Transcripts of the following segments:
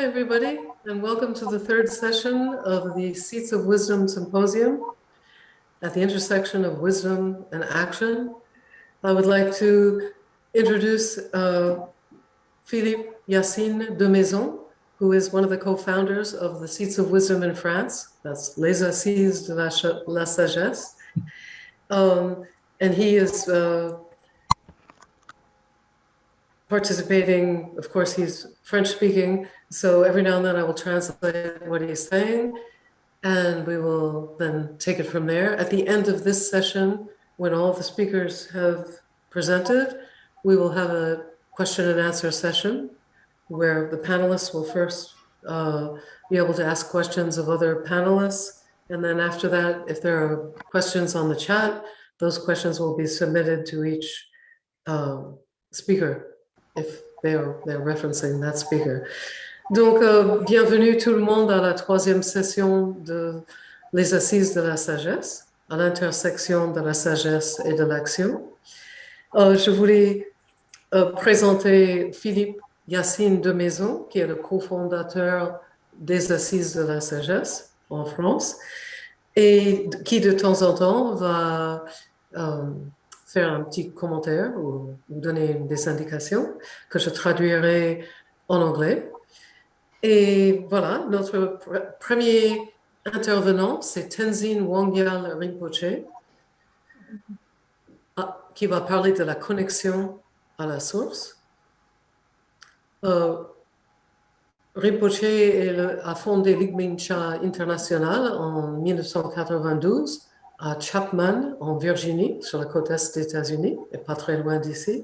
everybody, and welcome to the third session of the Seats of Wisdom Symposium at the intersection of wisdom and action. I would like to introduce Philippe Yacine de Maison, who is one of the co-founders of the Seats of Wisdom in France. That's Les Assises de la Sagesse. And he is participating. Of course, he's French speaking, so every now and then I will translate what he's saying, and we will then take it from there. At the end of this session, when all the speakers have presented, we will have a question and answer session where the panelists will first be able to ask questions of other panelists. And then after that, if there are questions on the chat, those questions will be submitted to each speaker, if they're referencing that speaker. Donc, bienvenue tout le monde à la troisième session de Les Assises de la Sagesse, à l'intersection de la sagesse et de l'action. Je voulais présenter Philippe Yacine de Maison, qui est le cofondateur des Assises de la Sagesse en France, et qui de temps en temps va faire un petit commentaire ou donner des indications que je traduirai en anglais. Et voilà, notre premier intervenant, c'est Tenzin Wong Gil Rinpoche, qui va parler de la connexion à la source. Rinpoche a fondé l'Igmincha International en 1992 à Chapman, en Virginie, sur la côte est des États-Unis, et pas très loin d'ici.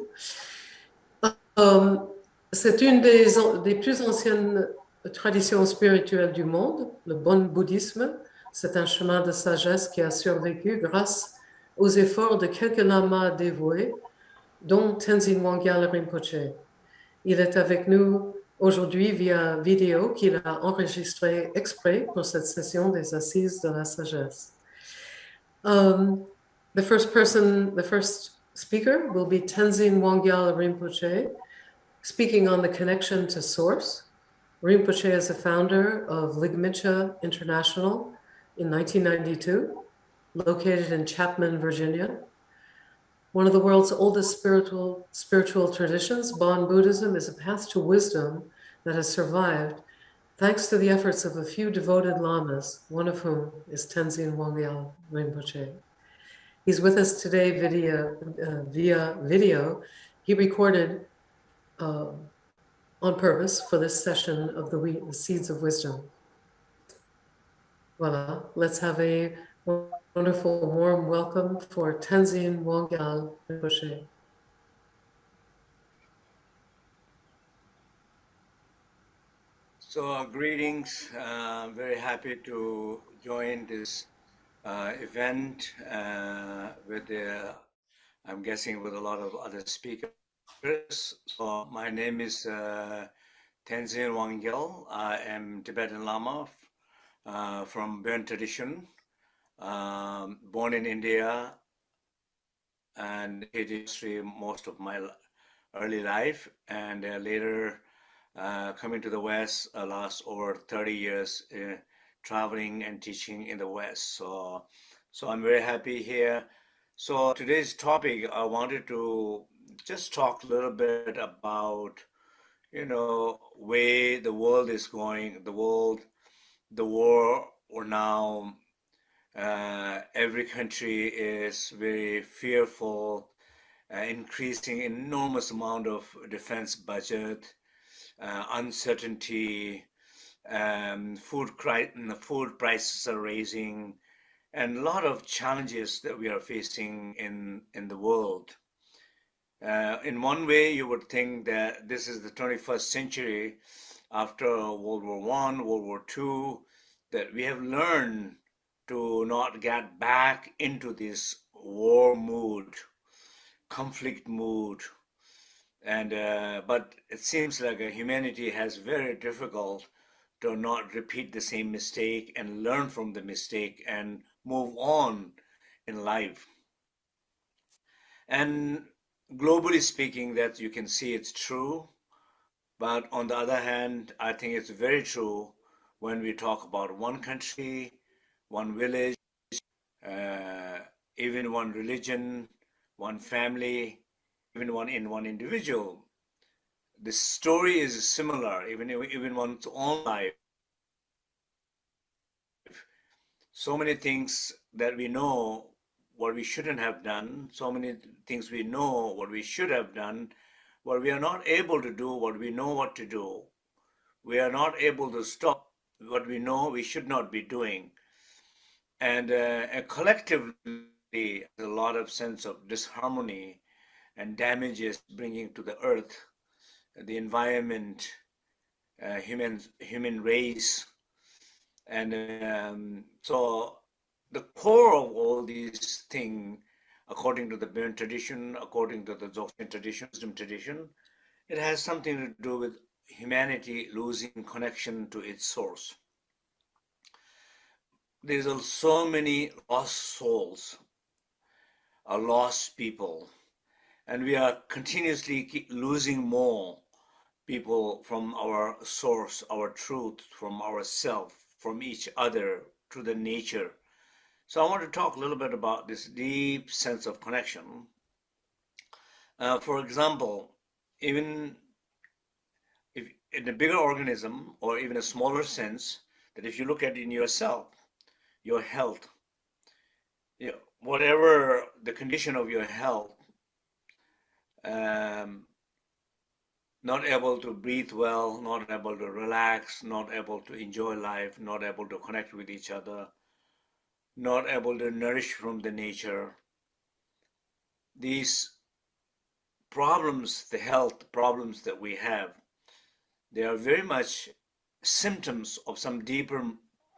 C'est une des plus anciennes traditions spirituelles du monde. Le bon bouddhisme, c'est un chemin de sagesse qui a survécu grâce aux efforts de quelques lamas dévoués, dont Tenzin Wong Gil Rinpoche. Il est avec nous aujourd'hui via vidéo qu'il a enregistré exprès pour cette session des Assises de la Sagesse. The first speaker will be Tenzin Wong Gil Rinpoche, speaking on the connection to source. Rinpoche is a founder of Ligmincha International in 1992, located in Chapman, Virginia. One of the world's oldest spiritual traditions, Bon Buddhism, is a path to wisdom that has survived thanks to the efforts of a few devoted lamas, one of whom is Tenzin Wong Gil Rinpoche. He's with us today via video. He recorded on purpose for this session of the Seeds of Wisdom. Voilà, let's have a wonderful, warm welcome for Tenzin Wong Gil Rinpoche. So greetings, very happy to join this event with I'm guessing with a lot of other speakers. So my name is Tenzin Wong Gil. I am Tibetan Lama from Burn tradition, born in India and history most of my early life, and later coming to the West last over 30 years traveling and teaching in the West. So I'm very happy here. So today's topic, I wanted to just talk a little bit about, way the world is going, the war, or now every country is very fearful, increasing enormous amount of defense budget, uncertainty, food prices are raising, and a lot of challenges that we are facing in the world. In one way, you would think that this is the 21st century after World War I, World War II, that we have learned to not get back into this war mood, conflict mood. And but it seems like humanity has very difficult to not repeat the same mistake and learn from the mistake and move on in life. And globally speaking, that you can see it's true, But on the other hand, I think it's very true when we talk about one country, one village, uh, even one religion, one family, even one individual. The story is similar, even one's own life. So many things that we know what we shouldn't have done, so many things we know what we should have done, what we are not able to do, what we know what to do. We are not able to stop what we know we should not be doing. And collectively, a lot of sense of disharmony and damages bringing to the earth, the environment, human race. And so the core of all these things, according to the Burn tradition, according to the Dzogchen tradition, wisdom tradition, it has something to do with humanity losing connection to its source. There's so many lost souls, lost people, and we are continuously keep losing more people from our source, our truth, from ourself, from each other, to the nature. So I want to talk a little bit about this deep sense of connection. For example, even if in a bigger organism or even a smaller sense, that if you look at it in yourself, your health, whatever the condition of your health, um, not able to breathe well, not able to relax, not able to enjoy life, not able to connect with each other, not able to nourish from the nature. These problems, the health problems that we have, they are very much symptoms of some deeper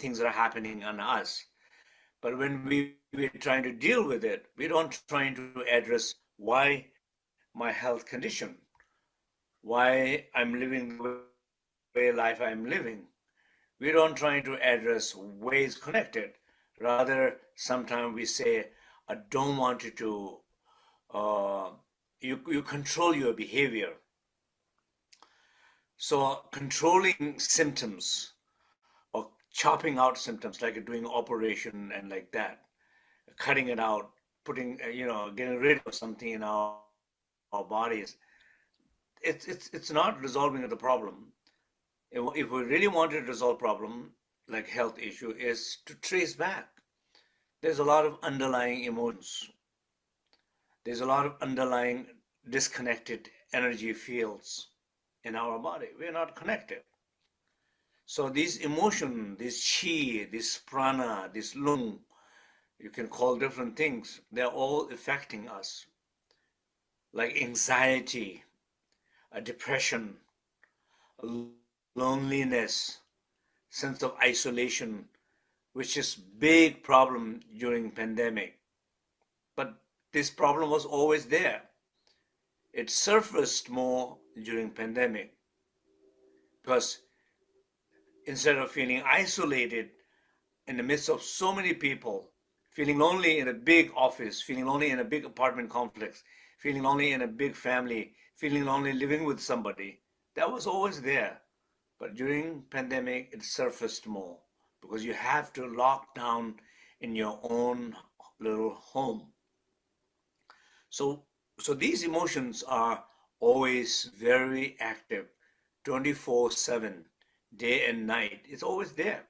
things that are happening in us. But when we're trying to deal with it, we don't trying to address why my health condition, why I'm living the way life I'm living. We don't try to address ways connected. Rather, sometimes we say, I don't want you to, you control your behavior. So controlling symptoms or chopping out symptoms, like doing operation and like that, cutting it out, putting, getting rid of something in our bodies, it's not resolving the problem. If we really wanted to resolve problem like health issue, is to trace back. There's a lot of underlying emotions. There's a lot of underlying disconnected energy fields in our body. We're not connected. So these emotion, this chi, this prana, this lung, you can call different things, they're all affecting us. Like anxiety, a depression, a loneliness, sense of isolation, which is big problem during pandemic. But this problem was always there. It surfaced more during pandemic because instead of feeling isolated in the midst of so many people, feeling lonely in a big office, feeling lonely in a big apartment complex, feeling lonely in a big family, feeling lonely living with somebody, that was always there. But during pandemic, it surfaced more because you have to lock down in your own little home. So, so these emotions are always very active, 24/7, day and night. It's always there.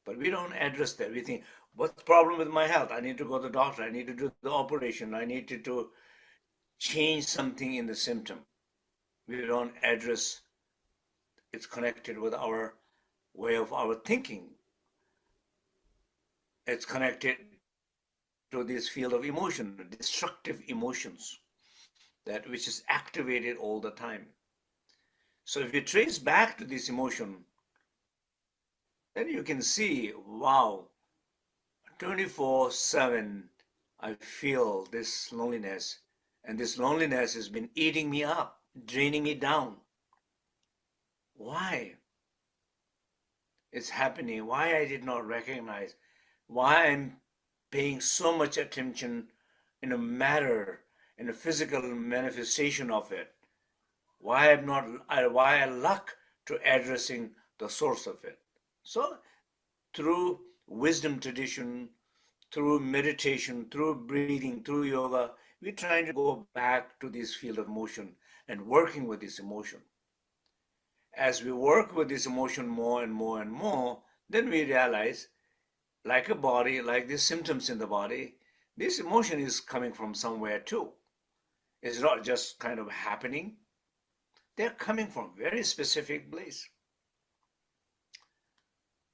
But we don't address that. We think, what's the problem with my health? I need to go to the doctor. I need to do the operation. I need to change something in the symptom. We don't address it's connected with our way of our thinking. It's connected to this field of emotion, destructive emotions, that which is activated all the time. So if you trace back to this emotion, then you can see, wow, 24/7, I feel this loneliness, and this loneliness has been eating me up, draining me down. Why it's happening? Why I did not recognize? Why I'm paying so much attention in a matter, in a physical manifestation of it? why I lack to addressing the source of it. So through wisdom tradition, through meditation, through breathing, through yoga, we're trying to go back to this field of emotion and working with this emotion. As we work with this emotion more and more and more, then we realize, like a body, like these symptoms in the body, this emotion is coming from somewhere too. It's not just kind of happening. They're coming from a very specific place.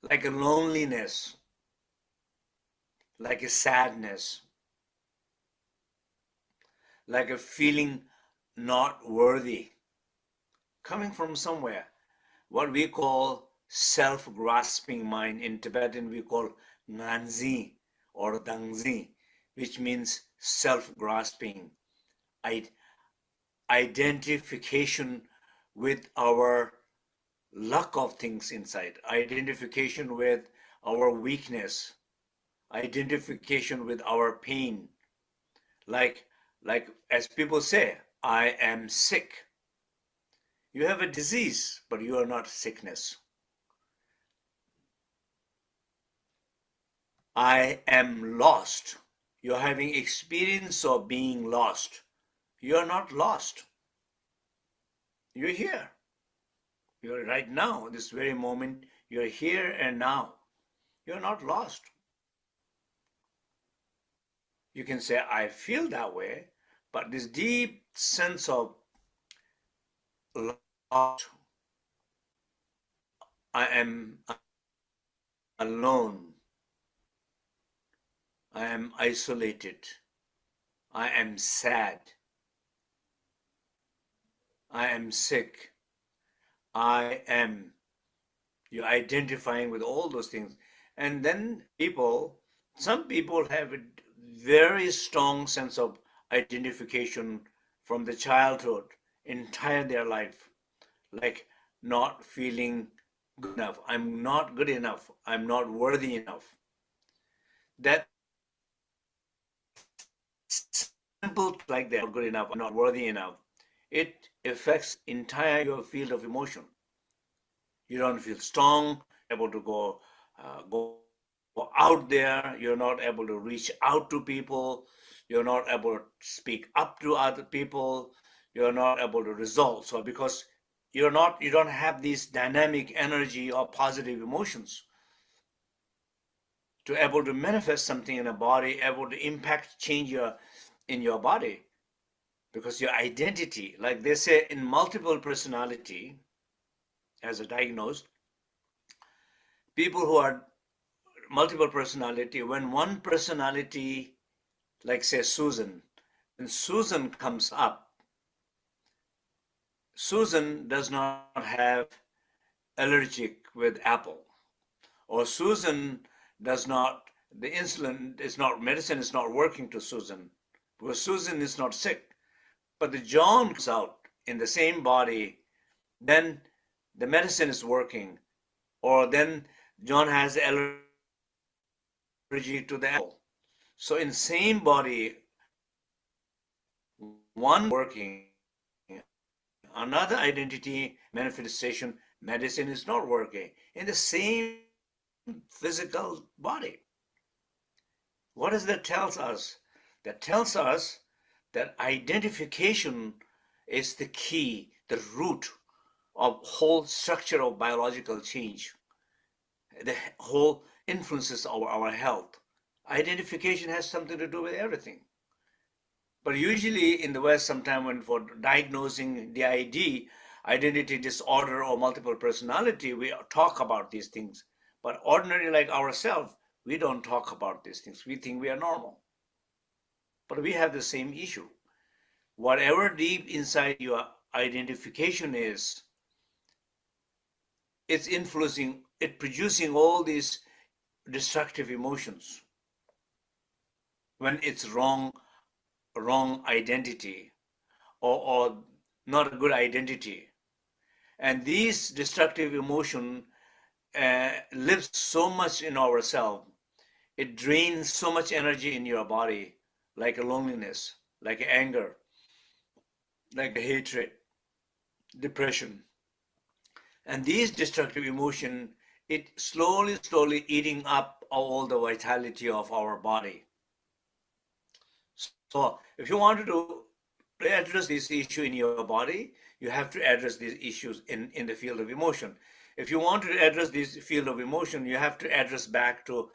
Like a loneliness, like a sadness, like a feeling not worthy, coming from somewhere. What we call self-grasping mind. In Tibetan, we call nganzi or dangzi, which means self-grasping, identification with our lack of things inside, identification with our weakness, identification with our pain. Like as people say, I am sick. You have a disease, but you are not sickness. I am lost. You're having experience of being lost. You are not lost. You're here. You're right now, this very moment. You're here and now. You're not lost. You can say, I feel that way, but this deep sense of lost, I am alone, I am isolated, I am sad, I am sick, you're identifying with all those things. And then some people have a very strong sense of identification from the childhood, entire their life, like not feeling good enough. I'm not good enough. I'm not worthy enough. That simple like that, not good enough, I'm not worthy enough, it affects entire your field of emotion. You don't feel strong, able to go out there. You're not able to reach out to people. You're not able to speak up to other people. You're not able to resolve. So because you don't have this dynamic energy or positive emotions to able to manifest something in a body, able to impact change in your body. Because your identity, like they say in multiple personality, as a diagnosed, people who are multiple personality, when one personality, like say Susan, when Susan comes up, Susan does not have allergic with apple, or Susan does not, the insulin is not, medicine is not working to Susan, because Susan is not sick. But the John comes out in the same body, then the medicine is working, or then John has allergy to the apple. So in same body, one working, another identity manifestation, medicine is not working in the same physical body. What does that tells us? That tells us that identification is the key, the root of whole structure of biological change. The whole influences our health. Identification has something to do with everything. But usually in the West, sometime when for diagnosing DID, identity disorder or multiple personality, we talk about these things. But ordinary like ourselves, we don't talk about these things. We think we are normal. But we have the same issue. Whatever deep inside your identification is, it's influencing, it producing all these destructive emotions. When it's wrong identity, or not a good identity. And these destructive emotion lives so much in ourselves. It drains so much energy in your body, like a loneliness, like anger, like a hatred, depression. And these destructive emotion, it slowly eating up all the vitality of our body. So if you wanted to address this issue in your body, you have to address these issues in the field of emotion. If you want to address this field of emotion, you have to address back to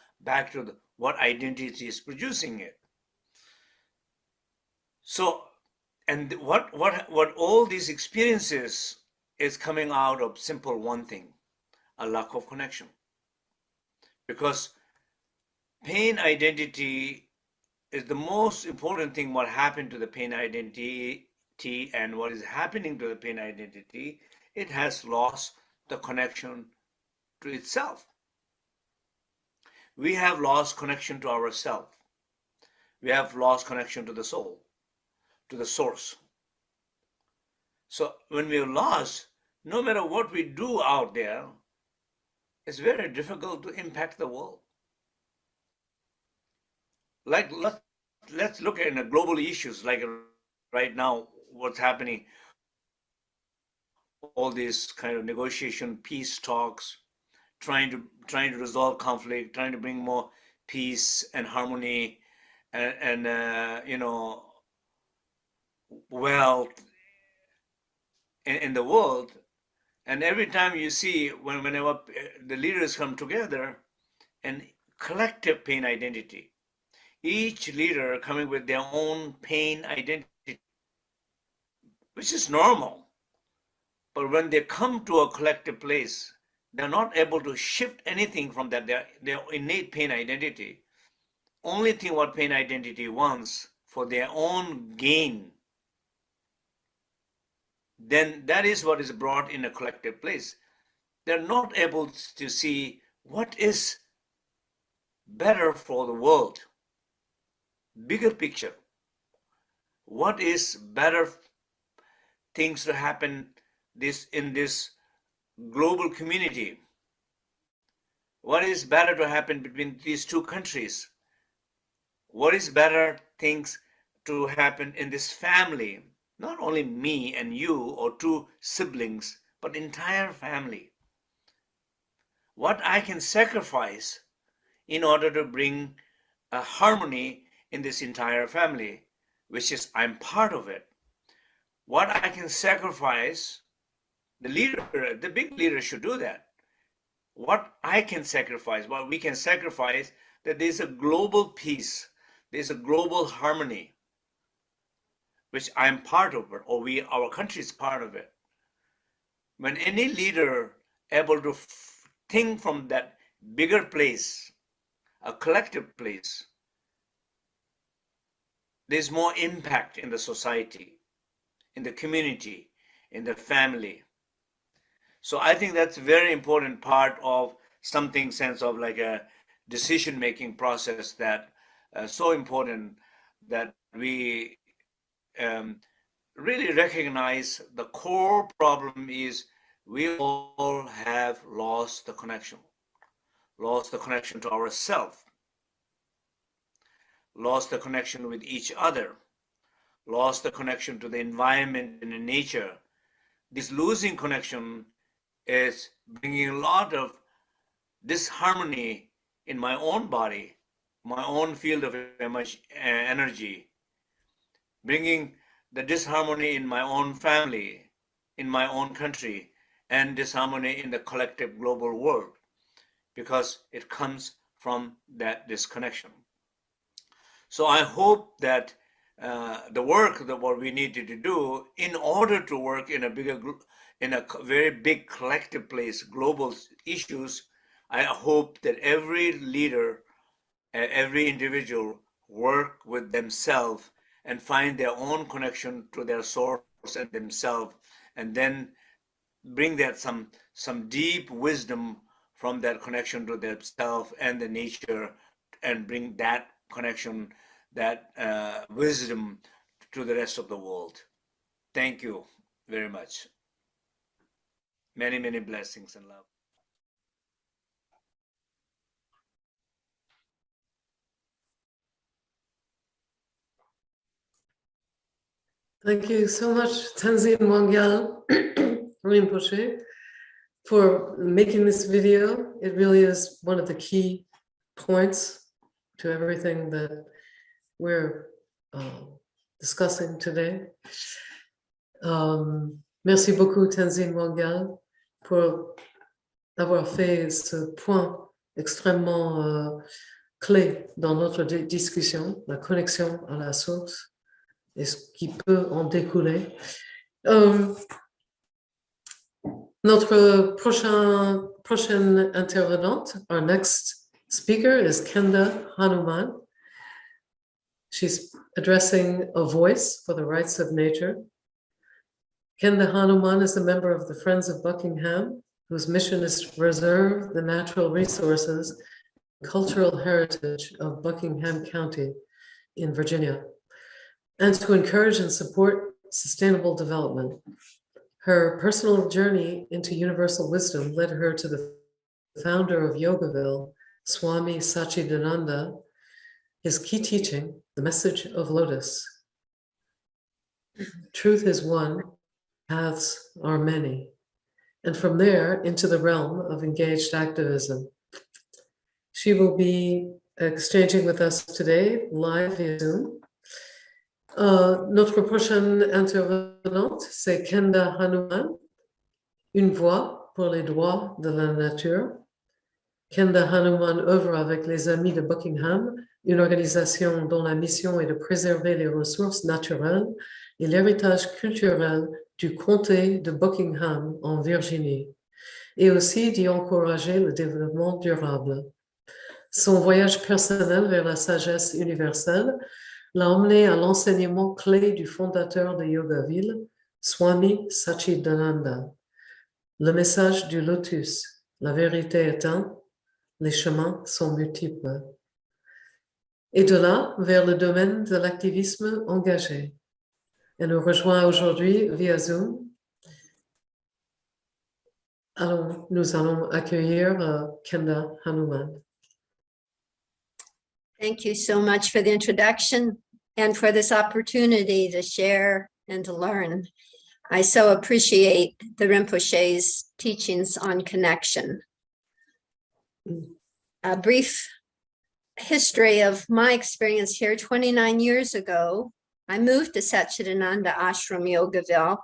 what identity is producing it. So, and what all these experiences is coming out of simple one thing, a lack of connection. Because pain identity is the most important thing. What happened to the pain identity and what is happening to the pain identity, it has lost the connection to itself. We have lost connection to ourselves. We have lost connection to the soul, to the source. So when we are lost, no matter what we do out there, it's very difficult to impact the world. Like let's look at the global issues, like right now, what's happening, all these kind of negotiation, peace talks, trying to resolve conflict, trying to bring more peace and harmony, and wealth in the world. And every time you see whenever the leaders come together, and collective pain identity, each leader coming with their own pain identity, which is normal. But when they come to a collective place, they're not able to shift anything from that, their innate pain identity. Only thing what pain identity wants for their own gain, then that is what is brought in a collective place. They're not able to see what is better for the world, bigger picture. What is better things to happen in this global community? What is better to happen between these two countries? What is better things to happen in this family? Not only me and you or two siblings, but entire family. What I can sacrifice in order to bring a harmony in this entire family, which is I'm part of it. What I can sacrifice, the big leader should do that. What I can sacrifice, what we can sacrifice, that there's a global peace, there's a global harmony, which I'm part of it, or our country is part of it. When any leader able to think from that bigger place, a collective place, there's more impact in the society, in the community, in the family. So I think that's a very important part of something sense of like a decision-making process that so important that we really recognize the core problem is we all have lost the connection to ourselves, lost the connection with each other, lost the connection to the environment and the nature. This losing connection is bringing a lot of disharmony in my own body, my own field of energy, bringing the disharmony in my own family, in my own country, and disharmony in the collective global world, because it comes from that disconnection. So I hope that the work that what we needed to do in order to work in a very big collective place, global issues, I hope that every leader, every individual work with themselves and find their own connection to their source and themselves, and then bring that some deep wisdom from that connection to themselves and the nature, and bring that connection, that wisdom to the rest of the world. Thank you very much. Many, many blessings and love. Thank you so much, Tenzin Wong Gil. Rinpoche for making this video. It really is one of the key points to everything that we're discussing today. Merci beaucoup Tenzin Wong Gil pour avoir fait ce point extrêmement clé dans notre discussion, la connexion à la source et ce qui peut en découler. Notre prochaine intervenante, our next speaker is Kenda Hanuman. She's addressing a voice for the rights of nature. Kenda Hanuman is a member of the Friends of Buckingham, whose mission is to preserve the natural resources and cultural heritage of Buckingham County in Virginia, and to encourage and support sustainable development. Her personal journey into universal wisdom led her to the founder of Yogaville, Swami Satchidananda, his key teaching, the message of Lotus. Truth is one, paths are many. And from there into the realm of engaged activism. She will be exchanging with us today, live via Zoom. Notre prochaine intervenante, c'est Kenda Hanuman, une voix pour les droits de la nature. Kenda Hanuman œuvre avec les Amis de Buckingham, une organisation dont la mission est de préserver les ressources naturelles et l'héritage culturel du comté de Buckingham en Virginie, et aussi d'y encourager le développement durable. Son voyage personnel vers la sagesse universelle l'a emmené à l'enseignement clé du fondateur de Yogaville, Swami Satchidananda. Le message du lotus, la vérité est un, les chemins sont multiples. Et de là, vers le domaine de l'activisme engagé. Elle nous rejoint aujourd'hui via Zoom. Alors, nous allons accueillir Kenda Hanuman. Thank you so much for the introduction and for this opportunity to share and to learn. I so appreciate the Rinpoche's teachings on connection. A brief history of my experience here. 29 years ago, I moved to Satchidananda Ashram Yogaville,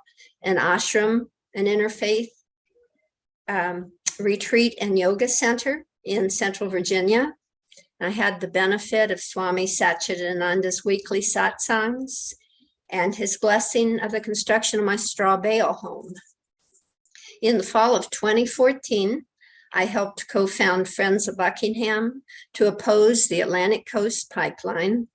an ashram, an interfaith retreat and yoga center in Central Virginia. I had the benefit of Swami Satchidananda's weekly satsangs and his blessing of the construction of my straw bale home. In the fall of 2014, I helped co-found Friends of Buckingham to oppose the Atlantic Coast Pipeline.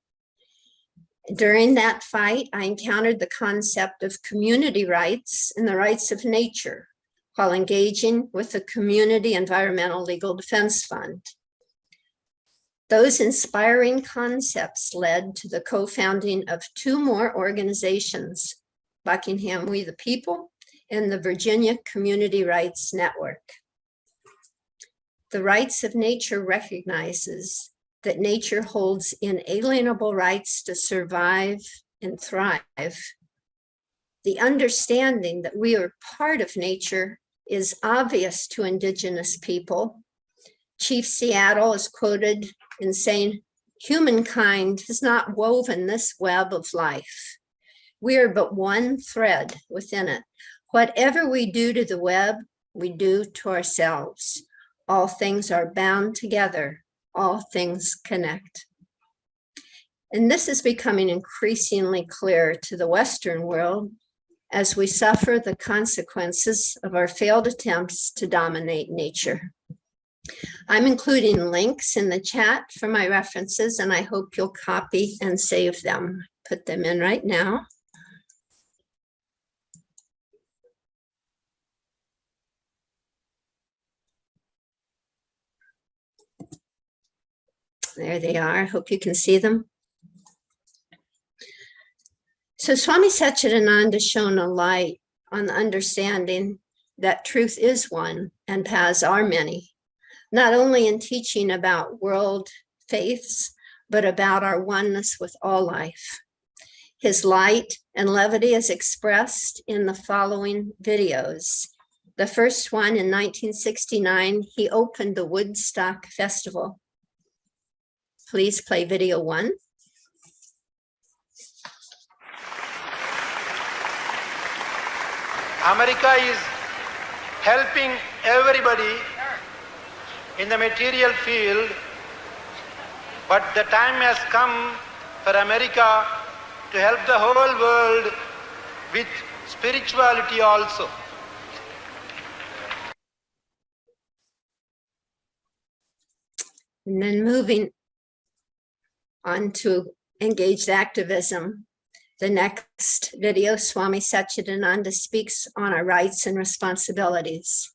During that fight, I encountered the concept of community rights and the rights of nature while engaging with the Community Environmental Legal Defense Fund. Those inspiring concepts led to the co-founding of two more organizations, Buckingham We the People and the Virginia Community Rights Network. The rights of nature recognizes that nature holds inalienable rights to survive and thrive. The understanding that we are part of nature is obvious to Indigenous people. Chief Seattle is quoted in saying, "Humankind has not woven this web of life. We are but one thread within it. Whatever we do to the web, we do to ourselves. All things are bound together. All things connect." And this is becoming increasingly clear to the Western world as we suffer the consequences of our failed attempts to dominate nature. I'm including links in the chat for my references, and I hope you'll copy and save them. Put them in right now. There they are. I hope you can see them. So Swami Satchidananda shone a light on the understanding that truth is one and paths are many, not only in teaching about world faiths, but about our oneness with all life. His light and levity is expressed in the following videos. The first one in 1969, he opened the Woodstock Festival. Please play video 1. America is helping everybody in the material field, but the time has come for America to help the whole world with spirituality also. And then moving on to engaged activism. The next video, Swami Satchidananda speaks on our rights and responsibilities.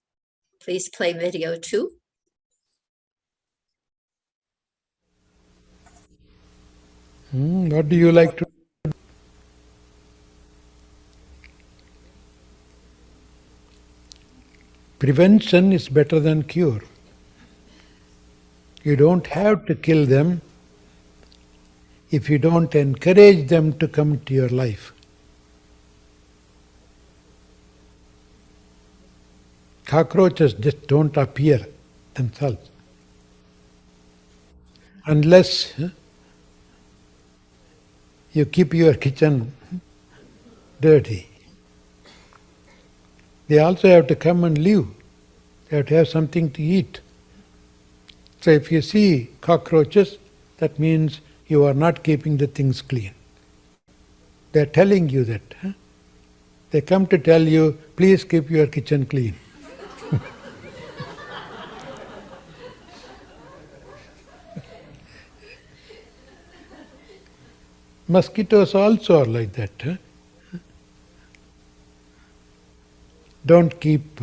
Please play video 2. What do you like to do? Prevention is better than cure. You don't have to kill them if you don't encourage them to come to your life. Cockroaches just don't appear themselves unless you keep your kitchen dirty. They also have to come and live. They have to have something to eat. So if you see cockroaches, that means you are not keeping the things clean. They are telling you that. They come to tell you, please keep your kitchen clean. Mosquitoes also are like that. Don't keep,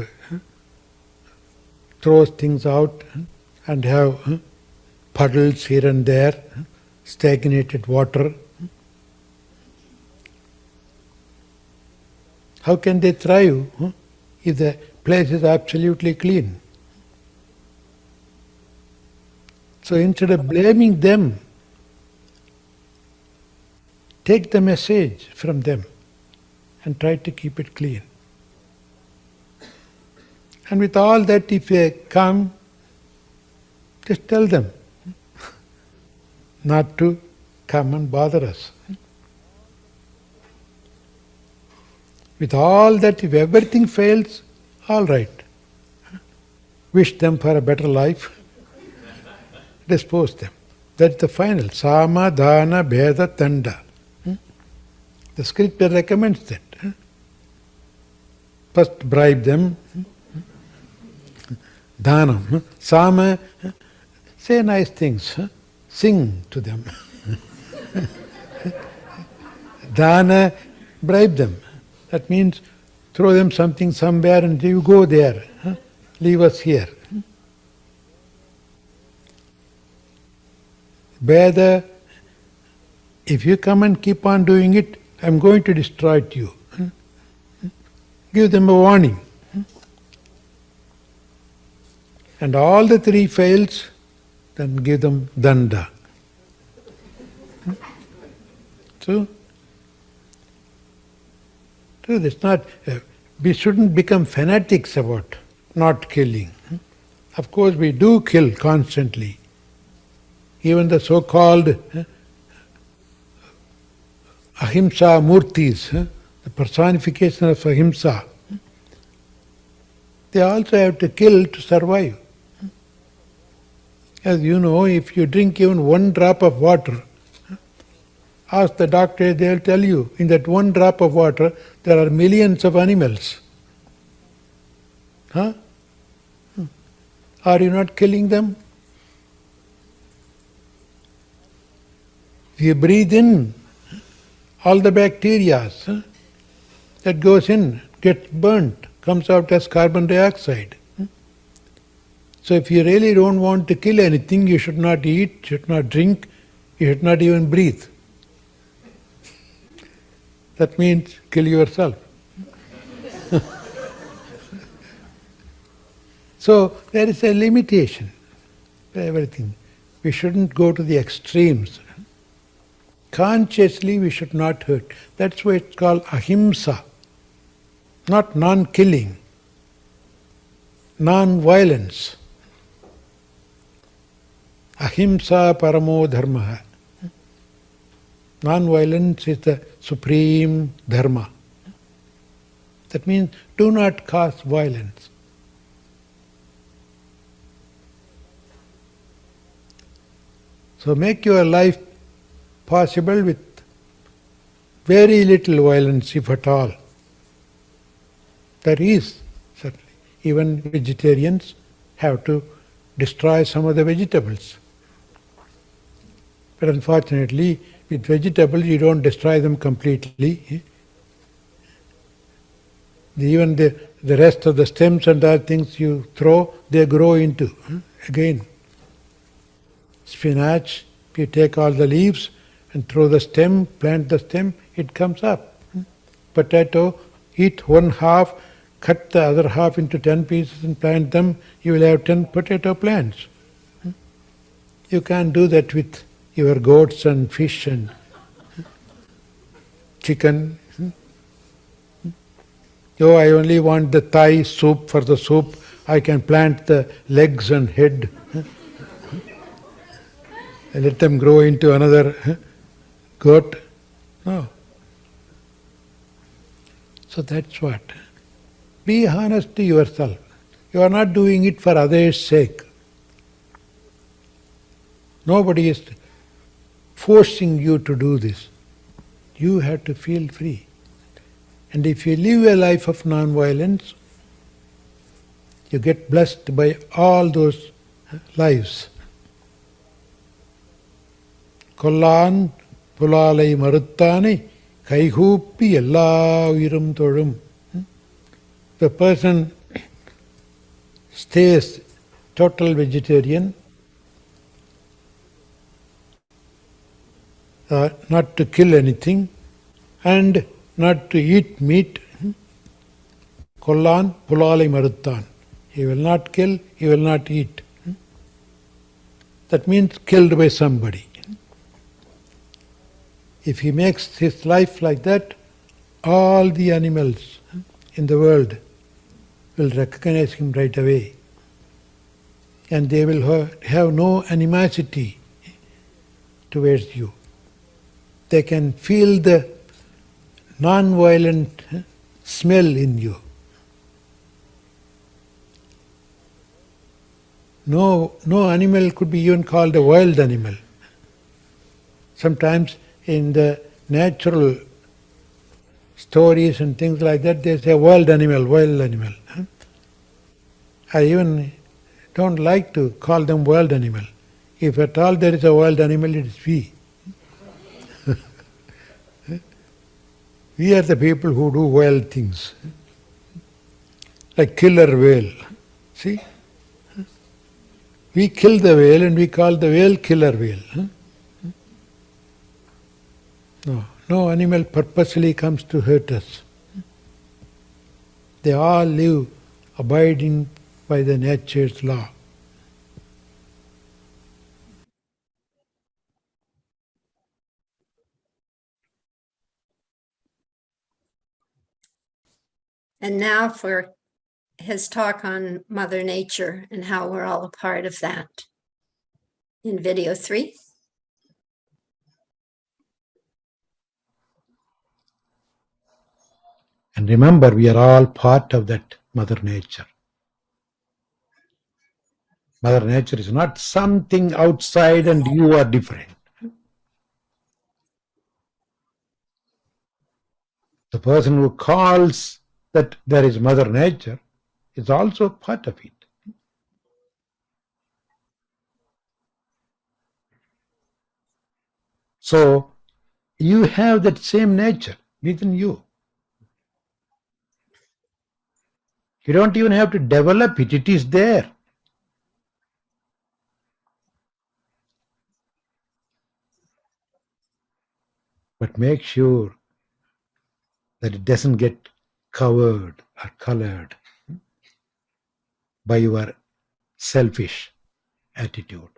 throw things out and have puddles here and there, stagnated water. How can they thrive if the place is absolutely clean? So instead of blaming them, take the message from them and try to keep it clean. And with all that, if they come, just tell them not to come and bother us. With all that, if everything fails, all right. Wish them for a better life. Dispose them. That's the final. Sama, Dana, Bheda, Tanda. The scripture recommends that. First bribe them. Dhanam. Sama, say nice things. Sing to them. Dana, bribe them. That means throw them something somewhere and you go there. Leave us here. Bheda, if you come and keep on doing it, I'm going to destroy you. Give them a warning. And all the three fails, then give them danda. So it's not, we shouldn't become fanatics about not killing. Of course we do kill constantly. Even the so-called ahimsa murtis, the personification of ahimsa, they also have to kill to survive. As you know, if you drink even one drop of water, ask the doctor, they'll tell you, in that one drop of water, there are millions of animals. Are you not killing them? If you breathe in, all the bacteria that goes in, gets burnt, comes out as carbon dioxide. So if you really don't want to kill anything, you should not eat, should not drink, you should not even breathe. That means kill yourself. So there is a limitation for everything. We shouldn't go to the extremes. Consciously we should not hurt. That's why it's called ahimsa, not non-killing. non-violence. Ahimsa paramo dharma. Non-violence is the supreme dharma. That means do not cause violence. So make your life possible with very little violence, if at all. There is, certainly. Even vegetarians have to destroy some of the vegetables. But unfortunately, with vegetables you don't destroy them completely. Even the rest of the stems and other things you throw, they grow into. Again, spinach, you take all the leaves and throw the stem, plant the stem, it comes up. Potato, eat one half, cut the other half into 10 pieces and plant them, you will have 10 potato plants. You can't do that with your goats and fish and chicken. Oh, I only want the thigh soup for the soup. I can plant the legs and head. And let them grow into another goat. No. So that's what. Be honest to yourself. You are not doing it for others' sake. Nobody is forcing you to do this. You have to feel free. And if you live a life of non-violence, you get blessed by all those lives. Kollan pulalai maruttani kaihuppi ella uyirum tozhum. The person stays total vegetarian, not to kill anything, and not to eat meat. Kollan pulalai maruttan. He will not kill, he will not eat. That means killed by somebody. If he makes his life like that, all the animals in the world will recognize him right away. And they will have no animosity towards you. They can feel the non-violent smell in you. No animal could be even called a wild animal. Sometimes in the natural stories and things like that, they say wild animal. I even don't like to call them wild animal. If at all there is a wild animal, it is we. We are the people who do wild things. Like killer whale. See? We kill the whale and we call the whale killer whale. No animal purposely comes to hurt us. They all live abiding by the nature's law. And now for his talk on Mother Nature and how we're all a part of that. In video 3. And remember, we are all part of that Mother Nature. Mother Nature is not something outside and you are different. The person who calls that there is Mother Nature is also part of it. So, you have that same nature within you. You don't even have to develop it, it is there. But make sure that it doesn't get covered or colored by your selfish attitude.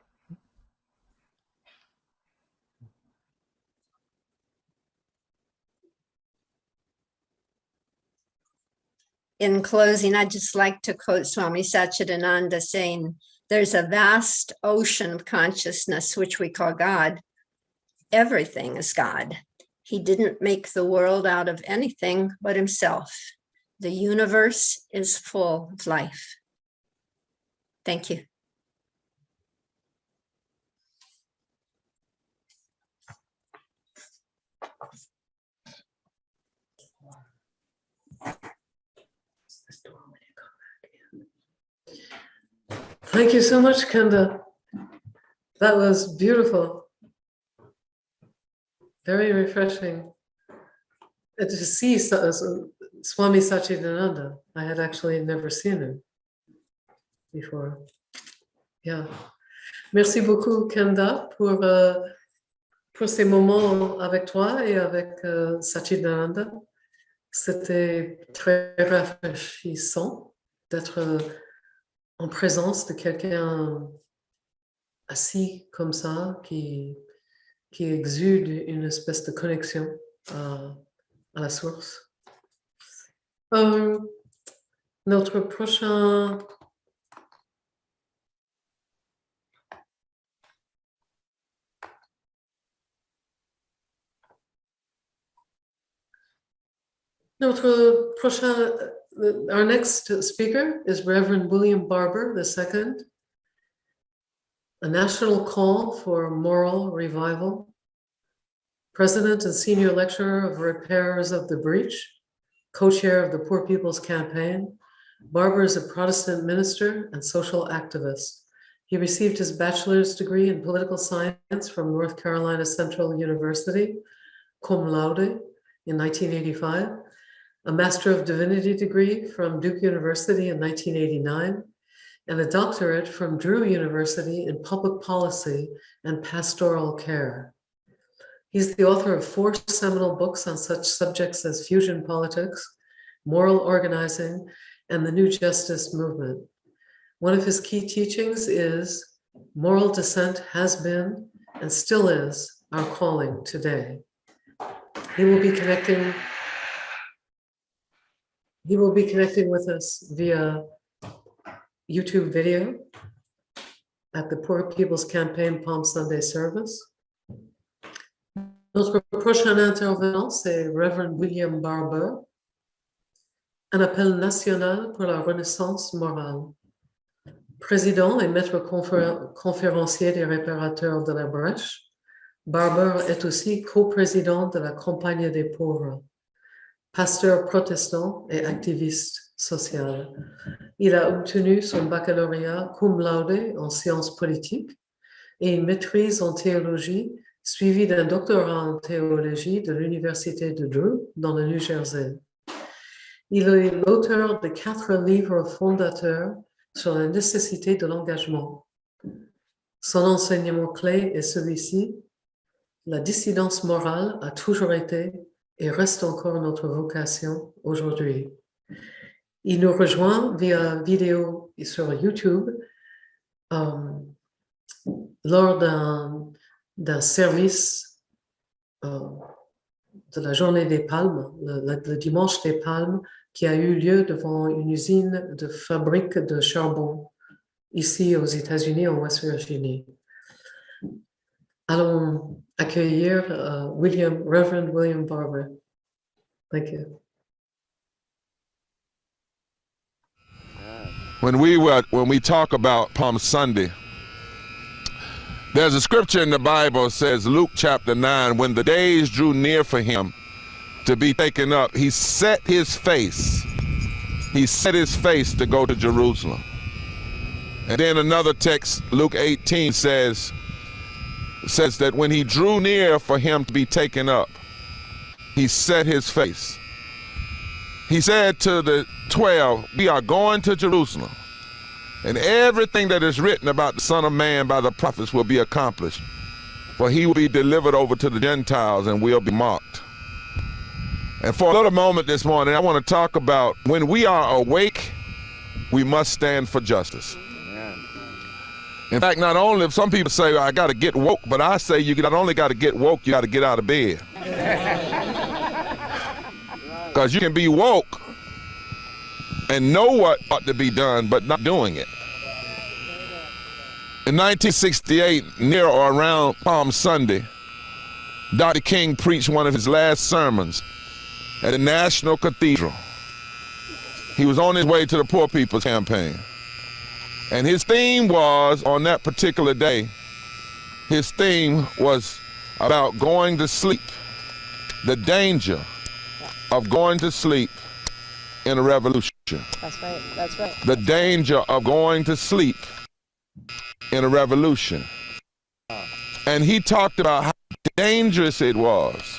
in closing, I'd just like to quote Swami Satchidananda saying, there's a vast ocean of consciousness, which we call God. Everything is God. He didn't make the world out of anything but himself. The universe is full of life. Thank you. Thank you so much, Kenda. That was beautiful. Very refreshing. And to see Swami Satchidananda. I had actually never seen him before. Yeah. Merci beaucoup, Kenda, pour ces moments avec toi et avec Satchidananda. C'était très rafraîchissant d'être en présence de quelqu'un assis comme ça, qui exude une espèce de connexion à la source. Notre prochain our next speaker is Reverend William Barber II, a national call for moral revival, President and Senior Lecturer of Repairers of the Breach, co-chair of the Poor People's Campaign. Barber is a Protestant minister and social activist. He received his bachelor's degree in political science from North Carolina Central University, cum laude, in 1985, a Master of Divinity degree from Duke University in 1989, and a doctorate from Drew University in Public Policy and Pastoral Care. He's the author of 4 seminal books on such subjects as fusion politics, moral organizing, and the New Justice movement. One of his key teachings is moral dissent has been and still is our calling today. He will be connecting with us via YouTube video at the Poor People's Campaign Palm Sunday service. Notre prochain intervenant, c'est Reverend William Barber, un appel national pour la renaissance morale. Président et maître conférencier des réparateurs de la Brèche, Barber est aussi coprésident de la Compagnie des pauvres, pasteur protestant et activiste social. Il a obtenu son baccalauréat cum laude en sciences politiques et une maîtrise en théologie, suivi d'un doctorat en théologie de l'Université de Drew dans le New Jersey. Il est l'auteur de 4 livres fondateurs sur la nécessité de l'engagement. Son enseignement clé est celui-ci: la dissidence morale a toujours été et reste encore notre vocation aujourd'hui. Il nous rejoint via vidéo sur YouTube lors d'un service de la journée des Palmes, le dimanche des Palmes, qui a eu lieu devant une usine de fabrique de charbon ici aux États-Unis, en West Virginie. Allons accueillir Reverend William Barber. Thank you. When we talk about Palm Sunday, there's a scripture in the Bible that says, Luke chapter 9, when the days drew near for him to be taken up, he set his face to go to Jerusalem. And then another text, Luke 18, says that when he drew near for him to be taken up, he set his face. He said to the 12, we are going to Jerusalem, and everything that is written about the Son of Man by the prophets will be accomplished, for he will be delivered over to the Gentiles and will be mocked. And for a little moment this morning, I want to talk about when we are awake, we must stand for justice. In fact, not only, some people say, I got to get woke, but I say you not only got to get woke, you got to get out of bed. Because you can be woke, and know what ought to be done, but not doing it. In 1968, near or around Palm Sunday, Dr. King preached one of his last sermons at the National Cathedral. He was on his way to the Poor People's Campaign. And his theme was, on that particular day, his theme was about going to sleep, the danger of going to sleep in a revolution. That's right, that's right. The danger of going to sleep in a revolution. And he talked about how dangerous it was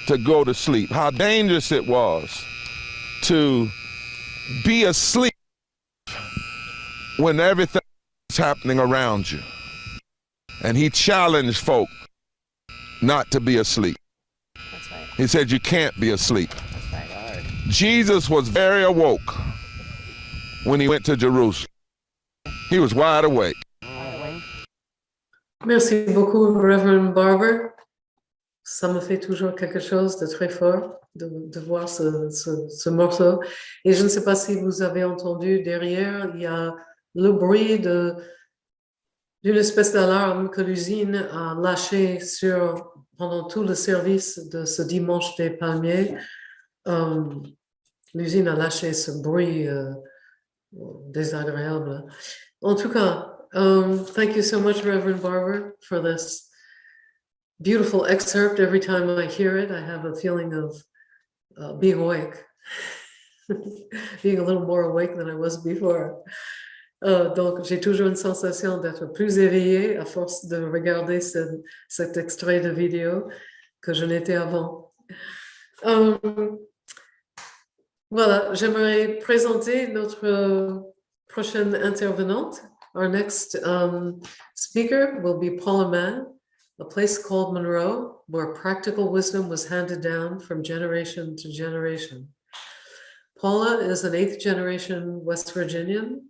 to go to sleep, how dangerous it was to be asleep when everything is happening around you. And he challenged folk not to be asleep. That's right. He said, you can't be asleep. That's right. Jesus was very awoke when he went to Jerusalem. He was wide awake. Merci beaucoup, Reverend Barber. Ça me fait toujours quelque chose de très fort de voir ce morceau. Et je ne sais pas si vous avez entendu derrière, il y a le bruit d'une espèce d'alarme que l'usine a lâché pendant tout le service de ce dimanche des palmiers. L'usine a lâché ce bruit désagréable. En tout cas, thank you so much, Reverend Barber, for this beautiful excerpt. Every time I hear it, I have a feeling of being awake, being a little more awake than I was before. Donc, j'ai toujours une sensation d'être plus éveillée à force de regarder cet extrait de vidéo que je n'étais avant. Voilà, j'aimerais présenter notre prochaine intervenante. Our next speaker will be Paula Mann, a place called Monroe, where practical wisdom was handed down from generation to generation. Paula is an 8th generation West Virginian,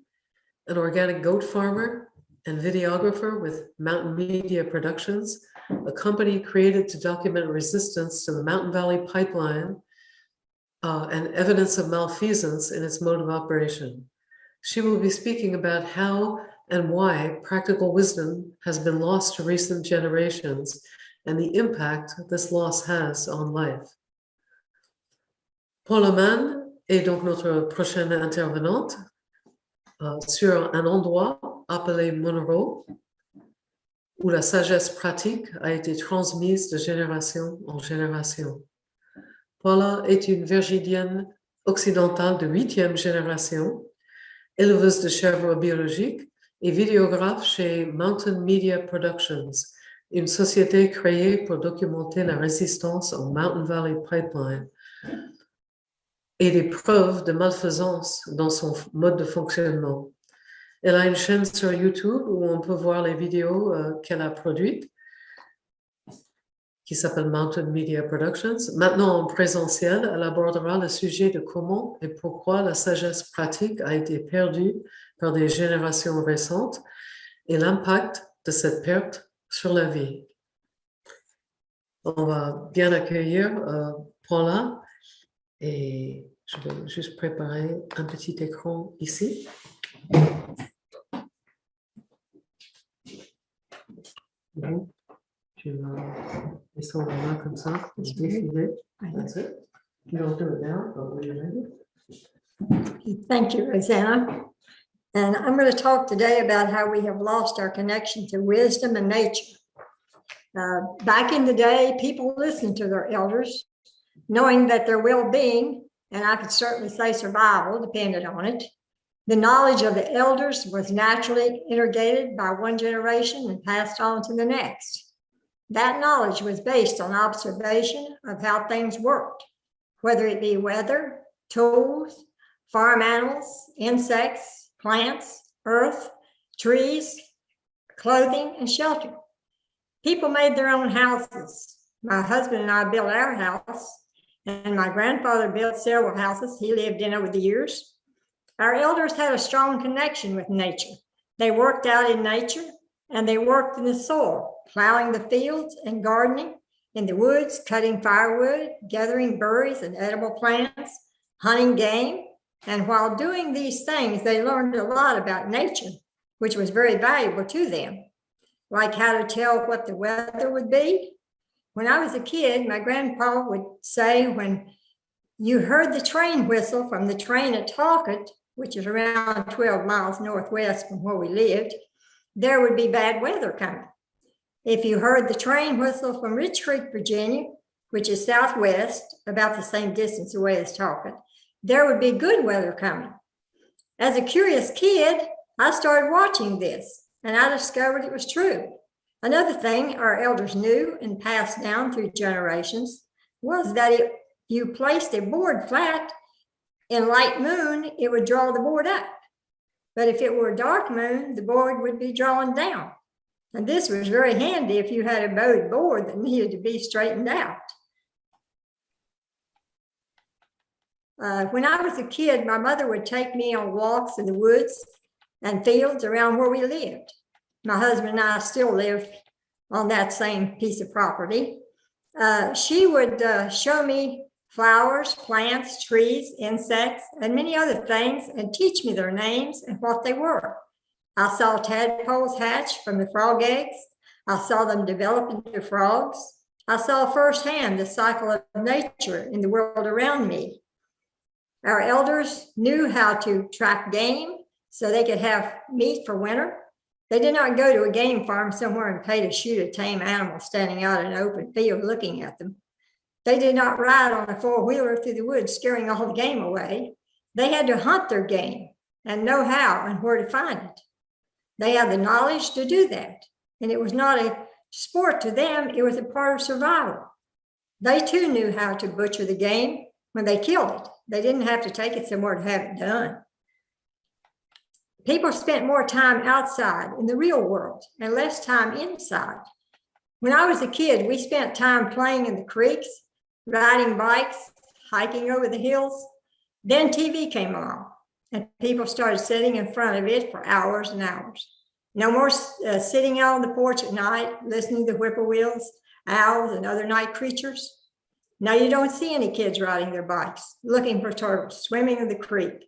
an organic goat farmer and videographer with Mountain Media Productions, a company created to document resistance to the Mountain Valley Pipeline and evidence of malfeasance in its mode of operation. She will be speaking about how and why practical wisdom has been lost to recent generations and the impact this loss has on life. Paula Mann est donc notre prochaine intervenante sur un endroit appelé Monroe, où la sagesse pratique a été transmise de génération en génération. Paula est une Virginienne occidentale de 8e génération, éleveuse de chèvres biologiques et vidéographe chez Mountain Media Productions, une société créée pour documenter la résistance au Mountain Valley Pipeline et des preuves de malfaisance dans son mode de fonctionnement. Elle a une chaîne sur YouTube où on peut voir les vidéos qu'elle a produites, qui s'appelle Mountain Media Productions. Maintenant, en présentiel, elle abordera le sujet de comment et pourquoi la sagesse pratique a été perdue par des générations récentes et l'impact de cette perte sur la vie. On va bien accueillir Paula et je vais juste préparer un petit écran ici. Bon. Tu vas descendre là comme ça, défiler. That's it. You don't do it now, but when you're ready. Thank you, Rosanna. And I'm going to talk today about how we have lost our connection to wisdom and nature. Back in the day, people listened to their elders, knowing that their well-being, and I could certainly say survival, depended on it. The knowledge of the elders was naturally integrated by one generation and passed on to the next. That knowledge was based on observation of how things worked, whether it be weather, tools, farm animals, insects, plants, earth, trees, clothing, and shelter. People made their own houses. My husband and I built our house, and my grandfather built several houses he lived in over the years. Our elders had a strong connection with nature. They worked out in nature, and they worked in the soil, plowing the fields and gardening, in the woods, cutting firewood, gathering berries and edible plants, hunting game, And while doing these things, they learned a lot about nature, which was very valuable to them, like how to tell what the weather would be. When I was a kid, my grandpa would say, when you heard the train whistle from the train at Talcott, which is around 12 miles northwest from where we lived, there would be bad weather coming. If you heard the train whistle from Rich Creek, Virginia, which is southwest, about the same distance away as Talcott, there would be good weather coming. As a curious kid, I started watching this, and I discovered it was true. Another thing our elders knew and passed down through generations was that if you placed a board flat in light moon, it would draw the board up. But if it were a dark moon, the board would be drawn down. And this was very handy if you had a bowed board that needed to be straightened out. When I was a kid, my mother would take me on walks in the woods and fields around where we lived. My husband and I still live on that same piece of property. She would show me flowers, plants, trees, insects, and many other things, and teach me their names and what they were. I saw tadpoles hatch from the frog eggs. I saw them develop into frogs. I saw firsthand the cycle of nature in the world around me. Our elders knew how to track game so they could have meat for winter. They did not go to a game farm somewhere and pay to shoot a tame animal standing out in an open field looking at them. They did not ride on a four-wheeler through the woods scaring all the game away. They had to hunt their game and know how and where to find it. They had the knowledge to do that. And it was not a sport to them, it was a part of survival. They too knew how to butcher the game when they killed it. They didn't have to take it somewhere to have it done. People spent more time outside in the real world and less time inside. When I was a kid, we spent time playing in the creeks, riding bikes, hiking over the hills. Then TV came along and people started sitting in front of it for hours and hours. No more sitting out on the porch at night, listening to whippoorwills, owls, and other night creatures. Now you don't see any kids riding their bikes, looking for turtles, swimming in the creek.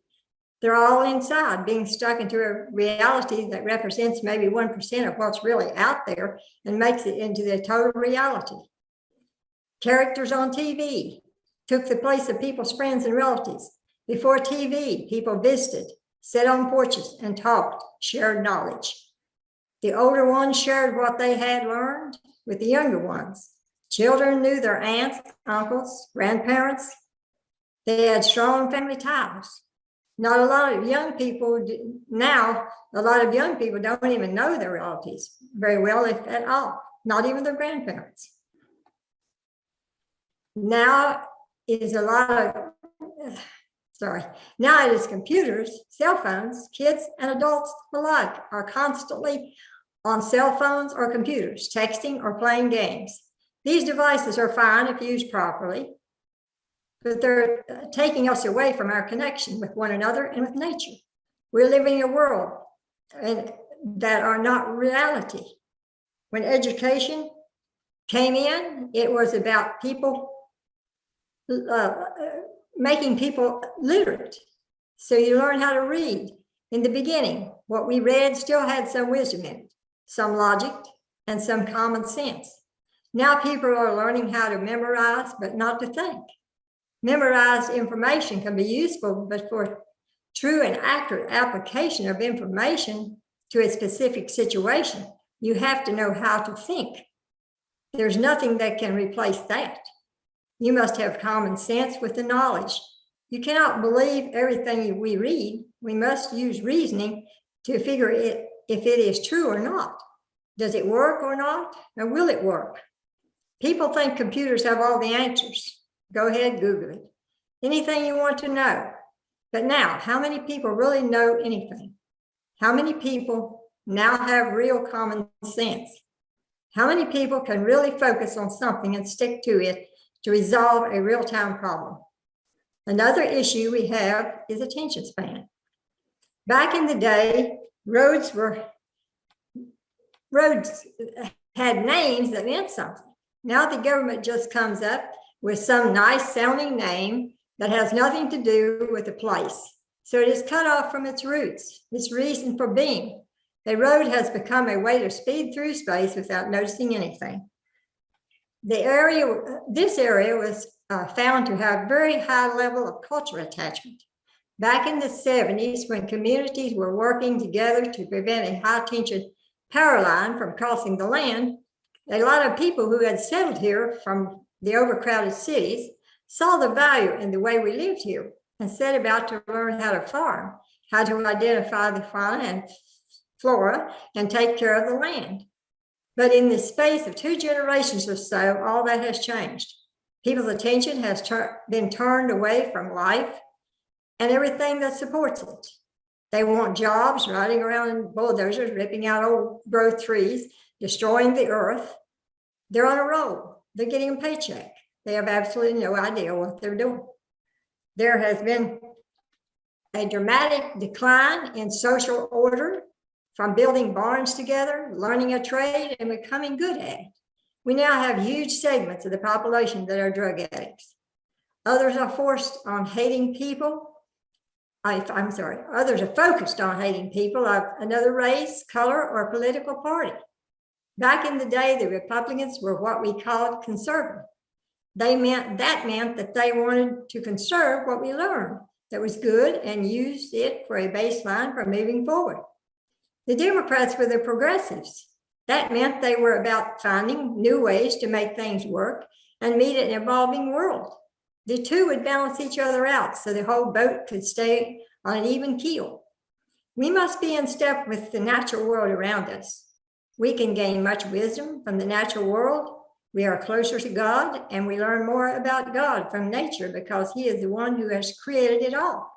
They're all inside, being stuck into a reality that represents maybe 1% of what's really out there and makes it into the total reality. Characters on TV took the place of people's friends and relatives. Before TV, people visited, sat on porches and talked, shared knowledge. The older ones shared what they had learned with the younger ones. Children knew their aunts, uncles, grandparents. They had strong family ties. Not a lot of young people now, a lot of young people don't even know their relatives very well, if at all, not even their grandparents. Now it is now it is computers, cell phones. Kids and adults alike are constantly on cell phones or computers, texting or playing games. These devices are fine if used properly, but they're taking us away from our connection with one another and with nature. We're living in a world that are not reality. When education came in, it was about people, making people literate. So you learn how to read. In the beginning, what we read still had some wisdom in it, some logic, and some common sense. Now people are learning how to memorize, but not to think. Memorized information can be useful, but for true and accurate application of information to a specific situation, you have to know how to think. There's nothing that can replace that. You must have common sense with the knowledge. You cannot believe everything we read. We must use reasoning to figure it if it is true or not. Does it work or not? And will it work? People think computers have all the answers. Go ahead, Google it. Anything you want to know. But now, how many people really know anything? How many people now have real common sense? How many people can really focus on something and stick to it to resolve a real-time problem? Another issue we have is attention span. Back in the day, roads had names that meant something. Now the government just comes up with some nice sounding name that has nothing to do with the place. so it is cut off from its roots, its reason for being. A road has become a way to speed through space without noticing anything. This area was found to have very high level of cultural attachment. Back in the 70s, when communities were working together to prevent a high tension power line from crossing the land, a lot of people who had settled here from the overcrowded cities saw the value in the way we lived here and set about to learn how to farm, how to identify the fauna and flora and take care of the land. But in the space of 2 generations or so, all that has changed. People's attention has been turned away from life and everything that supports it. They want jobs, riding around in bulldozers, ripping out old growth trees, destroying the earth. They're on a roll. They're getting a paycheck. They have absolutely no idea what they're doing. There has been a dramatic decline in social order from building barns together, learning a trade, and becoming good at it. We now have huge segments of the population that are drug addicts. Others are forced on hating people. Others are focused on hating people of another race, color, or political party. Back in the day, the Republicans were what we called conservative. That meant that they wanted to conserve what we learned that was good and used it for a baseline for moving forward. The Democrats were the progressives. That meant they were about finding new ways to make things work and meet an evolving world. The two would balance each other out so the whole boat could stay on an even keel. We must be in step with the natural world around us. We can gain much wisdom from the natural world. We are closer to God, and we learn more about God from nature because He is the one who has created it all.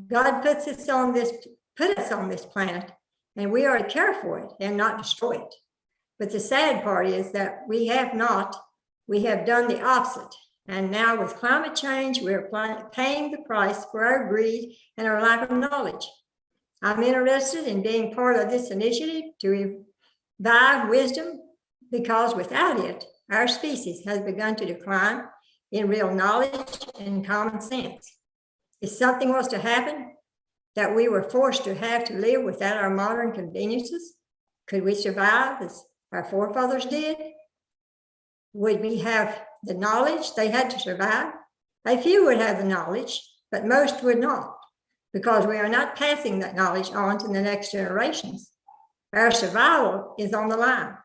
God put us on this planet, and we are to care for it and not destroy it. But the sad part is that we have done the opposite. And now with climate change, we're paying the price for our greed and our lack of knowledge. I'm interested in being part of this initiative to revive wisdom because without it, our species has begun to decline in real knowledge and common sense. If something was to happen that we were forced to have to live without our modern conveniences, could we survive as our forefathers did? Would we have the knowledge they had to survive? A few would have the knowledge, but most would not, because we are not passing that knowledge on to the next generations. Our survival is on the line.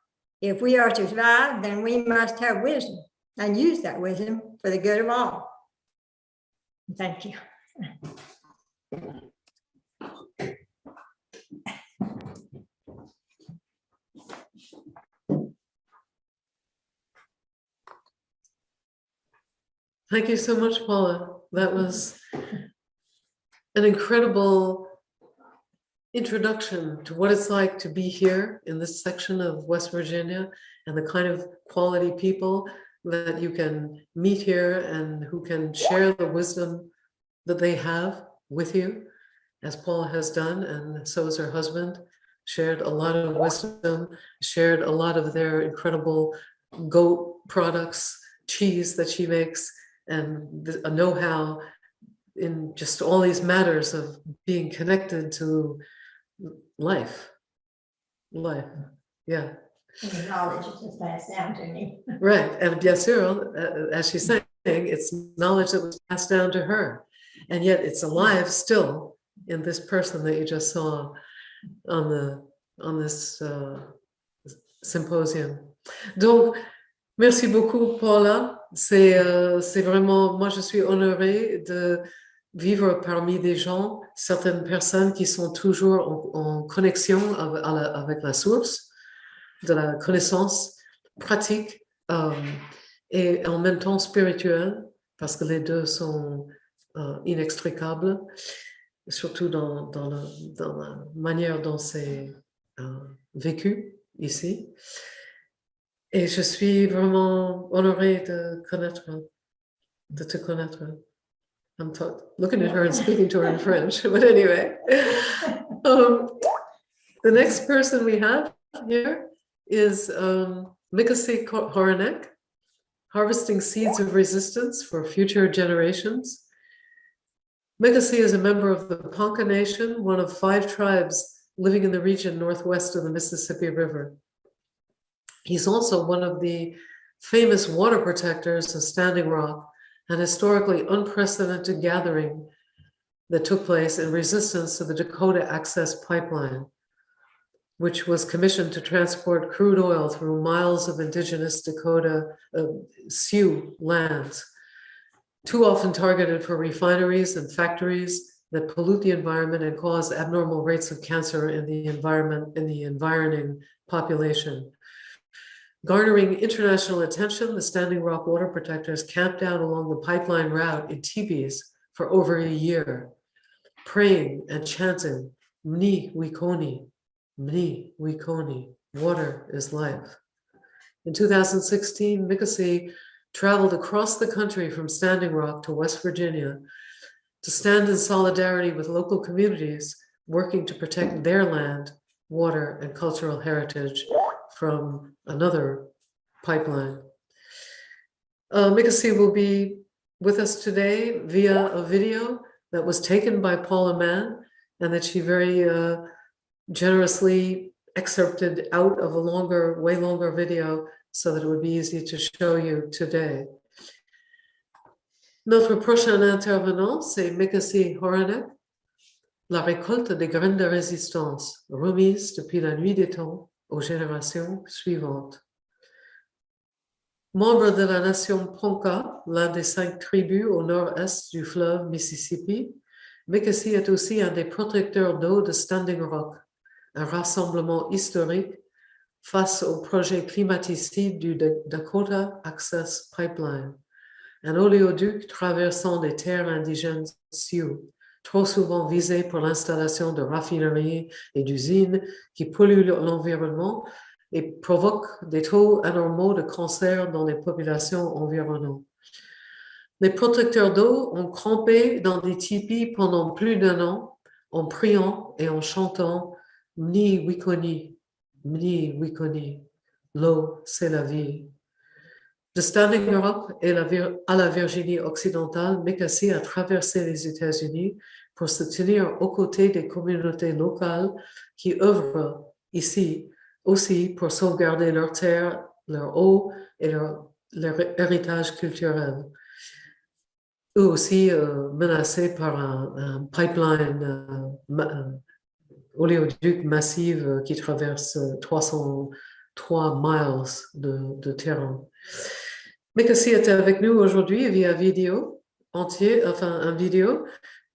If we are to survive, then we must have wisdom and use that wisdom for the good of all. Thank you. Thank you so much, Paula. That was an incredible introduction to what it's like to be here in this section of West Virginia and the kind of quality people that you can meet here and who can share the wisdom that they have with you, as Paula has done, and so has her husband, shared a lot of wisdom, shared a lot of their incredible goat products, cheese that she makes, and a know-how in just all these matters of being connected to life, yeah. And the knowledge is just passed down to me. Right, and bien sûr, as she's saying, it's knowledge that was passed down to her, and yet it's alive still in this person that you just saw on this symposium. Donc, merci beaucoup, Paula. C'est vraiment, moi je suis honorée de vivre parmi des gens, certaines personnes qui sont toujours en connexion avec la source de la connaissance pratique et en même temps spirituelle, parce que les deux sont inextricables, surtout dans la manière dont c'est vécu ici. Et je suis vraiment honorée de te connaître. I'm looking at her and speaking to her in French, but anyway. The next person we have here is Mikasi Horanek, Harvesting Seeds of Resistance for Future Generations. Mickasee is a member of the Ponca Nation, one of 5 tribes living in the region northwest of the Mississippi River. He's also one of the famous water protectors of Standing Rock, an historically unprecedented gathering that took place in resistance to the Dakota Access Pipeline, which was commissioned to transport crude oil through miles of indigenous Dakota Sioux lands, too often targeted for refineries and factories that pollute the environment and cause abnormal rates of cancer in the environment, in the environing population. Garnering international attention, the Standing Rock water protectors camped out along the pipeline route in teepees for over a year, praying and chanting, Mni Wikoni, Mni Wikoni, water is life. In 2016, Mickasee traveled across the country from Standing Rock to West Virginia to stand in solidarity with local communities working to protect their land, water, and cultural heritage from another pipeline. Mickasee will be with us today via a video that was taken by Paula Mann and that she very generously excerpted out of a longer, way longer video so that it would be easy to show you today. Notre prochain intervenant, c'est Mickasee Horanek, la récolte des graines de résistance remise depuis la nuit des temps aux générations suivantes. Membre de la nation Ponca, l'un des 5 tribus au nord-est du fleuve Mississippi, Mickasee est aussi un des protecteurs d'eau de Standing Rock, un rassemblement historique face au projet climaticide du Dakota Access Pipeline, un oléoduc traversant les terres indigènes Sioux, trop souvent visé pour l'installation de raffineries et d'usines qui polluent l'environnement et provoquent des taux anormaux de cancer dans les populations environnantes. Les protecteurs d'eau ont campé dans des tipis pendant plus d'1 an en priant et en chantant Mni Wikoni, Mni Wikoni, l'eau c'est la vie. De Standing Rock à la Virginie occidentale, Mickasee a traversé les États-Unis pour se tenir aux côtés des communautés locales qui œuvrent ici aussi pour sauvegarder leurs terres, leur eau et leur héritage culturel. Eux aussi menacés par un pipeline oléoduc massif qui traverse 303 miles de terrain. Mickasee était avec nous aujourd'hui via vidéo un vidéo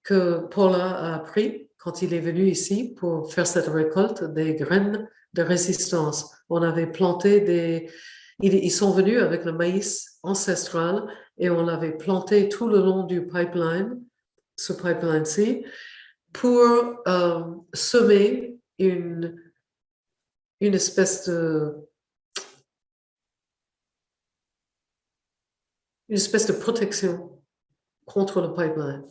que Paula a pris quand il est venu ici pour faire cette récolte des graines de résistance. On avait planté ils sont venus avec le maïs ancestral et on l'avait planté tout le long du pipeline, ce pipeline-ci, pour semer une espèce de protection contre le pipeline.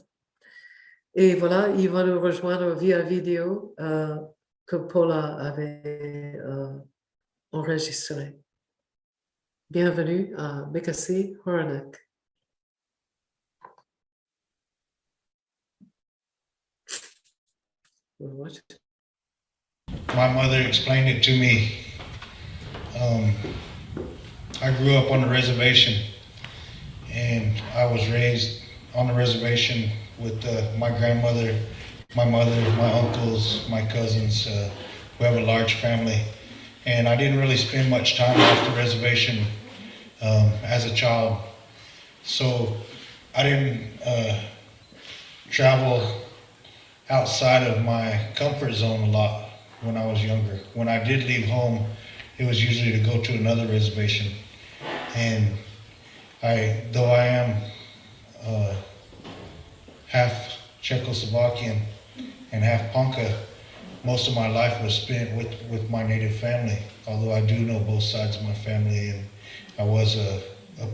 Et voilà, il va nous rejoindre via vidéo que Paula avait enregistré. Bienvenue à Mickasee Horanek. My mother explained it to me. I grew up on the reservation, and I was raised on the reservation with my grandmother, my mother, my uncles, my cousins. We have a large family, and I didn't really spend much time off the reservation as a child. So I didn't travel outside of my comfort zone a lot when I was younger. When I did leave home, it was usually to go to another reservation. And though I am half Czechoslovakian and half Ponca, most of my life was spent with my native family, although I do know both sides of my family, and I was a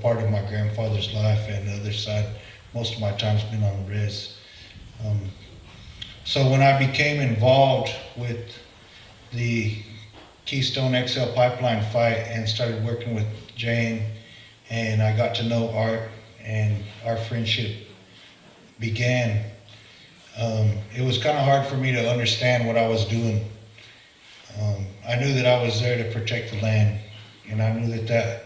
part of my grandfather's life, and the other side, most of my time's been on the res. So when I became involved with the Keystone XL pipeline fight and started working with Jane, and I got to know Art, and our friendship began, it was kind of hard for me to understand what I was doing. I knew that I was there to protect the land, and I knew that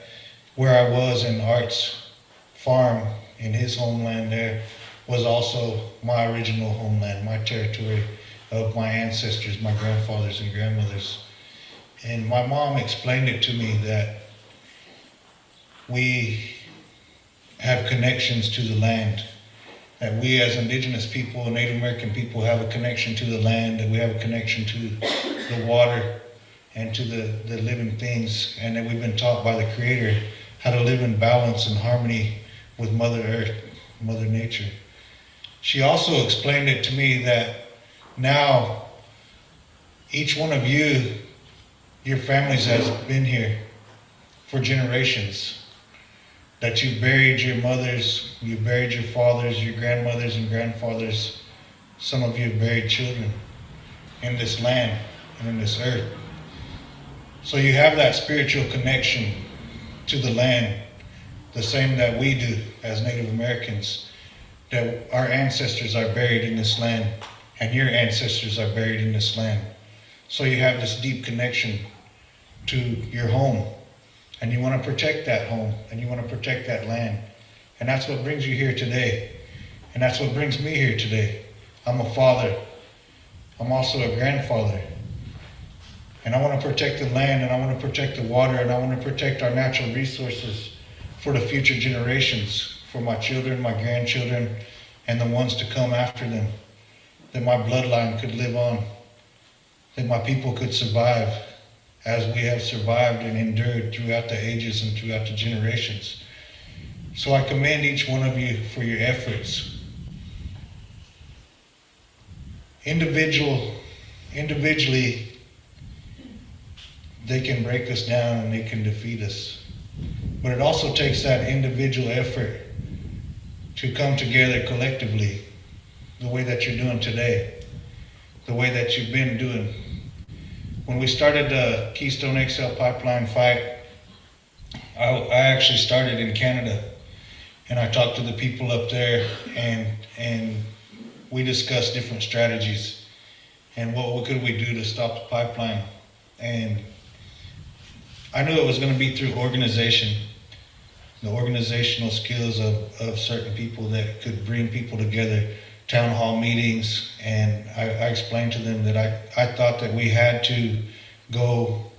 where I was in Art's farm in his homeland there was also my original homeland, my territory of my ancestors, my grandfathers and grandmothers. And my mom explained it to me that we have connections to the land, that we as indigenous people, Native American people, have a connection to the land, that we have a connection to the water and to the living things, and that we've been taught by the Creator how to live in balance and harmony with Mother Earth, Mother Nature. She also explained it to me that now each one of you, your families has been here for generations, that you've buried your mothers, you've buried your fathers, your grandmothers and grandfathers. Some of you have buried children in this land and in this earth. So you have that spiritual connection to the land, the same that we do as Native Americans, that our ancestors are buried in this land and your ancestors are buried in this land. So you have this deep connection to your home, and you want to protect that home, and you want to protect that land. And that's what brings you here today. And that's what brings me here today. I'm a father. I'm also a grandfather. And I want to protect the land, and I want to protect the water, and I want to protect our natural resources for the future generations, for my children, my grandchildren, and the ones to come after them, that my bloodline could live on, that my people could survive as we have survived and endured throughout the ages and throughout the generations. So I commend each one of you for your efforts. Individually, they can break us down and they can defeat us. But it also takes that individual effort to come together collectively, the way that you're doing today, the way that you've been doing. When we started the Keystone XL pipeline fight, I actually started in Canada, and I talked to the people up there, and we discussed different strategies and what could we do to stop the pipeline. And I knew it was going to be through organization, the organizational skills of certain people that could bring people together, town hall meetings, and I explained to them that I thought that we had to go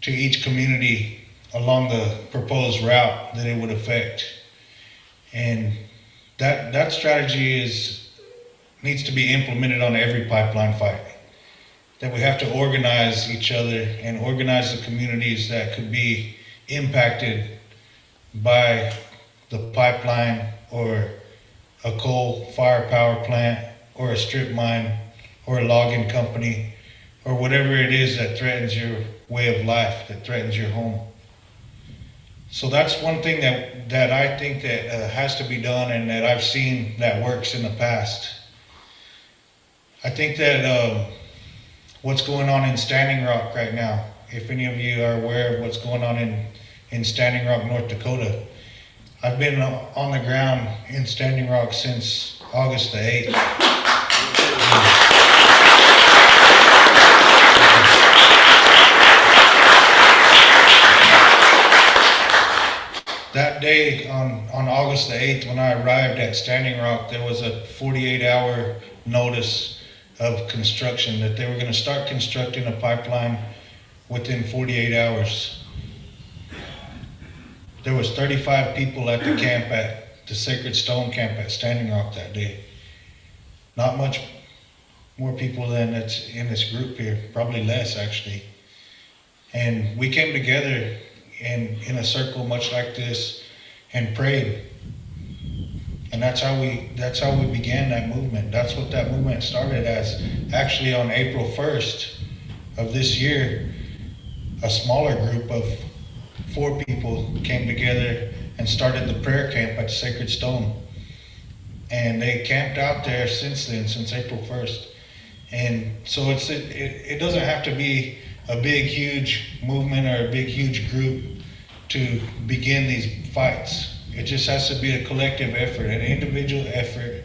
to each community along the proposed route that it would affect. And that strategy needs to be implemented on every pipeline fight. That we have to organize each other and organize the communities that could be impacted by the pipeline or a coal fire power plant or a strip mine or a logging company or whatever it is that threatens your way of life, that threatens your home. So that's one thing that I think that has to be done, and that I've seen that works in the past. I think that what's going on in Standing Rock right now, if any of you are aware of what's going on in Standing Rock, North Dakota, I've been on the ground in Standing Rock since August the 8th. That day on August the 8th, when I arrived at Standing Rock, there was a 48-hour notice of construction, that they were going to start constructing a pipeline within 48 hours. There was 35 people at the camp, at the Sacred Stone camp at Standing Rock that day. Not much more people than that's in this group here, probably less actually. And we came together in a circle much like this and prayed. And that's how we began that movement. That's what that movement started as. Actually, on April 1st of this year, a smaller group of 4 people came together and started the prayer camp at Sacred Stone. And they camped out there since then, since April 1st. And so it doesn't have to be a big, huge movement or a big, huge group to begin these fights. It just has to be a collective effort, an individual effort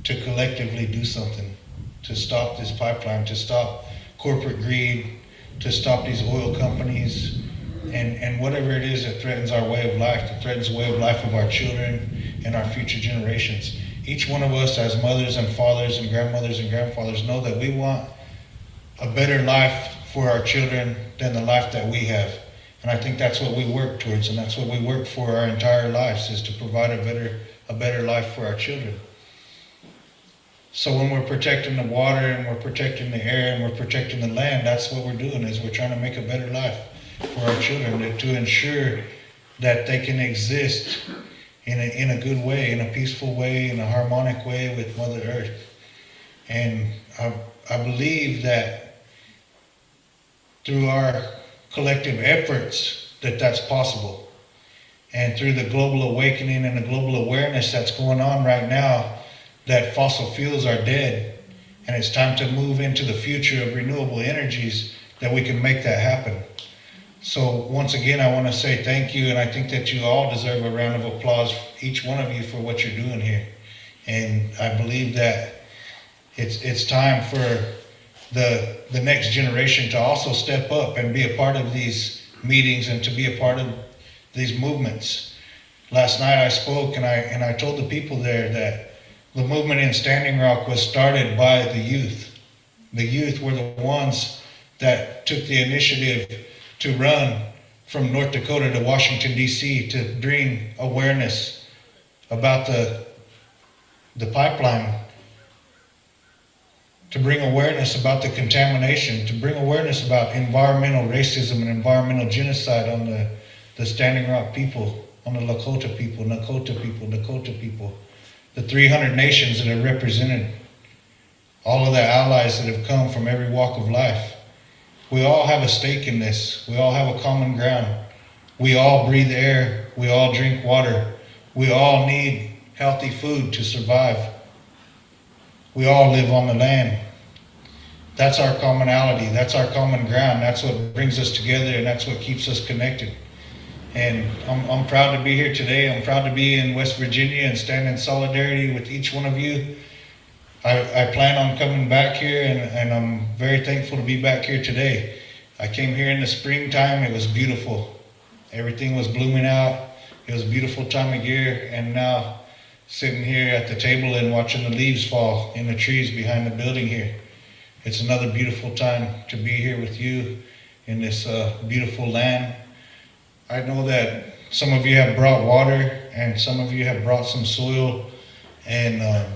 to collectively do something, to stop this pipeline, to stop corporate greed, to stop these oil companies, and whatever it is that threatens our way of life, that threatens the way of life of our children and our future generations. Each one of us as mothers and fathers and grandmothers and grandfathers know that we want a better life for our children than the life that we have. And I think that's what we work towards, and that's what we work for our entire lives, is to provide a better life for our children. So when we're protecting the water and we're protecting the air and we're protecting the land, that's what we're doing, is we're trying to make a better life for our children, to ensure that they can exist in a good way, in a peaceful way, in a harmonic way with Mother Earth. And I believe that through our collective efforts that that's possible. And through the global awakening and the global awareness that's going on right now, that fossil fuels are dead, and it's time to move into the future of renewable energies, that we can make that happen. So once again, I want to say thank you, and I think that you all deserve a round of applause, each one of you, for what you're doing here. And I believe that it's time for the next generation to also step up and be a part of these meetings and to be a part of these movements. Last night I spoke and I told the people there that the movement in Standing Rock was started by the youth. The youth were the ones that took the initiative to run from North Dakota to Washington, D.C. to bring awareness about the pipeline, to bring awareness about the contamination, to bring awareness about environmental racism and environmental genocide on the Standing Rock people, on the Lakota people, Nakota people, Dakota people, the 300 nations that are represented, all of the allies that have come from every walk of life. We all have a stake in this. We all have a common ground. We all breathe air. We all drink water. We all need healthy food to survive. We all live on the land. That's our commonality. That's our common ground. That's what brings us together, and that's what keeps us connected. And I'm proud to be here today. I'm proud to be in West Virginia and stand in solidarity with each one of you. I plan on coming back here, and I'm very thankful to be back here today. I came here in the springtime. It was beautiful. Everything was blooming out. It was a beautiful time of year, and now sitting here at the table and watching the leaves fall in the trees behind the building here. It's another beautiful time to be here with you in this beautiful land. I know that some of you have brought water and some of you have brought some soil, and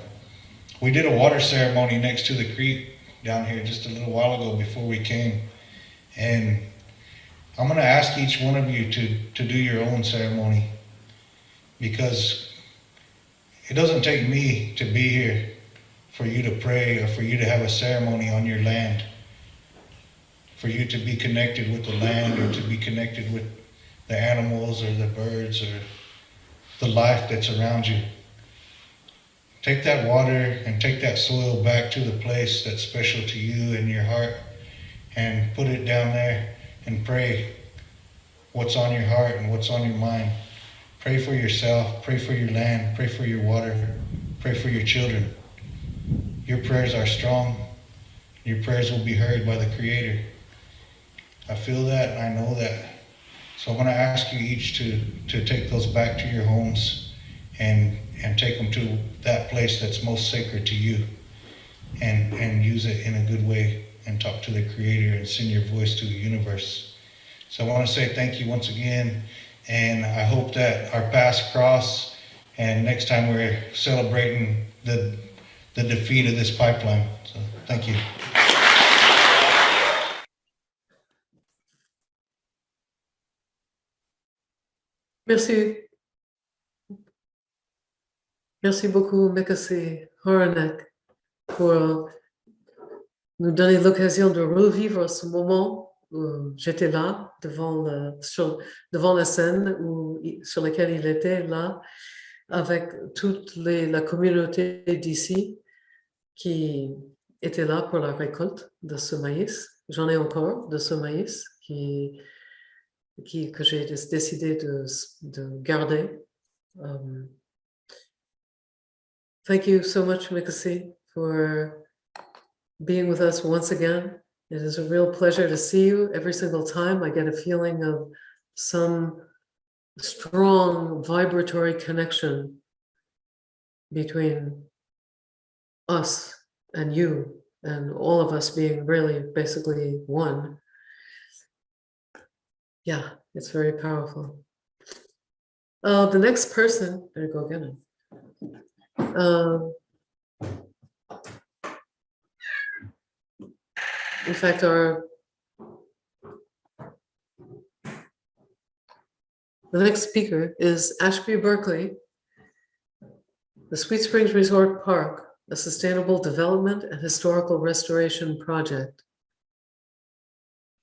we did a water ceremony next to the creek down here just a little while ago before we came. And I'm going to ask each one of you to do your own ceremony, because it doesn't take me to be here for you to pray or for you to have a ceremony on your land, for you to be connected with the land or to be connected with the animals or the birds or the life that's around you. Take that water and take that soil back to the place that's special to you in your heart and put it down there and pray what's on your heart and what's on your mind. Pray for yourself, pray for your land, pray for your water, pray for your children. Your prayers are strong. Your prayers will be heard by the Creator. I feel that, and I know that. So I'm going to ask you each to take those back to your homes and take them to that place that's most sacred to you, and use it in a good way and talk to the Creator and send your voice to the universe. So I want to say thank you once again, and I hope that our paths cross, and next time we're celebrating the defeat of this pipeline. So thank you. Merci. Merci beaucoup, Mekasi Horanek, pour nous donner l'occasion de revivre ce moment où j'étais là, devant la scène sur laquelle il était là, avec toute la communauté d'ici qui était là pour la récolte de ce maïs. J'en ai encore de ce maïs que j'ai décidé de garder. Thank you so much, Mikasi, for being with us once again. It is a real pleasure to see you. Every single time I get a feeling of some strong vibratory connection between us and you, and all of us being really basically one. Yeah, it's very powerful. The next person, better go get him. In fact, the next speaker is Ashby Berkeley, the Sweet Springs Resort Park, a sustainable development and historical restoration project.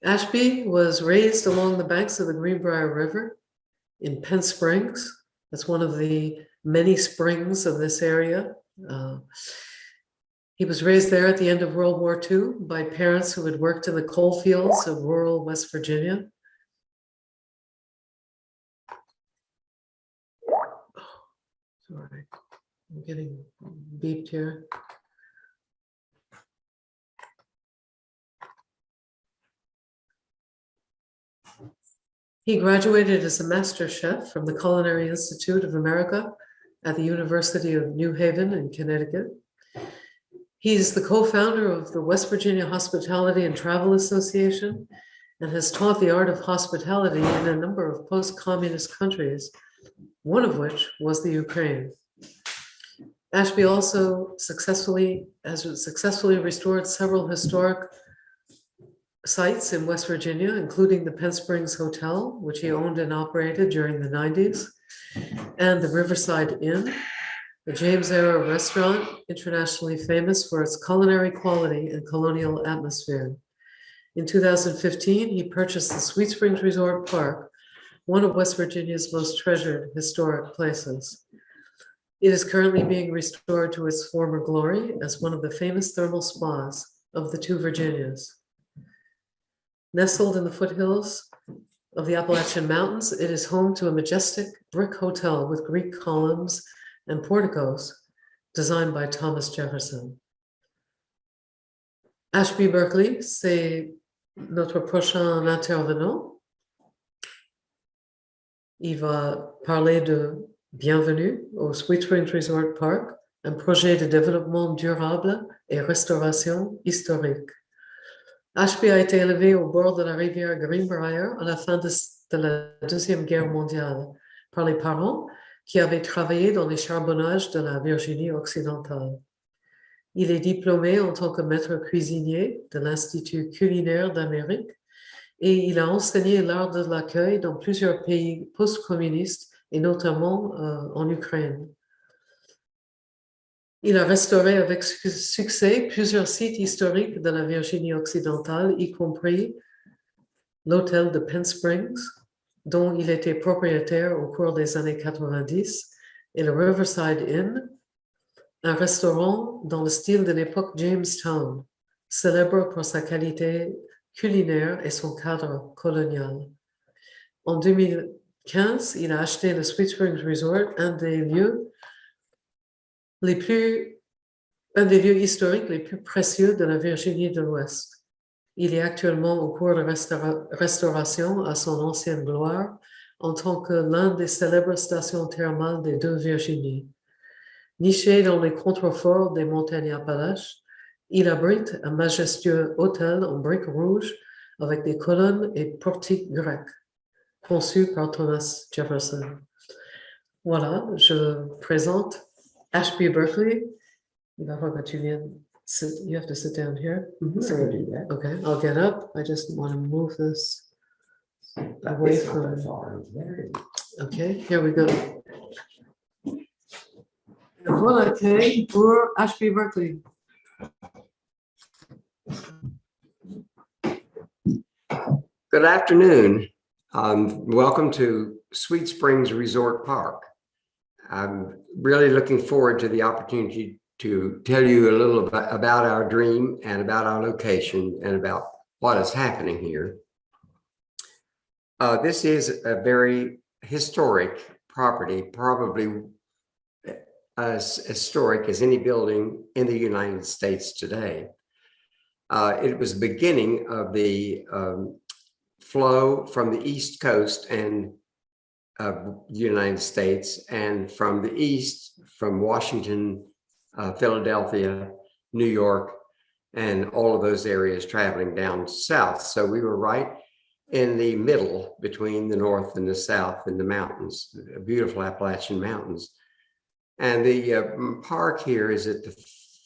Ashby was raised along the banks of the Greenbrier River in Penn Springs. That's one of the many springs of this area. He was raised there at the end of World War II by parents who had worked in the coal fields of rural West Virginia. Sorry, I'm getting beeped here. He graduated as a master chef from the Culinary Institute of America at the University of New Haven in Connecticut. He's the co-founder of the West Virginia Hospitality and Travel Association and has taught the art of hospitality in a number of post-communist countries, one of which was the Ukraine. Ashby also has successfully restored several historic sites in West Virginia, including the Penn Springs Hotel, which he owned and operated during the 90s, and the Riverside Inn, a James-era restaurant internationally famous for its culinary quality and colonial atmosphere. In 2015, he purchased the Sweet Springs Resort Park, one of West Virginia's most treasured historic places. It is currently being restored to its former glory as one of the famous thermal spas of the two Virginias. Nestled in the foothills of the Appalachian Mountains, it is home to a majestic brick hotel with Greek columns and porticos designed by Thomas Jefferson. Ashby Berkeley, c'est notre prochain intervenant. Il va parler de bienvenue au Sweet Springs Resort Park, un projet de développement durable et restauration historique. Ashby a été élevé au bord de la rivière Greenbrier à la fin de la Deuxième Guerre mondiale par les parents qui avaient travaillé dans les charbonnages de la Virginie occidentale. Il est diplômé en tant que maître cuisinier de l'Institut culinaire d'Amérique et il a enseigné l'art de l'accueil dans plusieurs pays post-communistes et notamment en Ukraine. Il a restauré avec succès plusieurs sites historiques de la Virginie occidentale, y compris l'hôtel de Penn Springs, dont il était propriétaire au cours des années 90, et le Riverside Inn, un restaurant dans le style de l'époque Jamestown, célèbre pour sa qualité culinaire et son cadre colonial. En 2015, il a acheté le Sweet Springs Resort, un des lieux historiques les plus précieux de la Virginie de l'Ouest. Il est actuellement au cours de restauration à son ancienne gloire en tant que l'un des célèbres stations thermales des deux Virginies. Niché dans les contreforts des montagnes Appalaches, il abrite un majestueux hôtel en briques rouges avec des colonnes et portiques grecs, conçus par Thomas Jefferson. Voilà, je présente Ashby Berkeley. Il va falloir que tu viennes. You have to sit down here. I'm gonna do that. Okay, I'll get up. I just want to move this away It's not from. that far. There. Okay, here we go. Voilà, okay, pour Ashby Berkeley. Good afternoon. Welcome to Sweet Springs Resort Park. I'm really looking forward to the opportunity to tell you a little about our dream and about our location and about what is happening here. This is a very historic property, probably as historic as any building in the United States today. It was the beginning of the flow from the East Coast and the United States, and from the East, from Washington, Philadelphia, New York, and all of those areas traveling down south. So we were right in the middle between the North and the South in the mountains, the beautiful Appalachian Mountains. And the park here is at the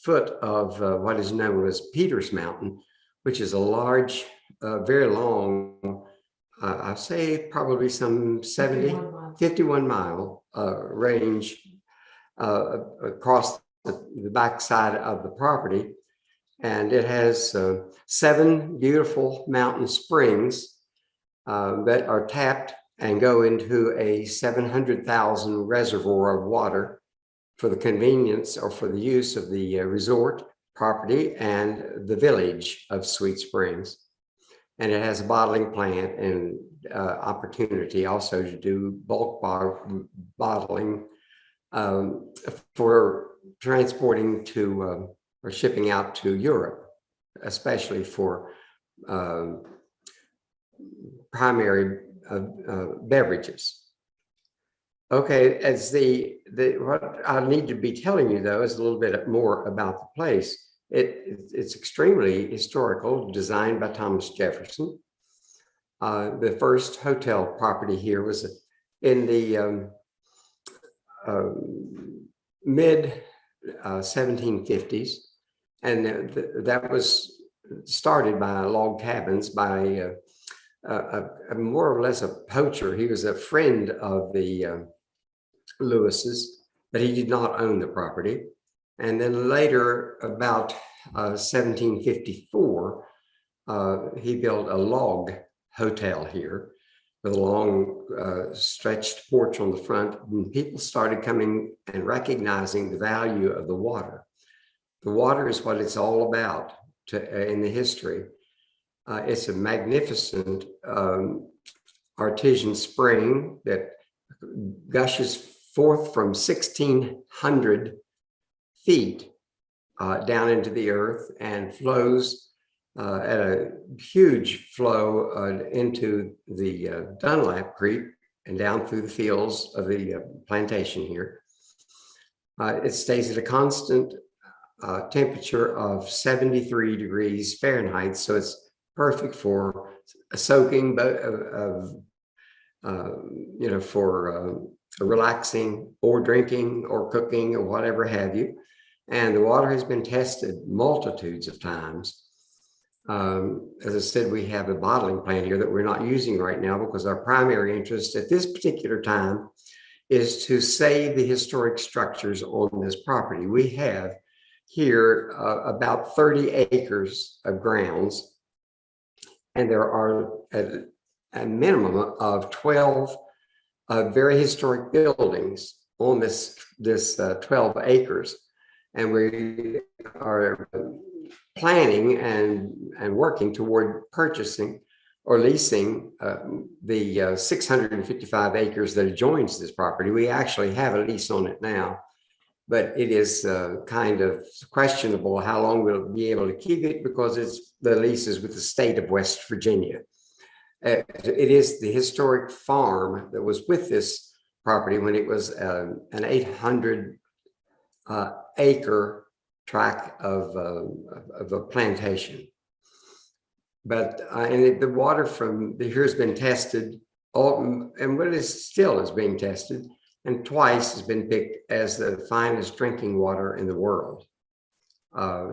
foot of what is known as Peters Mountain, which is a large, very long, I'd say probably some 51 mile range across the backside of the property. And it has 7 beautiful mountain springs that are tapped and go into a 700,000 reservoir of water for the convenience or for the use of the resort property and the village of Sweet Springs. And it has a bottling plant and opportunity also to do bulk bottling for transporting to or shipping out to Europe, especially for primary beverages. Okay, as what I need to be telling you though is a little bit more about the place. It's extremely historical, designed by Thomas Jefferson. The first hotel property here was in the mid 1750s, and that was started by log cabins by more or less a poacher. He was a friend of the Lewis's, but he did not own the property. And then later, about 1754, he built a log hotel here with a long stretched porch on the front. And people started coming and recognizing the value of the water. The water is what it's all about in the history. It's a magnificent artesian spring that gushes forth from 1,600 feet down into the earth and flows at a huge flow into the Dunlap Creek and down through the fields of the plantation here. It stays at a constant temperature of 73 degrees Fahrenheit, so it's perfect for soaking, for relaxing or drinking or cooking or whatever have you. And the water has been tested multitudes of times. As I said, we have a bottling plant here that we're not using right now because our primary interest at this particular time is to save the historic structures on this property. We have here about 30 acres of grounds, and there are a minimum of 12 very historic buildings on this 12 acres. And we are planning and working toward purchasing or leasing the 655 acres that adjoins this property. We actually have a lease on it now, but it is kind of questionable how long we'll be able to keep it because the lease is with the state of West Virginia. It is the historic farm that was with this property when it was an 800 acre tract of a plantation. But and the water from here has been tested, and what is still is being tested, and twice has been picked as the finest drinking water in the world.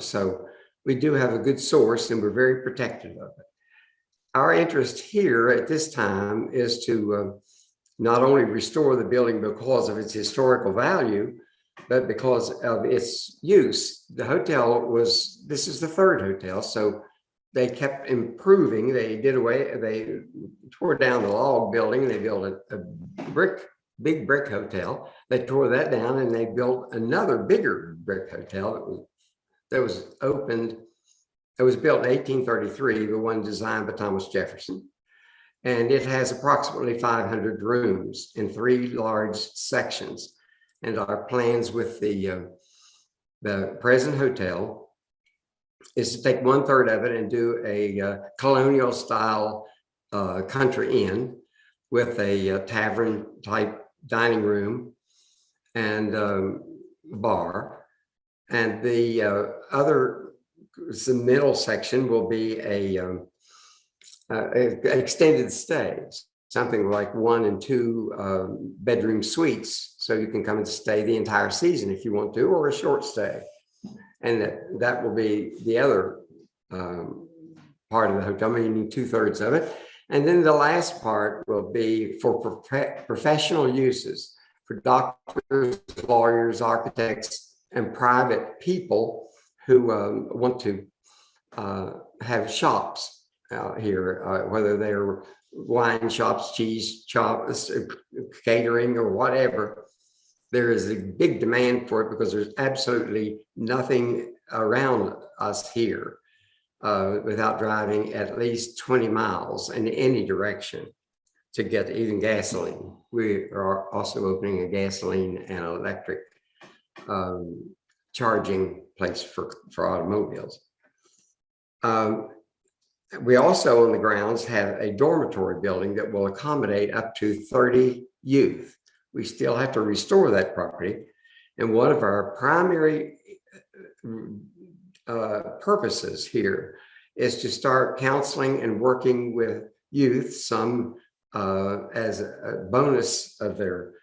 So we do have a good source, and we're very protective of it. Our interest here at this time is to not only restore the building because of its historical value, but because of its use. The hotel this is the third hotel, so they kept improving. They tore down the log building, they built a big brick hotel. They tore that down and they built another bigger brick hotel that was opened. It was built in 1833, the one designed by Thomas Jefferson. And it has approximately 500 rooms in 3 large sections. And our plans with the present hotel is to take 1/3 of it and do a colonial style country inn with a tavern type dining room and bar. And the middle section will be a extended stay, something like 1 and 2 bedroom suites. So you can come and stay the entire season if you want to, or a short stay. And that will be the other part of the hotel, meaning 2/3 of it. And then the last part will be for professional uses, for doctors, lawyers, architects, and private people who want to have shops out here, whether they're wine shops, cheese shops, catering, or whatever. There is a big demand for it because there's absolutely nothing around us here without driving at least 20 miles in any direction to get even gasoline. We are also opening a gasoline and electric charging place for automobiles. We also on the grounds have a dormitory building that will accommodate up to 30 youth. We still have to restore that property. And one of our primary purposes here is to start counseling and working with youth, some as a bonus of their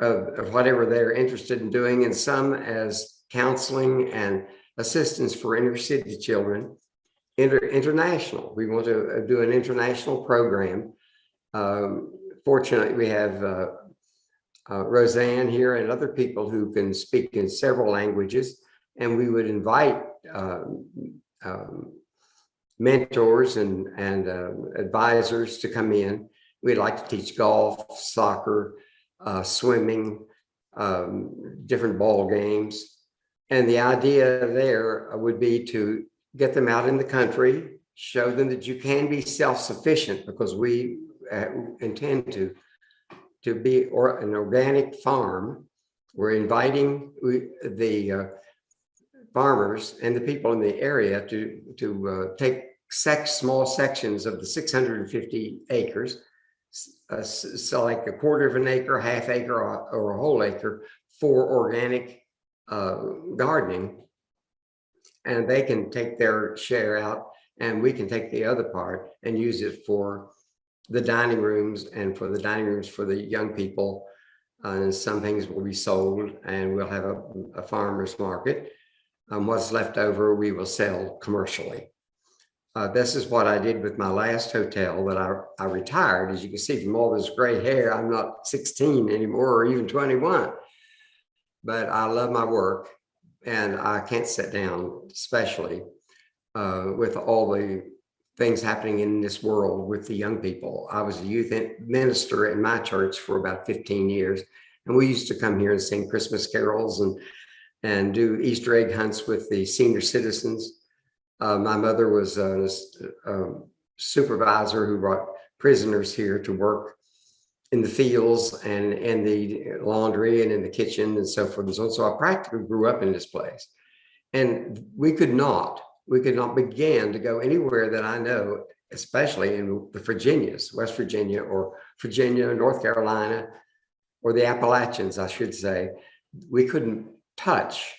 of whatever they're interested in doing, and some as counseling and assistance for inner city children. International. We want to do an international program. Fortunately, we have Roseanne here and other people who can speak in several languages, and we would invite mentors and advisors to come in. We'd like to teach golf, soccer, swimming, different ball games. And the idea there would be to get them out in the country, show them that you can be self-sufficient, because we intend to be an organic farm. We're inviting the farmers and the people in the area to take small sections of the 650 acres, so like 1/4 of an acre, half acre, or a whole acre for organic gardening. And they can take their share out, and we can take the other part and use it for the dining rooms and for the dining rooms for the young people. And some things will be sold, and we'll have a farmer's market. What's left over, we will sell commercially. This is what I did with my last hotel that I retired. As you can see from all this gray hair, I'm not 16 anymore or even 21, but I love my work. And I can't sit down, especially with all the things happening in this world with the young people. I was a youth minister in my church for about 15 years. And we used to come here and sing Christmas carols and do Easter egg hunts with the senior citizens. My mother was a supervisor who brought prisoners here to work in the fields and in the laundry and in the kitchen and so forth and so on. So I practically grew up in this place. And we could not begin to go anywhere that I know, especially in the Virginias, West Virginia or Virginia, North Carolina, or the Appalachians, I should say. We couldn't touch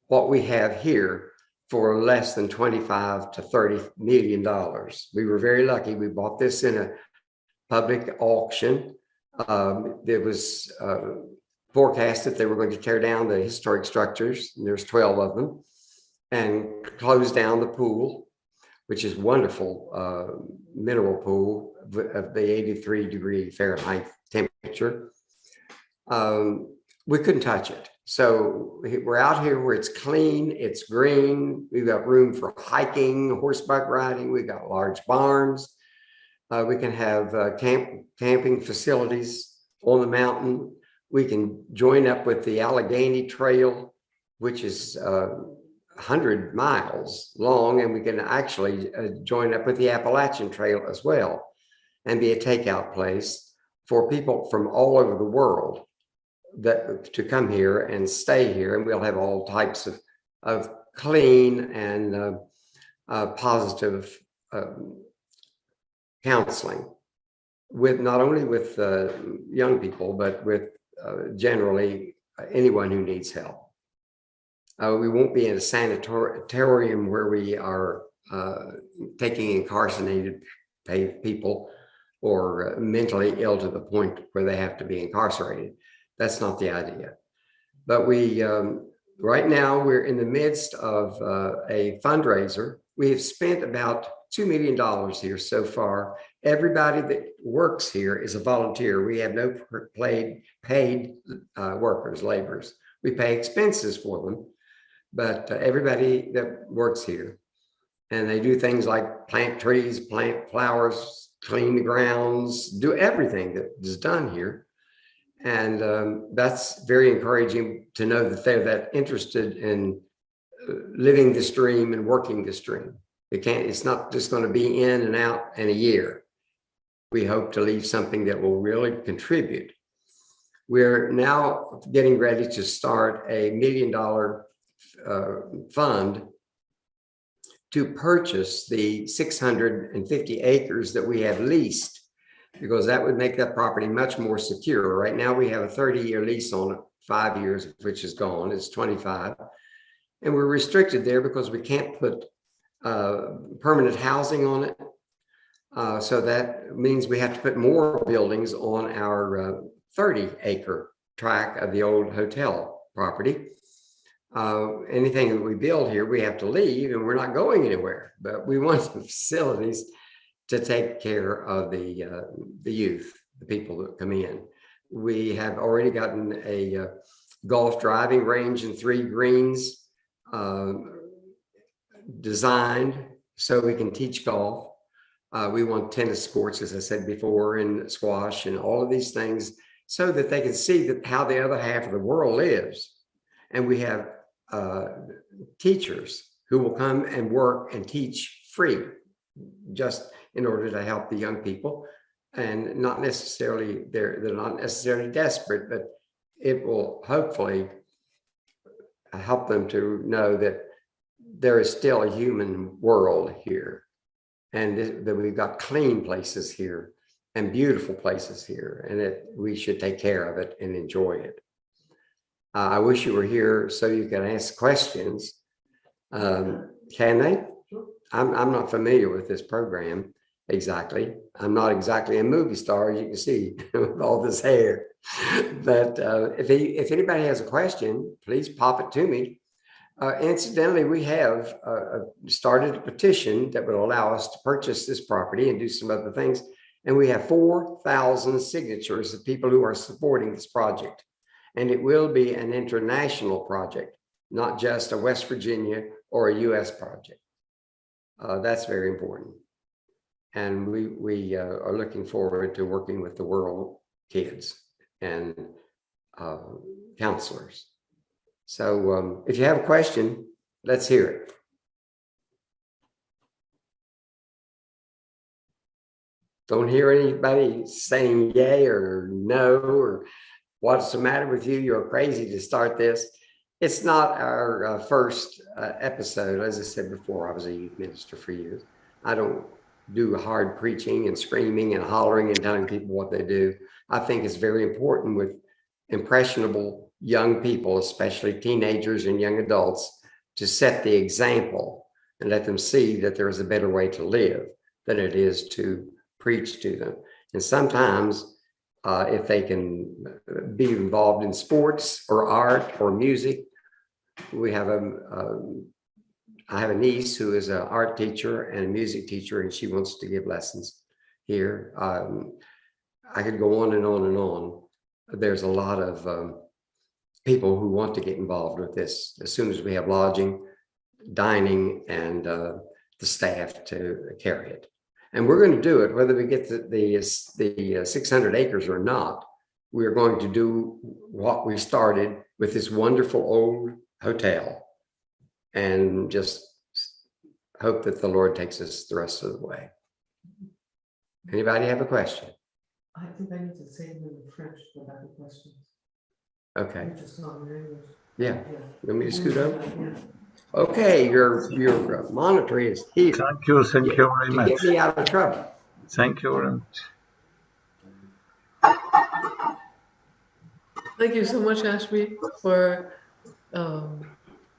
what we have here for less than $25 to $30 million. We were very lucky. We bought this in a public auction. It was forecast that they were going to tear down the historic structures, and there's 12 of them, and close down the pool, which is wonderful mineral pool of the 83-degree Fahrenheit temperature. We couldn't touch it. So we're out here where it's clean, it's green. We've got room for hiking, horseback riding. We've got large barns. We can have camping facilities on the mountain. We can join up with the Allegheny Trail, which is 100 miles long, and we can actually join up with the Appalachian Trail as well and be a takeout place for people from all over the world that to come here and stay here, and we'll have all types of clean and positive counseling with not only with young people, but with generally anyone who needs help. We won't be in a sanatorium where we are taking incarcerated people or mentally ill to the point where they have to be incarcerated. That's not the idea. But we, right now, we're in the midst of a fundraiser. We have spent about $2 million here so far. Everybody that works here is a volunteer. We have no paid workers, laborers. We pay expenses for them, but everybody that works here, and they do things like plant trees, plant flowers, clean the grounds, do everything that is done here. And that's very encouraging to know that they're that interested in living this dream and working this dream. It's not just going to be in and out in a year. We hope to leave something that will really contribute. We're now getting ready to start a $1 million fund to purchase the 650 acres that we have leased, because that would make that property much more secure. Right now we have a 30-year lease on it, 5 years, which is gone, it's 25. And we're restricted there because we can't put permanent housing on it. So that means we have to put more buildings on our 30-acre tract of the old hotel property. Anything that we build here, we have to leave, and we're not going anywhere, but we want the facilities to take care of the youth, the people that come in. We have already gotten a golf driving range and 3 greens designed so we can teach golf. We want tennis courts, as I said before, and squash and all of these things so that they can see that how the other half of the world lives. And we have teachers who will come and work and teach free, just in order to help the young people. And not necessarily, they're not necessarily desperate, but it will hopefully help them to know that there is still a human world here, and that we've got clean places here and beautiful places here, and that we should take care of it and enjoy it. I wish you were here so you can ask questions. Can they? I'm not familiar with this program exactly. I'm not exactly a movie star, as you can see, with all this hair. But if anybody has a question, please pop it to me. Incidentally, we have started a petition that would allow us to purchase this property and do some other things. And we have 4,000 signatures of people who are supporting this project. And it will be an international project, not just a West Virginia or a U.S. project. That's very important. And we are looking forward to working with the world kids and counselors. So if you have a question, let's hear it. Don't hear anybody saying yay or no, or what's the matter with you? You're crazy to start this. It's not our first episode. As I said before, I was a youth minister for years. I don't do hard preaching and screaming and hollering and telling people what they do. I think it's very important with impressionable young people, especially teenagers and young adults, to set the example and let them see that there is a better way to live than it is to preach to them. And sometimes if they can be involved in sports or art or music, we have I have a niece who is an art teacher and a music teacher, and she wants to give lessons here. I could go on and on and on. There's a lot of people who want to get involved with this as soon as we have lodging, dining, and the staff to carry it. And we're going to do it, whether we get the 600 acres or not. We're going to do what we started with this wonderful old hotel, and just hope that the Lord takes us the rest of the way. Anybody have a question? I think I need to say them in French without the questions. Okay. Just not in English. Yeah. Yeah. You want me to scoot up? Yeah. Okay, your monitor is here. Thank you very To much. get me out of trouble. Thank you very much. Thank you so much, Ashby, for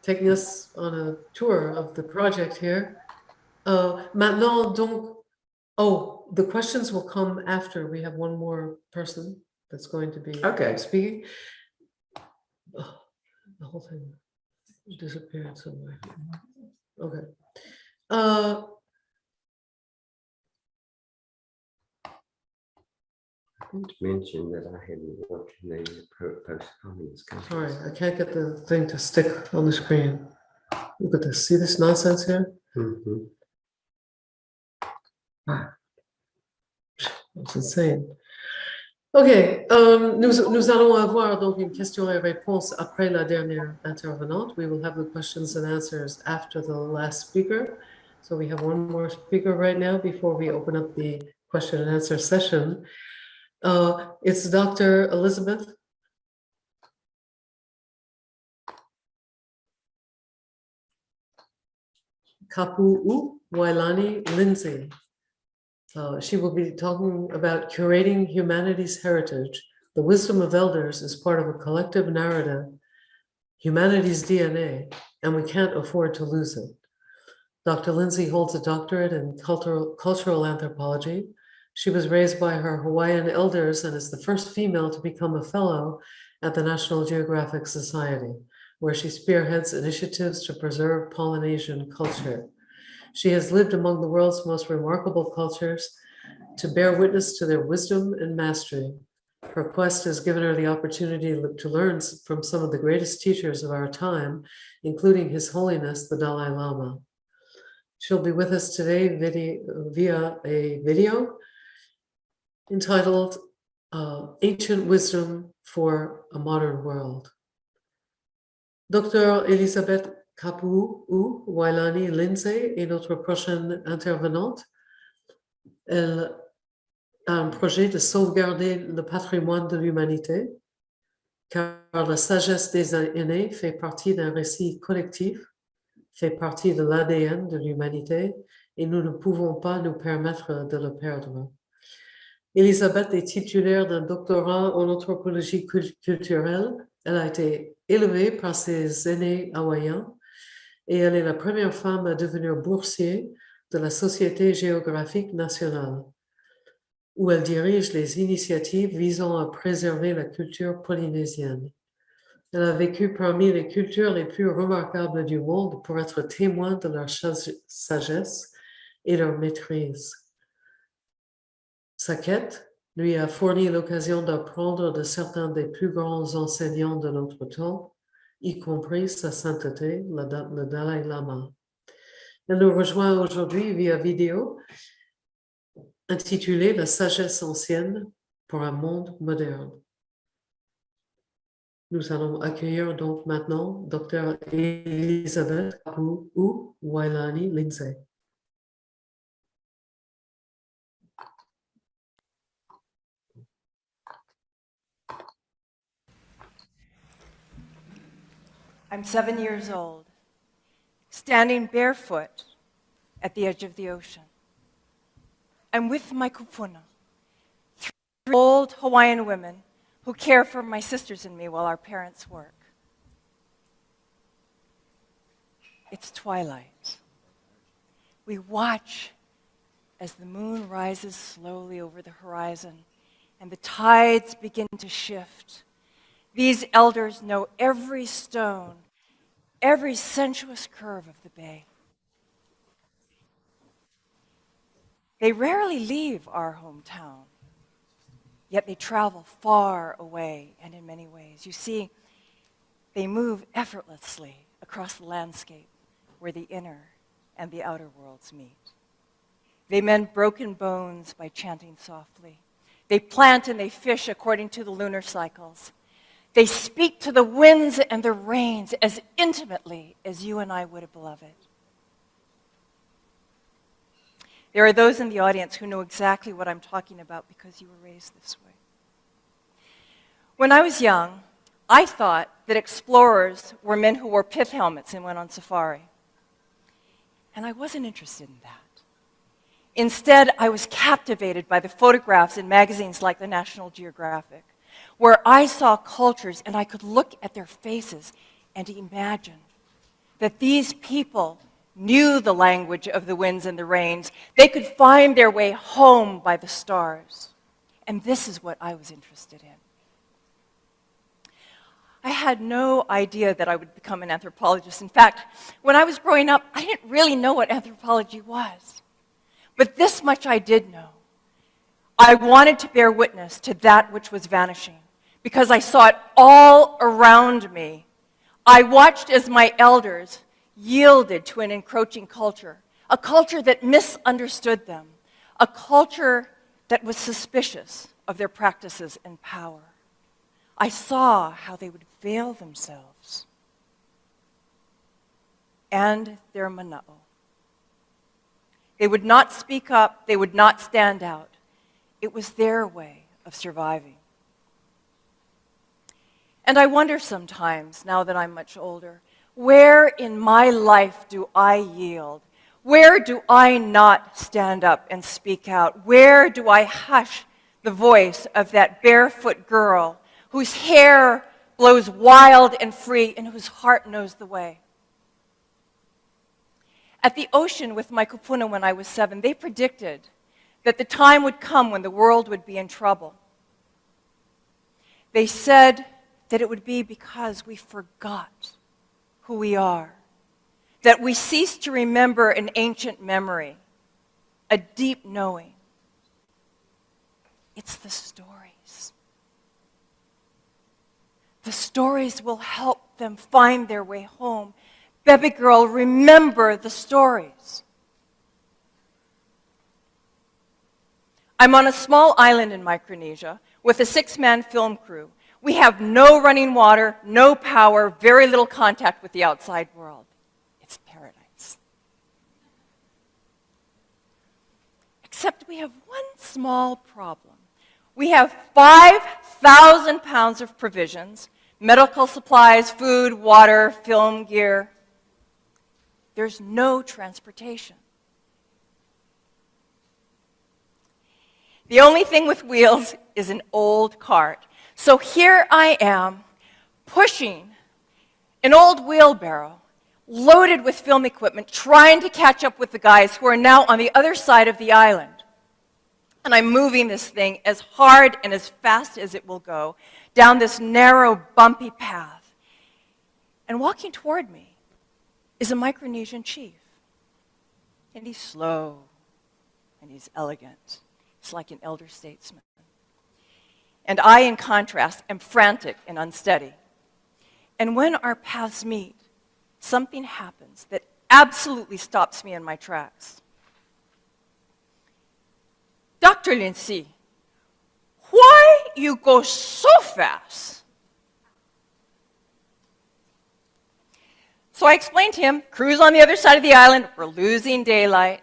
taking us on a tour of the project here. Maintenant, donc, oh, the questions will come after we have one more person that's going to be speaking. Oh, the whole thing disappeared somewhere. Okay. I didn't mention that I had worked in the post-communist countries. Sorry, I can't get the thing to stick on the screen. Look at this. See this nonsense here? Mm-hmm. It's insane. OK, nous allons avoir donc une question et réponse après la dernière intervenante. We will have the questions and answers after the last speaker. So we have one more speaker right now before we open up the question and answer session. It's Dr. Elizabeth Kapu'u Wailani Lindsay. She will be talking about curating humanity's heritage. The wisdom of elders is part of a collective narrative, humanity's DNA, and we can't afford to lose it. Dr. Lindsay holds a doctorate in cultural anthropology. She was raised by her Hawaiian elders and is the first female to become a fellow at the National Geographic Society, where she spearheads initiatives to preserve Polynesian culture. She has lived among the world's most remarkable cultures to bear witness to their wisdom and mastery. Her quest has given her the opportunity to learn from some of the greatest teachers of our time, including His Holiness, the Dalai Lama. She'll be with us today via a video entitled Ancient Wisdom for a Modern World. Dr. Elisabeth Kapu'u Wailani Lindsay est notre prochaine intervenante. Elle a un projet de sauvegarder le patrimoine de l'humanité, car la sagesse des aînés fait partie d'un récit collectif, fait partie de l'ADN de l'humanité, et nous ne pouvons pas nous permettre de le perdre. Elisabeth est titulaire d'un doctorat en anthropologie culturelle. Elle a été élevée par ses aînés hawaïens et elle est la première femme à devenir boursier de la Société géographique nationale, où elle dirige les initiatives visant à préserver la culture polynésienne. Elle a vécu parmi les cultures les plus remarquables du monde pour être témoin de leur sagesse et leur maîtrise. Sa quête lui a fourni l'occasion d'apprendre de certains des plus grands enseignants de notre temps, y compris sa sainteté, le Dalai Lama. Elle nous rejoint aujourd'hui via vidéo intitulée La sagesse ancienne pour un monde moderne. Nous allons accueillir donc maintenant Dr. Elisabeth Kapu'u Wailani Lindsay. I'm 7 years old, standing barefoot at the edge of the ocean. I'm with my kupuna, 3 old Hawaiian women who care for my sisters and me while our parents work. It's twilight. We watch as the moon rises slowly over the horizon and the tides begin to shift. These elders know every stone, every sensuous curve of the bay. They rarely leave our hometown, yet they travel far away and in many ways. You see, they move effortlessly across the landscape where the inner and the outer worlds meet. They mend broken bones by chanting softly. They plant and they fish according to the lunar cycles. They speak to the winds and the rains as intimately as you and I would, beloved. There are those in the audience who know exactly what I'm talking about because you were raised this way. When I was young, I thought that explorers were men who wore pith helmets and went on safari. And I wasn't interested in that. Instead, I was captivated by the photographs in magazines like the National Geographic, where I saw cultures and I could look at their faces and imagine that these people knew the language of the winds and the rains. They could find their way home by the stars. And this is what I was interested in. I had no idea that I would become an anthropologist. In fact, when I was growing up, I didn't really know what anthropology was. But this much I did know. I wanted to bear witness to that which was vanishing because I saw it all around me. I watched as my elders yielded to an encroaching culture, a culture that misunderstood them, a culture that was suspicious of their practices and power. I saw how they would veil themselves and their mana'o. They would not speak up, they would not stand out. It was their way of surviving. And I wonder sometimes, now that I'm much older, where in my life do I yield? Where do I not stand up and speak out? Where do I hush the voice of that barefoot girl whose hair blows wild and free and whose heart knows the way? At the ocean with my kupuna when I was 7, they predicted that the time would come when the world would be in trouble. They said that it would be because we forgot who we are, that we ceased to remember an ancient memory, a deep knowing. It's the stories. The stories will help them find their way home. Baby girl, remember the stories. I'm on a small island in Micronesia with a 6-man film crew. We have no running water, no power, very little contact with the outside world. It's paradise. Except we have one small problem. We have 5,000 pounds of provisions, medical supplies, food, water, film gear. There's no transportation. The only thing with wheels is an old cart. So here I am, pushing an old wheelbarrow, loaded with film equipment, trying to catch up with the guys who are now on the other side of the island. And I'm moving this thing as hard and as fast as it will go down this narrow, bumpy path. And walking toward me is a Micronesian chief. And he's slow, and he's elegant. He's like an elder statesman. And I, in contrast, am frantic and unsteady. And when our paths meet, something happens that absolutely stops me in my tracks. Dr. Lindsay, why you go so fast? So I explained to him, crew's on the other side of the island, we're losing daylight.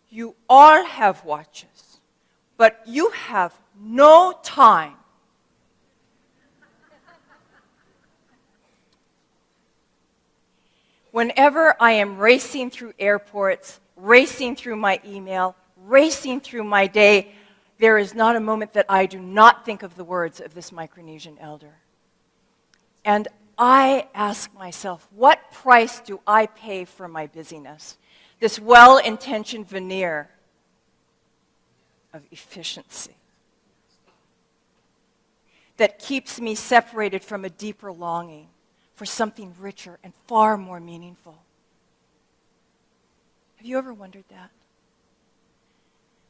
You all have watches. But you have no time. Whenever I am racing through airports, racing through my email, racing through my day, there is not a moment that I do not think of the words of this Micronesian elder. And I ask myself, what price do I pay for my busyness? This well-intentioned veneer of efficiency that keeps me separated from a deeper longing for something richer and far more meaningful. Have you ever wondered that?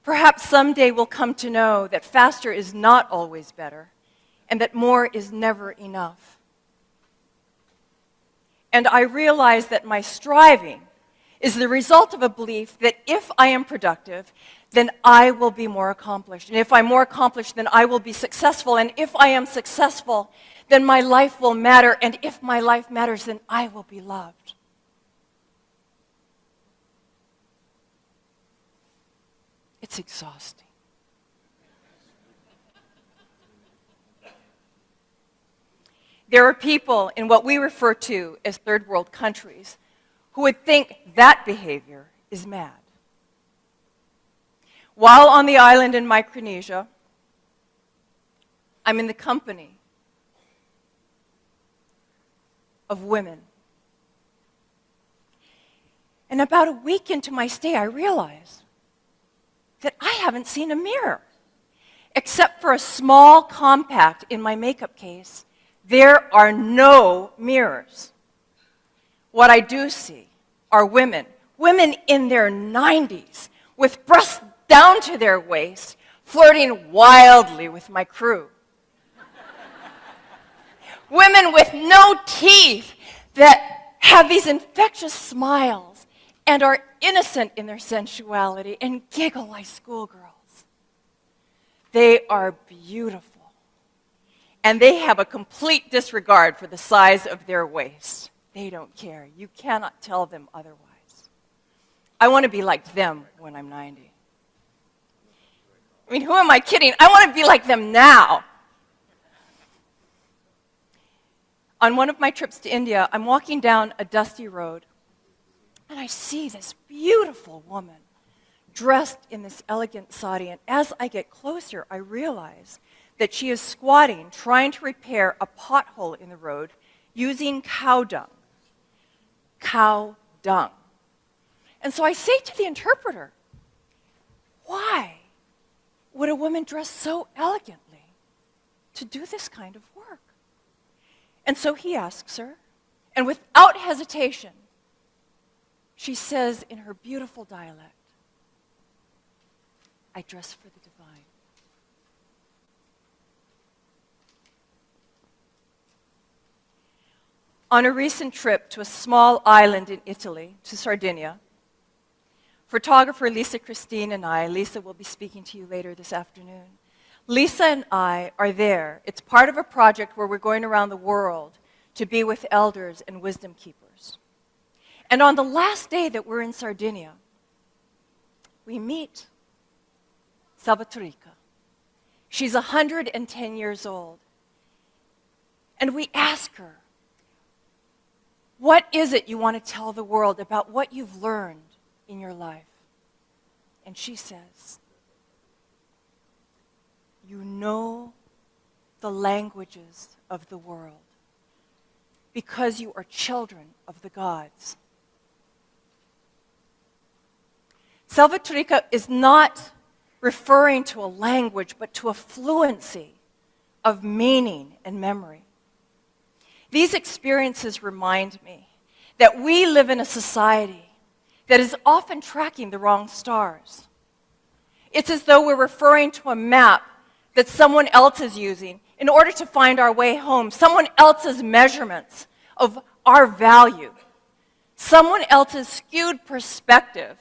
Perhaps someday we'll come to know that faster is not always better and that more is never enough. And I realize that my striving is the result of a belief that if I am productive, then I will be more accomplished. And if I'm more accomplished, then I will be successful. And if I am successful, then my life will matter. And if my life matters, then I will be loved. It's exhausting. There are people in what we refer to as third world countries who would think that behavior is mad. While on the island in Micronesia, I'm in the company of women. And about a week into my stay, I realized that I haven't seen a mirror. Except for a small compact in my makeup case, there are no mirrors. What I do see are women in their 90s, with breasts down to their waist, flirting wildly with my crew. Women with no teeth that have these infectious smiles and are innocent in their sensuality and giggle like schoolgirls. They are beautiful, and they have a complete disregard for the size of their waist. They don't care. You cannot tell them otherwise. I want to be like them when I'm 90. I mean, who am I kidding? I want to be like them now. On one of my trips to India, I'm walking down a dusty road, and I see this beautiful woman dressed in this elegant sari, and as I get closer, I realize that she is squatting, trying to repair a pothole in the road using cow dung. Cow dung. And so I say to the interpreter, why would a woman dress so elegantly to do this kind of work? And so he asks her, and without hesitation, she says in her beautiful dialect, I dress for the divine. On a recent trip to a small island in Italy, to Sardinia, photographer Lisa Christine and I, Lisa will be speaking to you later this afternoon, Lisa and I are there. It's part of a project where we're going around the world to be with elders and wisdom keepers. And on the last day that we're in Sardinia, we meet Salvatorica. She's 110 years old. And we ask her, what is it you want to tell the world about what you've learned in your life? And she says, you know the languages of the world because you are children of the gods. Salvatorica is not referring to a language, but to a fluency of meaning and memory. These experiences remind me that we live in a society that is often tracking the wrong stars. It's as though we're referring to a map that someone else is using in order to find our way home, someone else's measurements of our value, someone else's skewed perspective,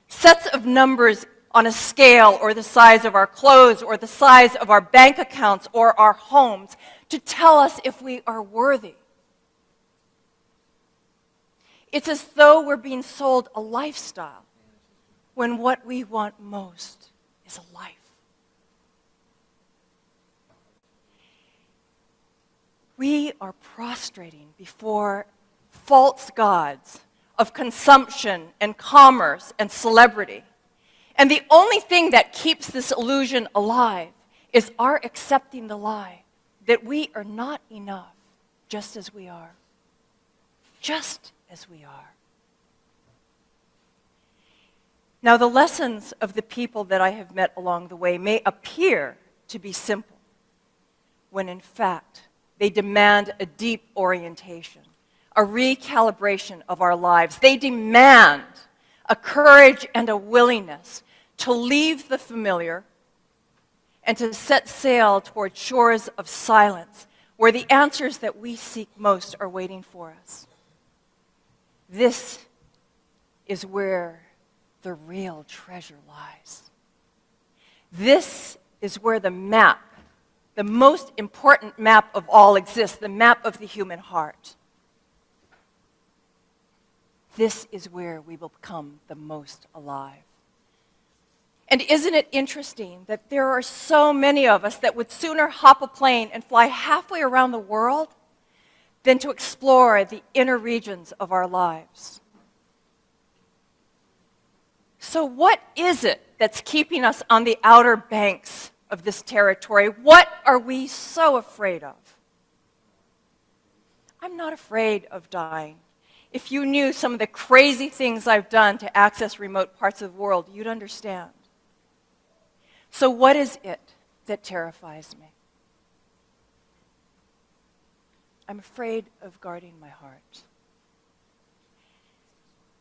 sets of numbers on a scale, or the size of our clothes, or the size of our bank accounts, or our homes, to tell us if we are worthy. It's as though we're being sold a lifestyle when what we want most is a life. We are prostrating before false gods of consumption and commerce and celebrity. And the only thing that keeps this illusion alive is our accepting the lie that we are not enough just as we are. Just as we are. Now, the lessons of the people that I have met along the way may appear to be simple, when in fact they demand a deep orientation, a recalibration of our lives. They demand a courage and a willingness to leave the familiar and to set sail toward shores of silence where the answers that we seek most are waiting for us. This is where the real treasure lies. This is where the map, the most important map of all exists, the map of the human heart. This is where we will become the most alive. And isn't it interesting that there are so many of us that would sooner hop a plane and fly halfway around the world than to explore the inner regions of our lives. So what is it that's keeping us on the outer banks of this territory? What are we so afraid of? I'm not afraid of dying. If you knew some of the crazy things I've done to access remote parts of the world, you'd understand. So what is it that terrifies me? I'm afraid of guarding my heart.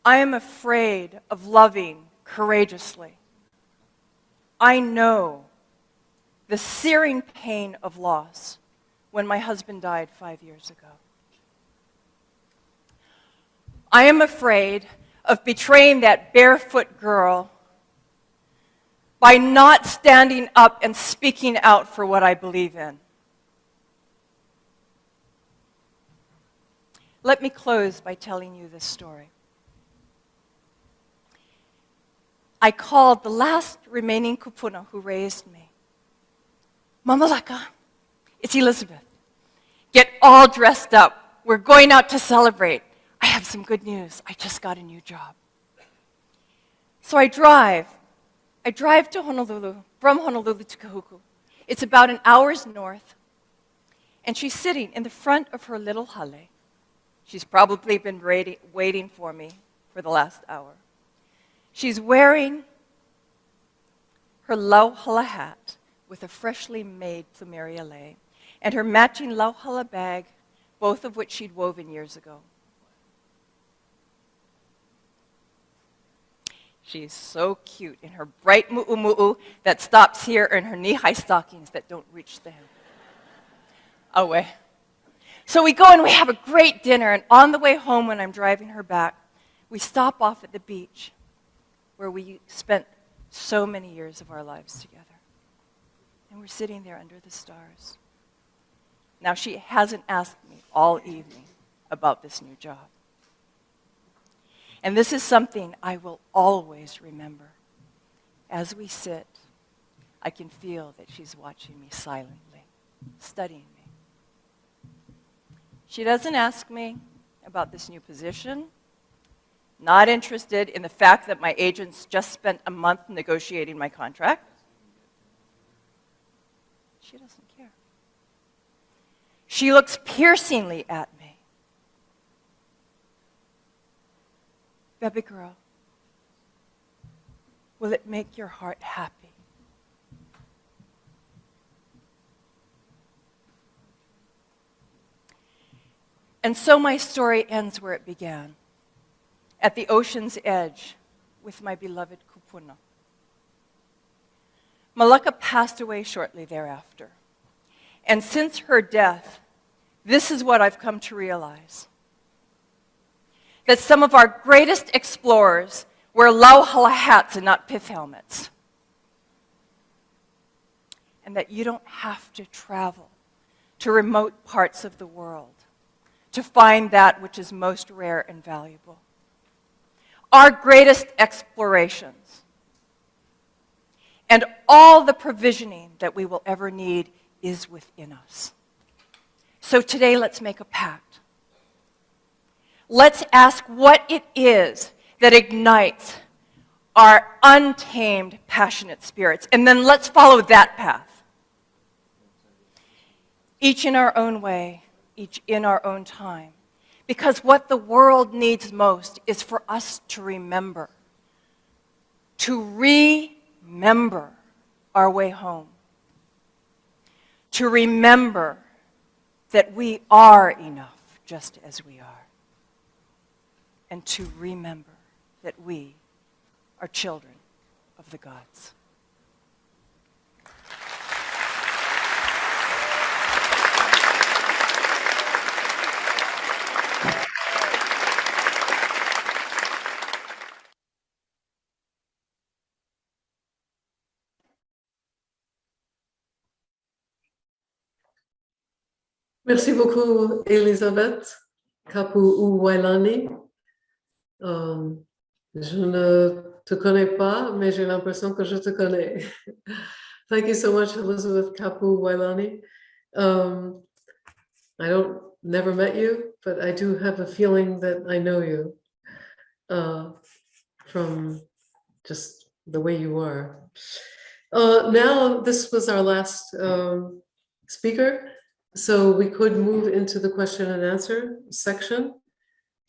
I am afraid of loving courageously. I know the searing pain of loss when my husband died 5 years ago. I am afraid of betraying that barefoot girl by not standing up and speaking out for what I believe in. Let me close by telling you this story. I called the last remaining kupuna who raised me. Mamalaka, it's Elizabeth. Get all dressed up. We're going out to celebrate. I have some good news. I just got a new job. So I drive to Honolulu, from Honolulu to Kahuku. It's about an hour's north. And she's sitting in the front of her little hale. She's probably been waiting for me for the last hour. She's wearing her lauhala hat with a freshly made plumeria lei and her matching lauhala bag, both of which she'd woven years ago. She's so cute in her bright mu'umu'u that stops here and her knee-high stockings that don't reach the hem. Away. So we go and we have a great dinner, and on the way home when I'm driving her back, we stop off at the beach where we spent so many years of our lives together. And we're sitting there under the stars. Now, she hasn't asked me all evening about this new job. And this is something I will always remember. As we sit, I can feel that she's watching me silently, studying me. She doesn't ask me about this new position, not interested in the fact that my agents just spent a month negotiating my contract. She doesn't care. She looks piercingly at me. Baby girl, will it make your heart happy? And so my story ends where it began, at the ocean's edge with my beloved kupuna. Malaka passed away shortly thereafter. And since her death, this is what I've come to realize. That some of our greatest explorers wear lauhala hats and not pith helmets. And that you don't have to travel to remote parts of the world to find that which is most rare and valuable. Our greatest explorations and all the provisioning that we will ever need is within us. So today, let's make a pact. Let's ask what it is that ignites our untamed, passionate spirits, and then let's follow that path. Each in our own way, each in our own time. Because what the world needs most is for us to remember our way home. To remember that we are enough just as we are. And to remember that we are children of the gods. Merci beaucoup, Elisabeth Kapu-Uwailani. Je ne te connais pas, mais j'ai l'impression que je te connais. Thank you so much, Elizabeth Kapu-Uwailani. I don't never met you, but I do have a feeling that I know you from just the way you are. Now, this was our last speaker, so we could move into the question and answer section.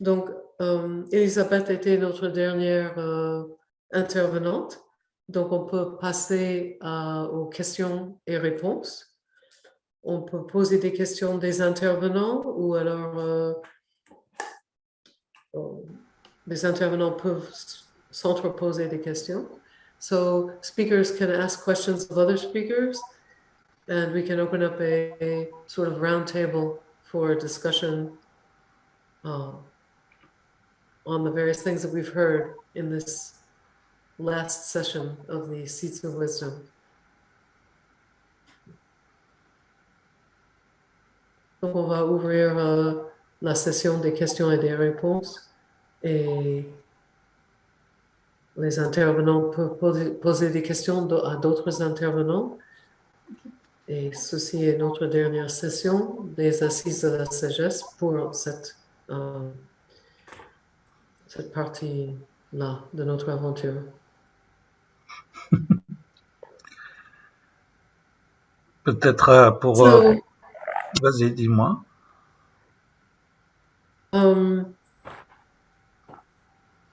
Donc, Elisabeth était notre dernière intervenante, donc on peut passer aux questions et réponses. On peut poser des questions des intervenants ou alors les intervenants peuvent s'entreposer des questions. So speakers can ask questions of other speakers, and we can open up a sort of round table for discussion on the various things that we've heard in this last session of the Seats of Wisdom. Donc on va ouvrir la session des questions et des réponses, et les intervenants peuvent poser des questions à d'autres intervenants. Et ceci est notre dernière session des Assises de la Sagesse pour cette partie-là de notre aventure. Peut-être pour... Vas-y, dis-moi.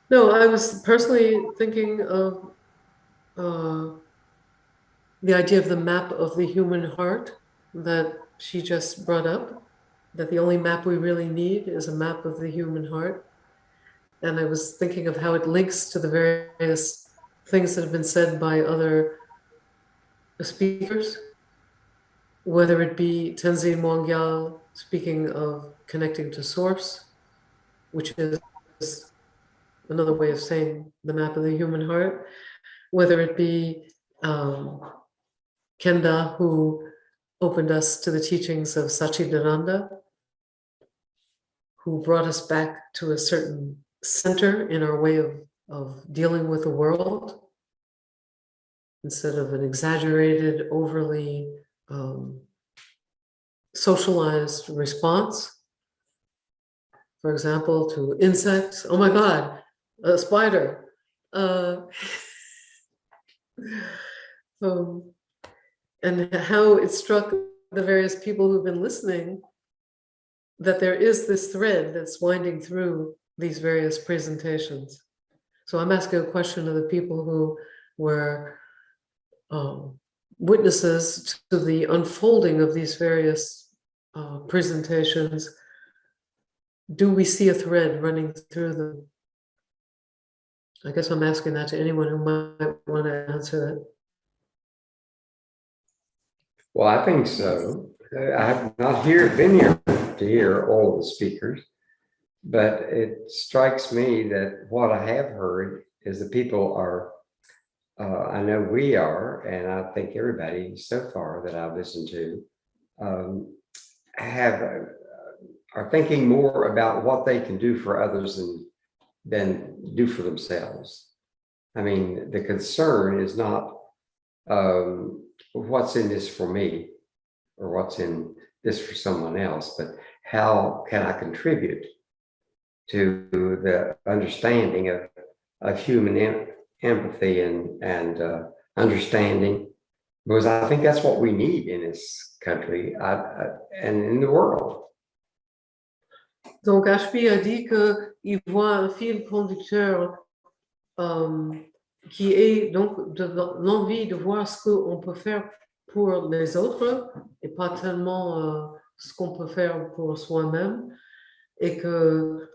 No, I was personally thinking of the idea of the map of the human heart that she just brought up, that the only map we really need is a map of the human heart. And I was thinking of how it links to the various things that have been said by other speakers, whether it be Tenzin Wong Gil speaking of connecting to source, which is another way of saying the map of the human heart, whether it be Kenda, who opened us to the teachings of Satchidananda, who brought us back to a certain center in our way of dealing with the world, instead of an exaggerated, overly socialized response. For example, to insects, oh my God, a spider. And how it struck the various people who've been listening that there is this thread that's winding through these various presentations. So I'm asking a question of the people who were witnesses to the unfolding of these various presentations. Do we see a thread running through them? I guess I'm asking that to anyone who might want to answer that. Well, I think so. I have not been here to hear all the speakers, but it strikes me that what I have heard is that people are, I know we are, and I think everybody so far that I've listened to, are thinking more about what they can do for others than do for themselves. I mean, the concern is not what's in this for me or what's in this for someone else, but how can I contribute to the understanding of human empathy and understanding, because I think that's what we need in this country and in the world. Donc Ashby a dit qu'il voit un fil conducteur qui est donc de l'envie de voir ce qu'on peut faire pour les autres et pas tellement ce qu'on peut faire pour soi-même, et que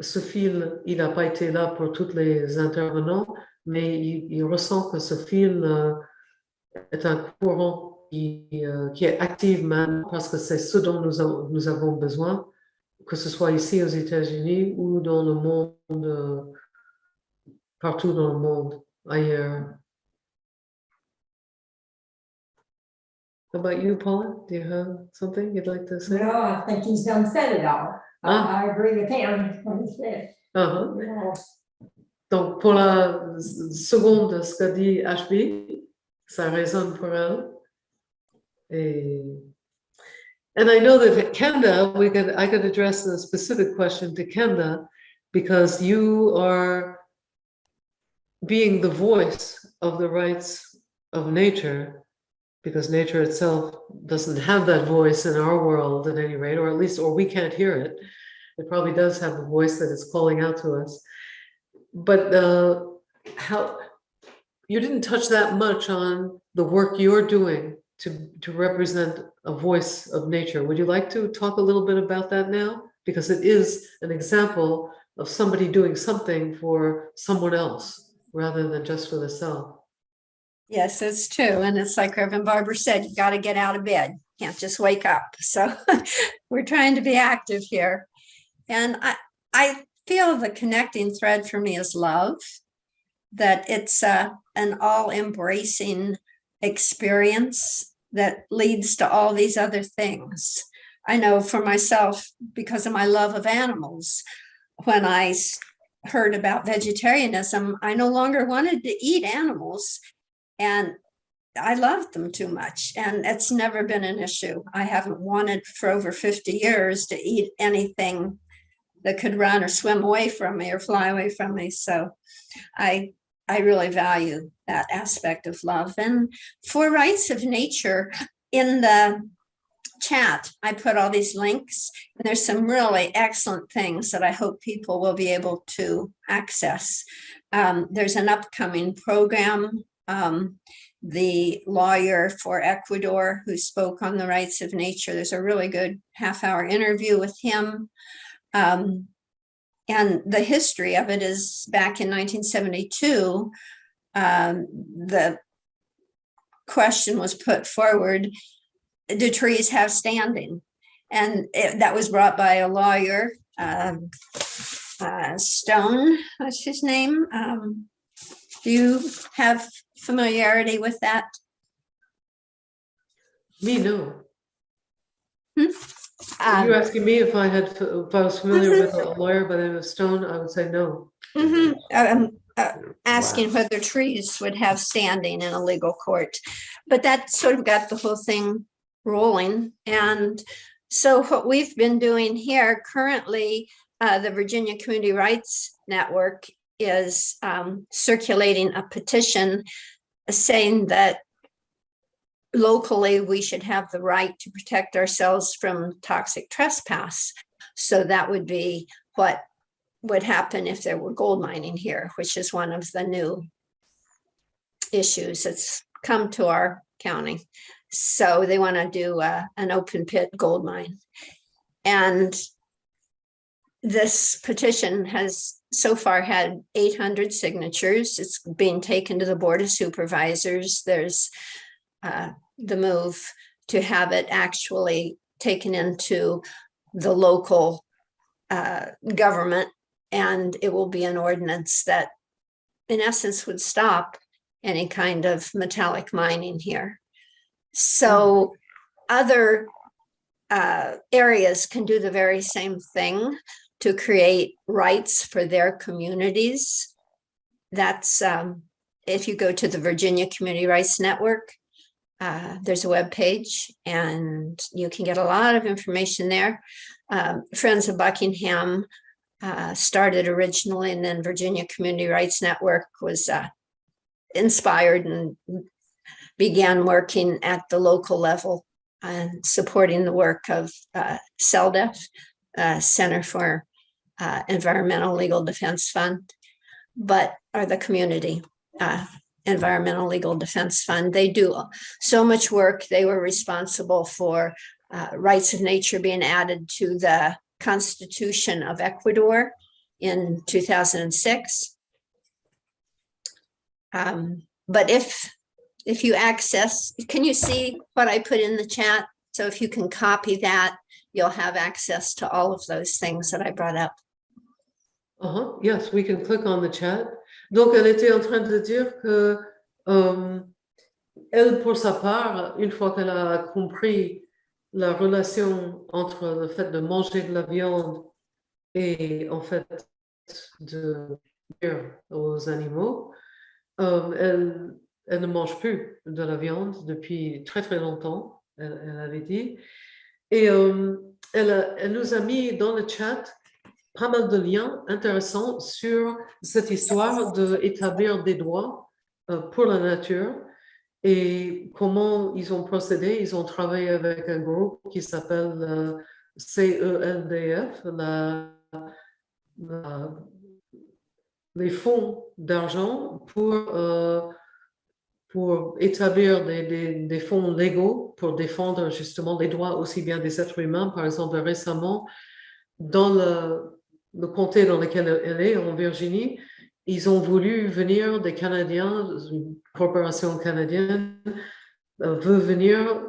ce fil, il n'a pas été là pour tous les intervenants, mais il ressent que ce fil est un courant qui est actif maintenant, parce que c'est ce dont nous avons besoin, que ce soit ici aux États-Unis ou dans le monde, partout dans le monde, ailleurs. How about you, Paula? Do you have something you'd like to say? No, I think he's done said it all. I agree with him when he said. Yeah. Donc, pour la seconde de ce qu'a dit Ashby, ça résonne pour elle. Et And I know that Kenda, I could address a specific question to Kenda, because you are being the voice of the rights of nature, because nature itself doesn't have that voice in our world at any rate, or at least, or we can't hear it. It probably does have a voice that is calling out to us. But how you didn't touch that much on the work you're doing to represent a voice of nature. Would you like to talk a little bit about that now? Because it is an example of somebody doing something for someone else rather than just for the self. Yes, that's true. And it's like Reverend Barber said, you got to get out of bed. Can't just wake up. So we're trying to be active here. And I feel the connecting thread for me is love, that it's an all-embracing experience that leads to all these other things. I know for myself, because of my love of animals, when I heard about vegetarianism, I no longer wanted to eat animals, and I loved them too much, and it's never been an issue. I haven't wanted for over 50 years to eat anything that could run or swim away from me or fly away from me. So I really value that aspect of love. And for rights of nature, in the chat, I put all these links, and there's some really excellent things that I hope people will be able to access. There's an upcoming program. The lawyer for Ecuador who spoke on the rights of nature, there's a really good half-hour interview with him. And the history of it is back in 1972, the question was put forward, do trees have standing? And that was brought by a lawyer, Stone, what's his name? Do you have familiarity with that? Me, no. You're asking me if I was familiar with a lawyer by the name of Stone, I would say no. Asking whether trees would have standing in a legal court, but that sort of got the whole thing rolling. And so what we've been doing here currently, the Virginia Community Rights Network is circulating a petition saying that locally we should have the right to protect ourselves from toxic trespass. So that would be what would happen if there were gold mining here, which is one of the new issues that's come to our county. So they want to do an open pit gold mine. And this petition has so far had 800 signatures. It's being taken to the Board of Supervisors. There's the move to have it actually taken into the local government, and it will be an ordinance that in essence would stop any kind of metallic mining here. So other areas can do the very same thing to create rights for their communities. That's if you go to the Virginia Community Rights Network, there's a web page and you can get a lot of information there. Friends of Buckingham started originally, and then Virginia Community Rights Network was inspired and began working at the local level and supporting the work of CELDEF, Center for Environmental Legal Defense Fund, or the Community Environmental Legal Defense Fund. They do so much work. They were responsible for rights of nature being added to the Constitution of Ecuador in 2006. But if you access, can you see what I put in the chat? So if you can copy that, you'll have access to all of those things that I brought up. Yes, we can click on the chat. Donc, elle était en train de dire que elle, pour sa part, une fois qu'elle a compris la relation entre le fait de manger de la viande et en fait de dire aux animaux, elle ne mange plus de la viande depuis très très longtemps, elle avait dit. Et elle nous a mis dans le chat pas mal de liens intéressants sur cette histoire d'établir des droits pour la nature et comment ils ont procédé. Ils ont travaillé avec un groupe qui s'appelle CELDF, les fonds d'argent pour établir des fonds légaux pour défendre justement les droits aussi bien des êtres humains. Par exemple, récemment, dans le comté dans lequel elle est, en Virginie, ils ont voulu venir des Canadiens, une corporation canadienne veut venir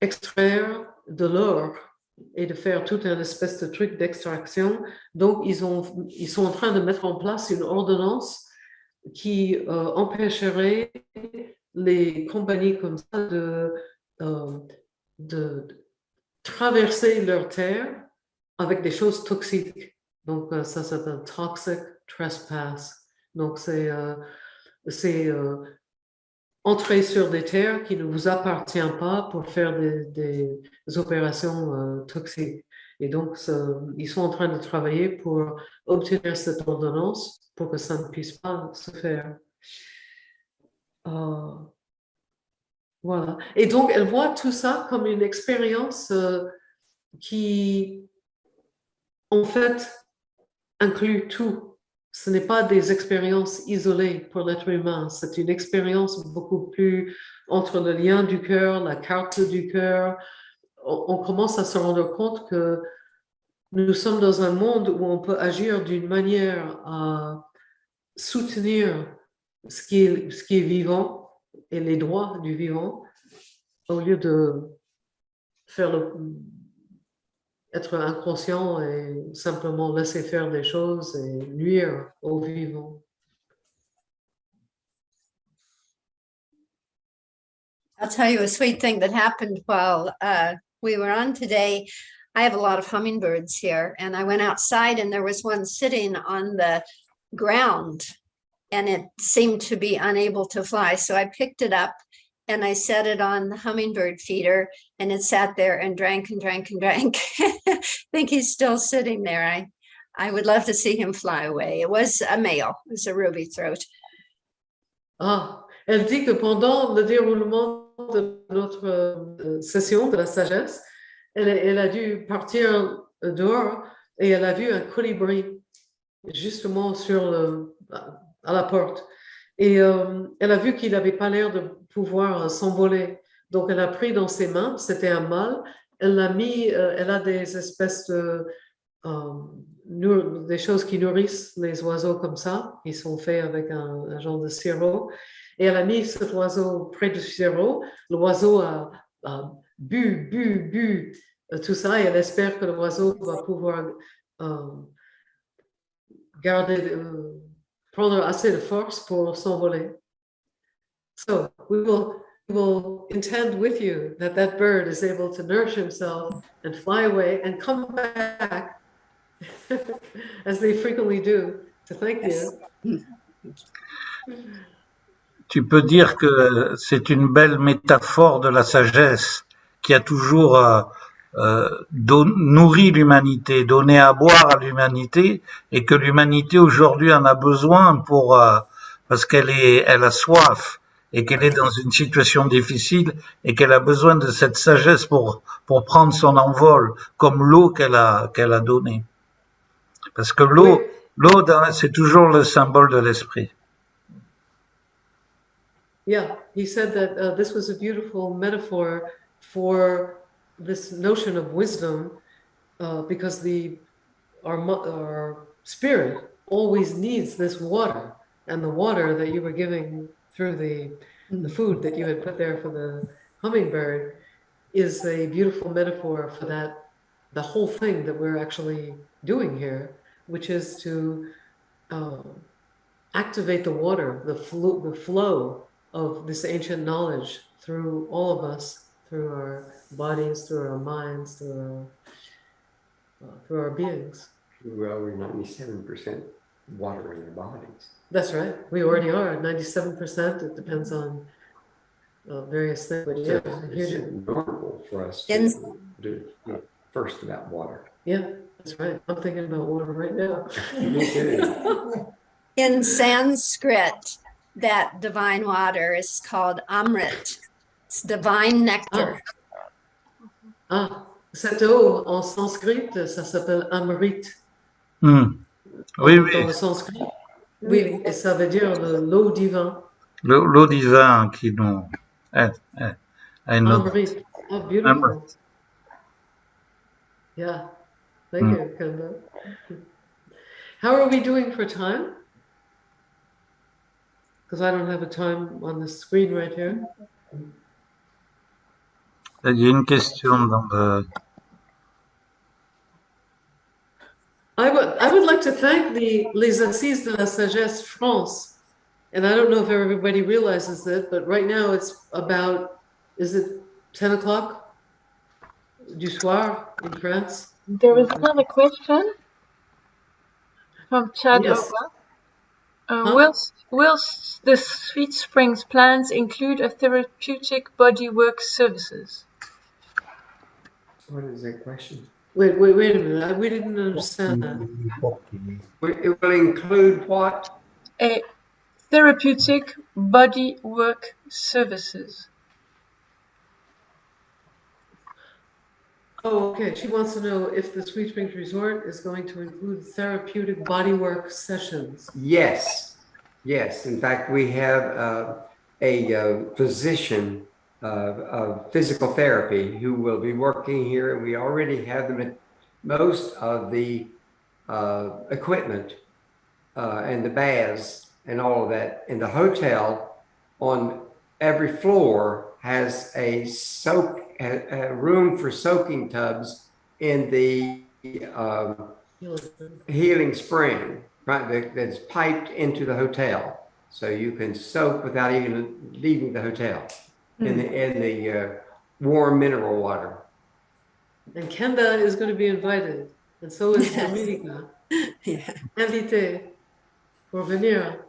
extraire de l'or et de faire tout un espèce de truc d'extraction. Donc, ils sont en train de mettre en place une ordonnance qui empêcherait les compagnies comme ça de traverser leur terre avec des choses toxiques. Donc, ça s'appelle toxic trespass. Donc, c'est entrer sur des terres qui ne vous appartiennent pas pour faire des opérations toxiques. Et donc, ils sont en train de travailler pour obtenir cette ordonnance pour que ça ne puisse pas se faire. Voilà. Et donc, elle voit tout ça comme une expérience qui, en fait, inclut tout. Ce n'est pas des expériences isolées pour l'être humain. C'est une expérience beaucoup plus entre le lien du cœur, la carte du cœur. On commence à se rendre compte que nous sommes dans un monde où on peut agir d'une manière à soutenir ce qui est vivant et les droits du vivant au lieu de être inconscient et simplement laisser faire des choses et nuire aux vivants. I'll tell you a sweet thing that happened while we were on today. I have a lot of hummingbirds here, and I went outside and there was one sitting on the ground and it seemed to be unable to fly. So I picked it up and I set it on the hummingbird feeder, and it sat there and drank and drank and drank. I think he's still sitting there. I would love to see him fly away. It was a male, it was a ruby throat. Ah, elle dit que pendant le déroulement de notre session de la sagesse, elle a dû partir dehors et elle a vu un colibri justement à la porte. Et elle a vu qu'il n'avait pas l'air de pouvoir s'envoler. Donc, elle a pris dans ses mains, c'était un mâle, elle l'a mis, elle a des espèces des choses qui nourrissent les oiseaux comme ça, qui sont faits avec un genre de sirop. Et elle a mis cet oiseau près du sirop. L'oiseau a bu tout ça, et elle espère que l'oiseau va pouvoir prendre assez de force pour s'envoler. So we will intend with you that bird is able to nourish himself and fly away and come back as they frequently do to thank you. Tu peux dire que c'est une belle métaphore de la sagesse qui a toujours nourri l'humanité, donné à boire à l'humanité, et que l'humanité aujourd'hui en a besoin parce elle a soif et qu'elle est dans une situation difficile et qu'elle a besoin de cette sagesse pour prendre son envol, comme l'eau qu'elle a donnée. Parce que l'eau, c'est toujours le symbole de l'esprit. Yeah, he said that this was a beautiful metaphor for this notion of wisdom, because our spirit always needs this water, and the water that you were giving through the food that you had put there for the hummingbird is a beautiful metaphor for the whole thing that we're actually doing here, which is to activate the water, the flow of this ancient knowledge through all of us, through our bodies, through our minds, through our beings. Well, we're 97% water in our bodies. That's right. We already are 97%. It depends on various things. But It's, yeah, it's normal for us In- to do first about water. yeah, that's right. I'm thinking about water right now. Me too. In Sanskrit, that divine water is called Amrit. It's divine nectar. Ah, cette eau en sanskrit, ça s'appelle Amrit. Oui, Dans oui. le sanskrit. Oui, et ça veut dire l'eau divin. L'eau divine qui nous aide. Amrit. Oh, beautiful. Amrit. Yeah. Thank you, Kenda. How are we doing for time? Because I don't have a time on the screen right here. Il y a une question dans le... I would like to thank les Assises de la Sagesse France. And I don't know if everybody realizes that, but right now it's about, is it 10 o'clock du soir in France? There is another question from Chad Yes. Oba. Will the Sweet Springs plans include a therapeutic bodywork services? What is that question? Wait a minute. We didn't understand that. It will include what? A therapeutic bodywork services. Oh, okay. She wants to know if the Sweet Springs Resort is going to include therapeutic bodywork sessions. Yes, yes. In fact, we have a physician of physical therapy who will be working here. We already have most of the equipment and the baths and all of that. And the hotel on every floor has a room for soaking tubs in the healing spring, right, that's piped into the hotel, so you can soak without even leaving the hotel in the warm mineral water. And Kenda is going to be invited, and so is Dominica. Yeah. Invité pour venir.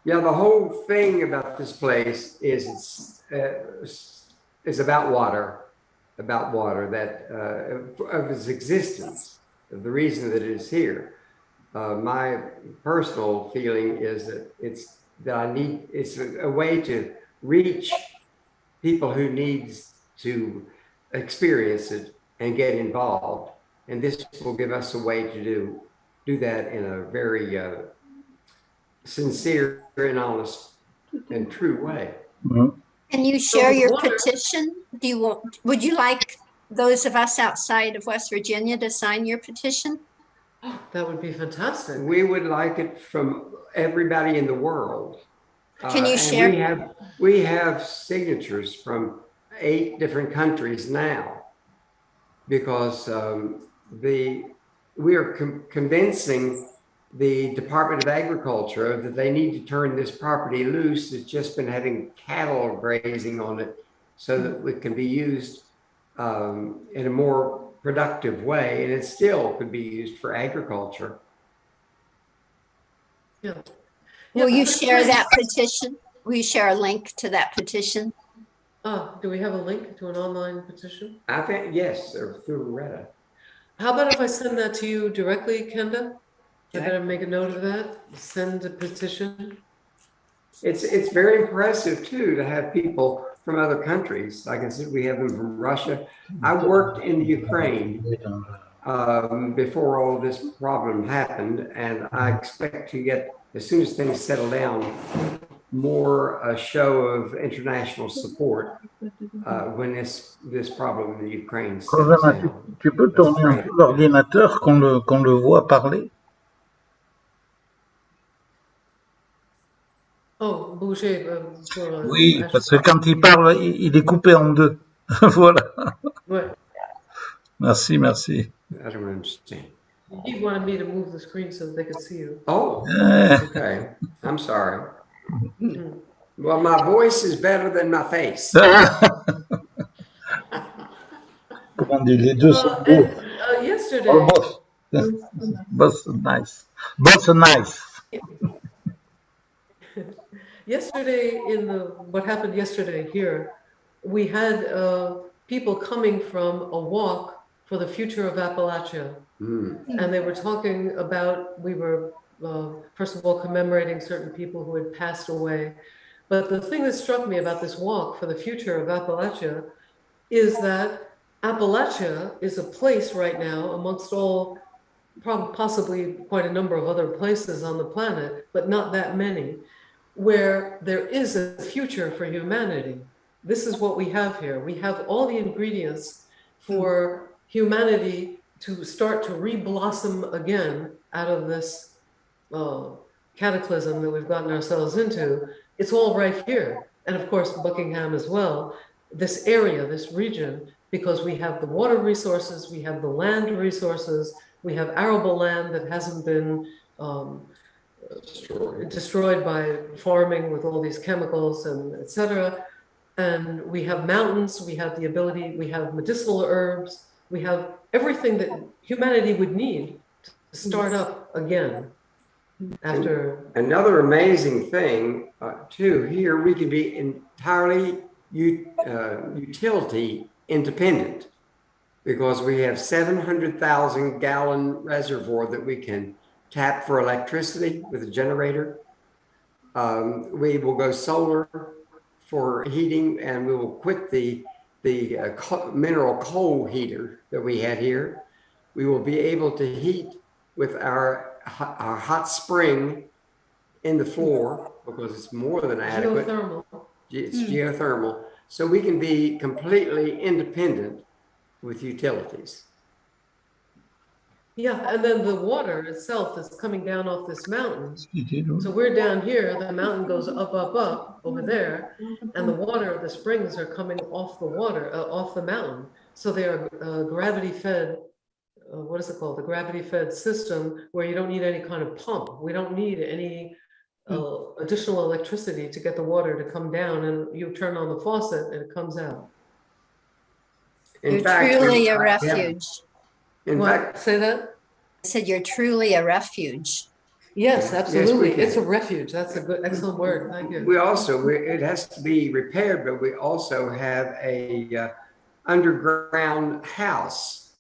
Yeah, the whole thing about this place is about water, that of its existence, of the reason that it is here. My personal feeling is that it's a way to reach people who needs to experience it and get involved, and this will give us a way to do that in a very sincere and honest and true way. Mm-hmm. Can you share your petition? Would you like those of us outside of West Virginia to sign your petition? That would be fantastic. We would like it from everybody in the world. Can you share? We have signatures from 8 different countries now, because we are convincing the Department of Agriculture that they need to turn this property loose. It's just been having cattle grazing on it, so that it can be used in a more productive way, and it still could be used for agriculture. Yeah. Will you share that petition? Will you share a link to that petition? Do we have a link to an online petition? I think, yes, through Retta. How about if I send that to you directly, Kenda? I Okay. better make a note of that. Send a petition. It's very impressive too to have people from other countries. Like I said, we have them from Russia. I worked in Ukraine before all this problem happened, and I expect to get, as soon as things settle down, more a show of international support when this problem in the Ukraine settles down. Tu peux tourner un peu l'ordinateur qu'on le voit parler? Oh, bouger pour... Oui, parce que quand il parle, il est coupé en deux. Voilà. Ouais. Merci. I don't understand. He wanted me to move the screen so that they could see you. Oh, okay. I'm sorry. Well, my voice is better than my face. Comment on dit, les deux sont beaux. Yesterday... Oh, both nice. Both nice. Yesterday, what happened yesterday here, we had people coming from a walk for the future of Appalachia. And they were talking about, we were first of all commemorating certain people who had passed away. But the thing that struck me about this walk for the future of Appalachia is that Appalachia is a place right now amongst all, possibly quite a number of other places on the planet, but not that many, where there is a future for humanity. This is what we have here. We have all the ingredients for humanity to start to re-blossom again out of this cataclysm that we've gotten ourselves into. It's all right here. And of course, Buckingham as well, this area, this region, because we have the water resources, we have the land resources, we have arable land that hasn't been destroyed by farming with all these chemicals and etc. And we have mountains, we have the ability, we have medicinal herbs, we have everything that humanity would need to start up again after. Another amazing thing too, here we can be entirely utility independent, because we have 700,000 gallon reservoir that we can tap for electricity with a generator. We will go solar for heating, and we will quit the mineral coal heater that we had here. We will be able to heat with our hot spring in the floor, because it's more than adequate. Geothermal. It's geothermal. So we can be completely independent with utilities. Yeah, and then the water itself is coming down off this mountain. So we're down here, the mountain goes up, up, up over there, and the water, the springs are coming off the water, off the mountain. So they are gravity-fed, what is it called? The gravity-fed system where you don't need any kind of pump. We don't need any additional electricity to get the water to come down, and you turn on the faucet and it comes out. You're truly a refuge. In fact, say that? I said you're truly a refuge. Yes, absolutely. Yes, it's a refuge. That's a good, excellent word. Thank you. We also, it has to be repaired, but we also have a underground house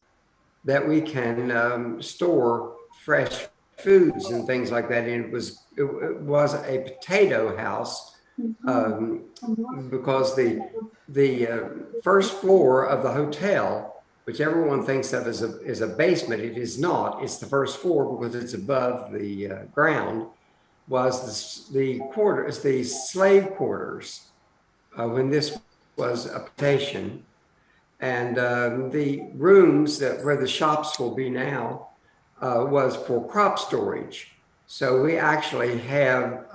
that we can store fresh foods and things like that. And it was a potato house because the first floor of the hotel, which everyone thinks of as a basement, it is not. It's the first floor because it's above the ground. Was the slave quarters when this was a plantation, and the rooms where the shops will be now was for crop storage. So we actually have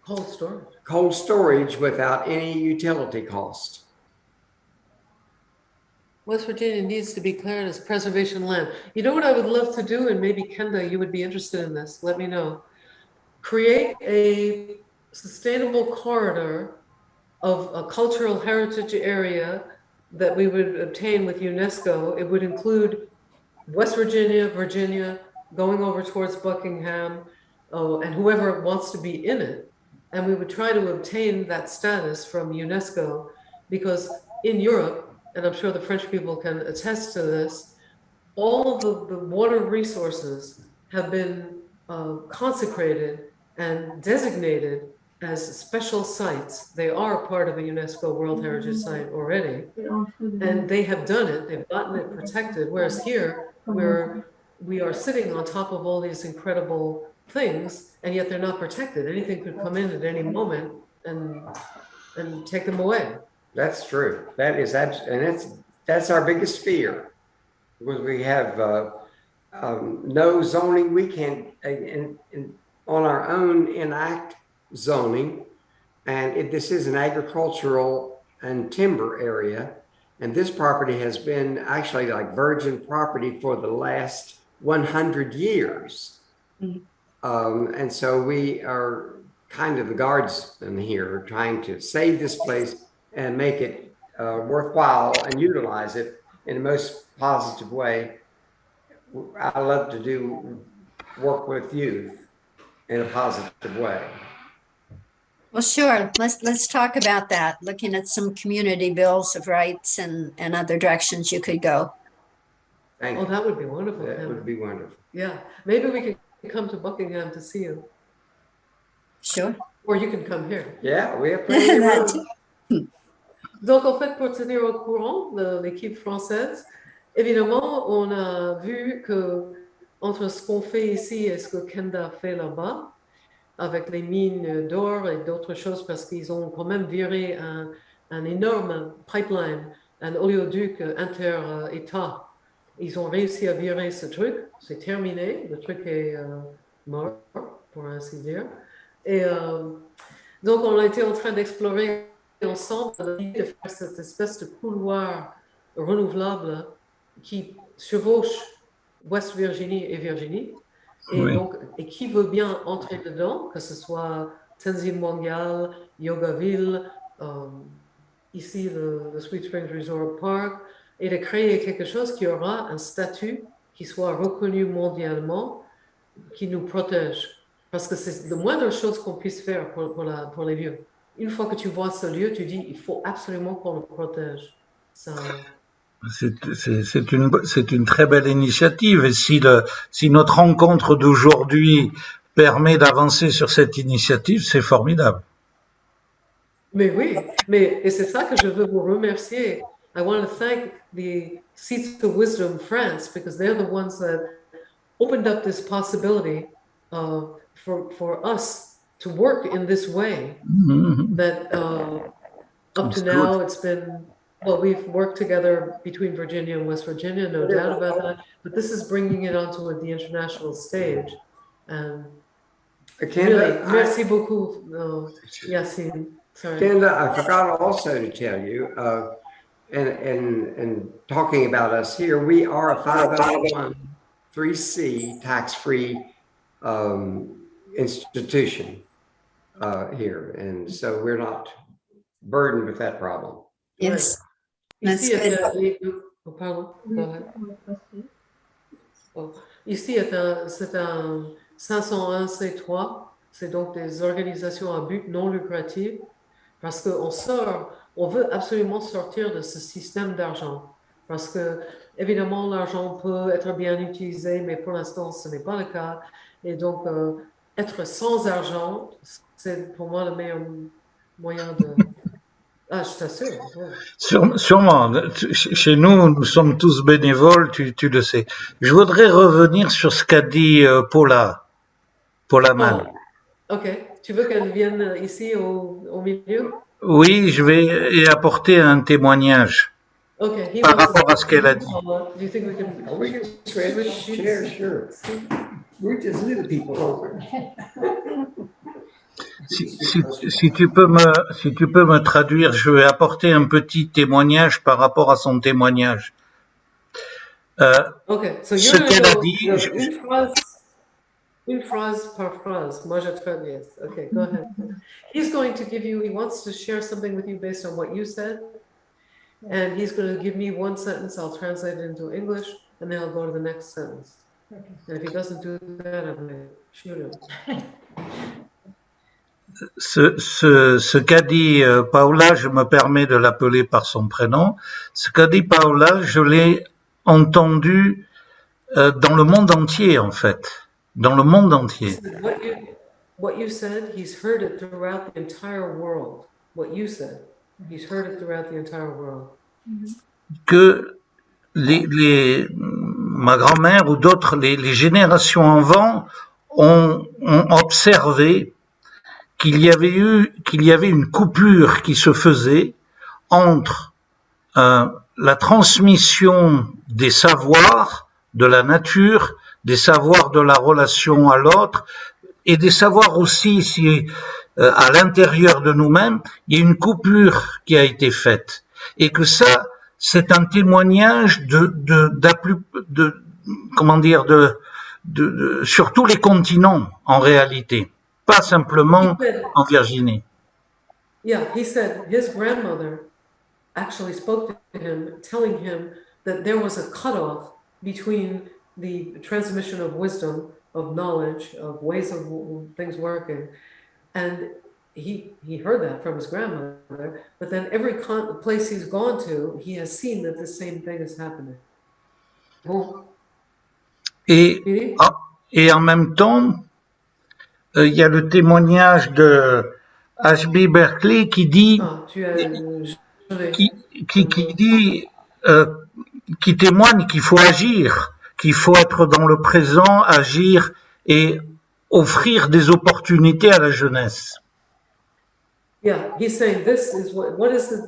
cold storage without any utility cost. West Virginia needs to be declared as preservation land. You know what I would love to do, and maybe Kenda, you would be interested in this, let me know. Create a sustainable corridor of a cultural heritage area that we would obtain with UNESCO. It would include West Virginia, Virginia, going over towards Buckingham, and whoever wants to be in it. And we would try to obtain that status from UNESCO, because in Europe, and I'm sure the French people can attest to this, all the water resources have been consecrated and designated as special sites. They are part of a UNESCO World Heritage Site already, and they have done it, they've gotten it protected, whereas here, we are sitting on top of all these incredible things, and yet they're not protected. Anything could come in at any moment and take them away. That's true. That is, and that's our biggest fear, because we have no zoning. We can, on our own, enact zoning, and this is an agricultural and timber area, and this property has been actually like virgin property for the last 100 years. And so we are kind of the guardsmen here, trying to save this place and make it worthwhile and utilize it in the most positive way. I love to do work with youth in a positive way. Well, sure. Let's talk about that. Looking at some community bills of rights and other directions you could go. Thank Oh, you. that would be wonderful. That Kenda. would be wonderful. Yeah, maybe we could come to Buckingham to see you. Sure. Or you can come here. Yeah, we have plenty of That room. too. Donc, en fait, pour tenir au courant de l'équipe française, évidemment, on a vu que entre ce qu'on fait ici et ce que Kenda fait là-bas, avec les mines d'or et d'autres choses, parce qu'ils ont quand même viré un énorme pipeline, un oléoduc inter-État. Ils ont réussi à virer ce truc, c'est terminé, le truc est mort, pour ainsi dire. Et donc, on a été en train d'explorer ensemble l'idée de faire cette espèce de couloir renouvelable qui chevauche West Virginie et Virginie. Et Oui. donc, et qui veut bien entrer dedans, que ce soit Tenzin Wong Gil, Yogaville, ici le Sweet Springs Resort Park, et de créer quelque chose qui aura un statut qui soit reconnu mondialement, qui nous protège. Parce que c'est la moindre chose qu'on puisse faire pour les lieux. Une fois que tu vois ce lieu, tu dis, il faut absolument qu'on le protège. Ça... C'est une très belle initiative. Et si notre rencontre d'aujourd'hui permet d'avancer sur cette initiative, c'est formidable. Mais oui, et c'est ça que je veux vous remercier. I want to thank the Seats of Wisdom France, because they're the ones that opened up this possibility for us to work in this way. Mm-hmm. That up to now it's been, well, we've worked together between Virginia and West Virginia, no doubt about that, but this is bringing it onto the international stage. And really, merci beaucoup, Yassine. Sorry. Kenda, I forgot also to tell you, and talking about us here, we are a 501(c) tax-free institution here, and so we're not burdened with that problem. Yes. Ici, c'est un 501(c)(3), c'est donc des organisations à but non lucratif, parce on veut absolument sortir de ce système d'argent. Parce que, évidemment, l'argent peut être bien utilisé, mais pour l'instant, ce n'est pas le cas. Et donc, être sans argent, c'est pour moi le meilleur moyen de... Ah, je t'assure. Ouais. Sûrement. Chez nous, nous sommes tous bénévoles, tu le sais. Je voudrais revenir sur ce qu'a dit Paula Mann. Oh, ok. Tu veux qu'elle vienne ici au milieu? Oui, je vais y apporter un témoignage par rapport à ce qu'elle a dit. We can switch chairs, sure. We're just little people over. Si tu peux me traduire, je vais apporter un petit témoignage par rapport à son témoignage. Okay, so ce qu'elle a dit. Une phrase par phrase. Moi, je traduis. Okay, go ahead. He wants to share something with you based on what you said. And he's going to give me one sentence, I'll translate it into English, and then I'll go to the next sentence. Okay. And if he doesn't do that, I'm going to shoot him. Ce qu'a dit Paula, je me permets de l'appeler par son prénom, ce qu'a dit Paula, je l'ai entendu dans le monde entier, en fait. Dans le monde entier. What you said, he's heard it throughout the entire world. What you said, he's heard it throughout the entire world. Que ma grand-mère ou d'autres, les générations avant ont observé qu'il y avait une coupure qui se faisait entre la transmission des savoirs de la nature, des savoirs de la relation à l'autre et des savoirs aussi si à l'intérieur de nous-mêmes, il y a une coupure qui a été faite et que ça c'est un témoignage sur tous les continents en réalité, pas simplement en Virginie. Yeah, he said his grandmother actually spoke to him, telling him that there was a cutoff between the transmission of wisdom, of knowledge, of ways of things working, and he heard that from his grandmother, but then every place he's gone to, he has seen that the same thing is happening. Bon. Et, et en même temps, il y a le témoignage de H.B. Berkeley qui dit, qui dit, qui témoigne qu'il faut agir, qu'il faut être dans le présent, agir et offrir des opportunités à la jeunesse. Yeah, he's saying this is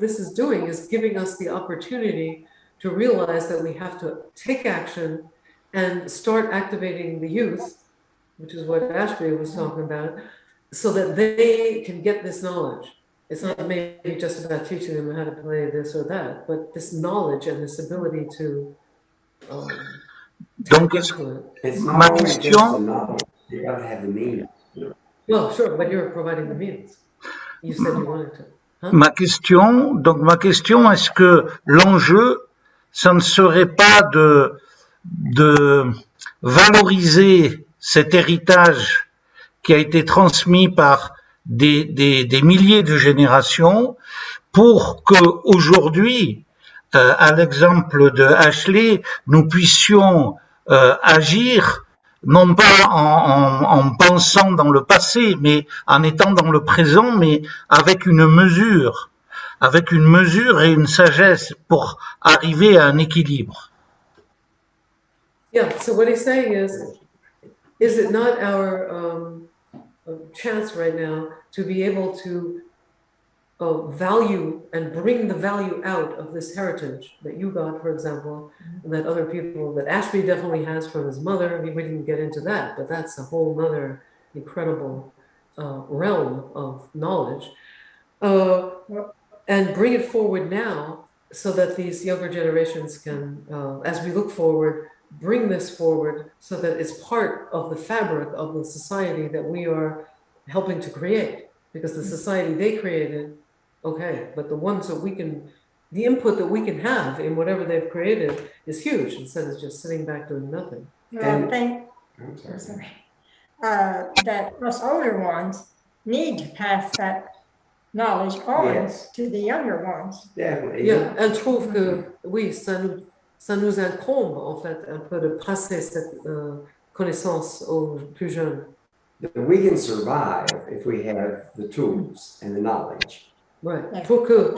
this is doing is giving us the opportunity to realize that we have to take action and start activating the youth, which is what Ashby was talking about, so that they can get this knowledge. It's not maybe just about teaching them how to play this or that, but this knowledge and this ability to Donc, ma question, you gotta have the means. well, sure, but you're providing the means. You said you wanted to. Huh? Ma question, est-ce que l'enjeu, ça ne serait pas de valoriser cet héritage qui a été transmis par des milliers de générations pour que aujourd'hui, à l'exemple de Ashley, nous puissions agir non pas en pensant dans le passé, mais en étant dans le présent, mais avec une mesure et une sagesse pour arriver à un équilibre. Yeah, so what he's saying is it not our chance right now to be able to value and bring the value out of this heritage that you got, for example, and that other people, that Ashby definitely has from his mother. We didn't get into that, but that's a whole other incredible realm of knowledge. And bring it forward now so that these younger generations can, as we look forward, bring this forward so that it's part of the fabric of the society that we are helping to create. Because the society they created, okay, but the ones that we can, the input that we can have in whatever they've created is huge instead of just sitting back doing nothing. I think that us older ones need to pass that knowledge on to the younger ones. Definitely. Yeah, elle trouve que, oui, ça nous incombe, en fait, un peu de passer cette connaissance aux plus jeunes. We can survive if we have the tools and the knowledge. Ouais. Pour que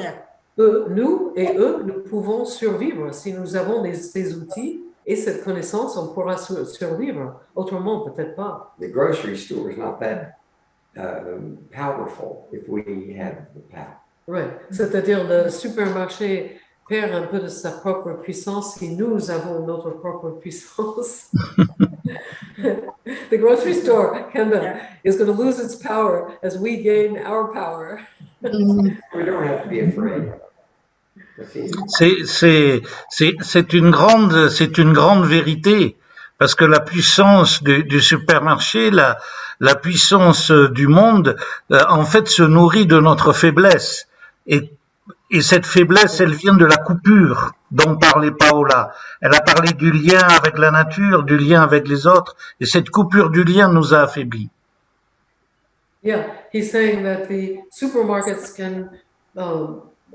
nous et eux, nous pouvons survivre. Si nous avons ces outils et cette connaissance, on pourra survivre. Autrement, peut-être pas. The grocery store is not that powerful if we have the power. Right. C'est-à-dire le supermarché perd un peu de sa propre puissance si nous avons notre propre puissance. The grocery store, Kenda, is going to lose its power as we gain our power. We don't have to be afraid. C'est une grande vérité, parce que la puissance du supermarché, la puissance du monde, en fait, se nourrit de notre faiblesse. Et cette faiblesse, elle vient de la coupure dont parlait Paula. Elle a parlé du lien avec la nature, du lien avec les autres, et cette coupure du lien nous a affaiblis. Yeah, he's saying that the supermarkets can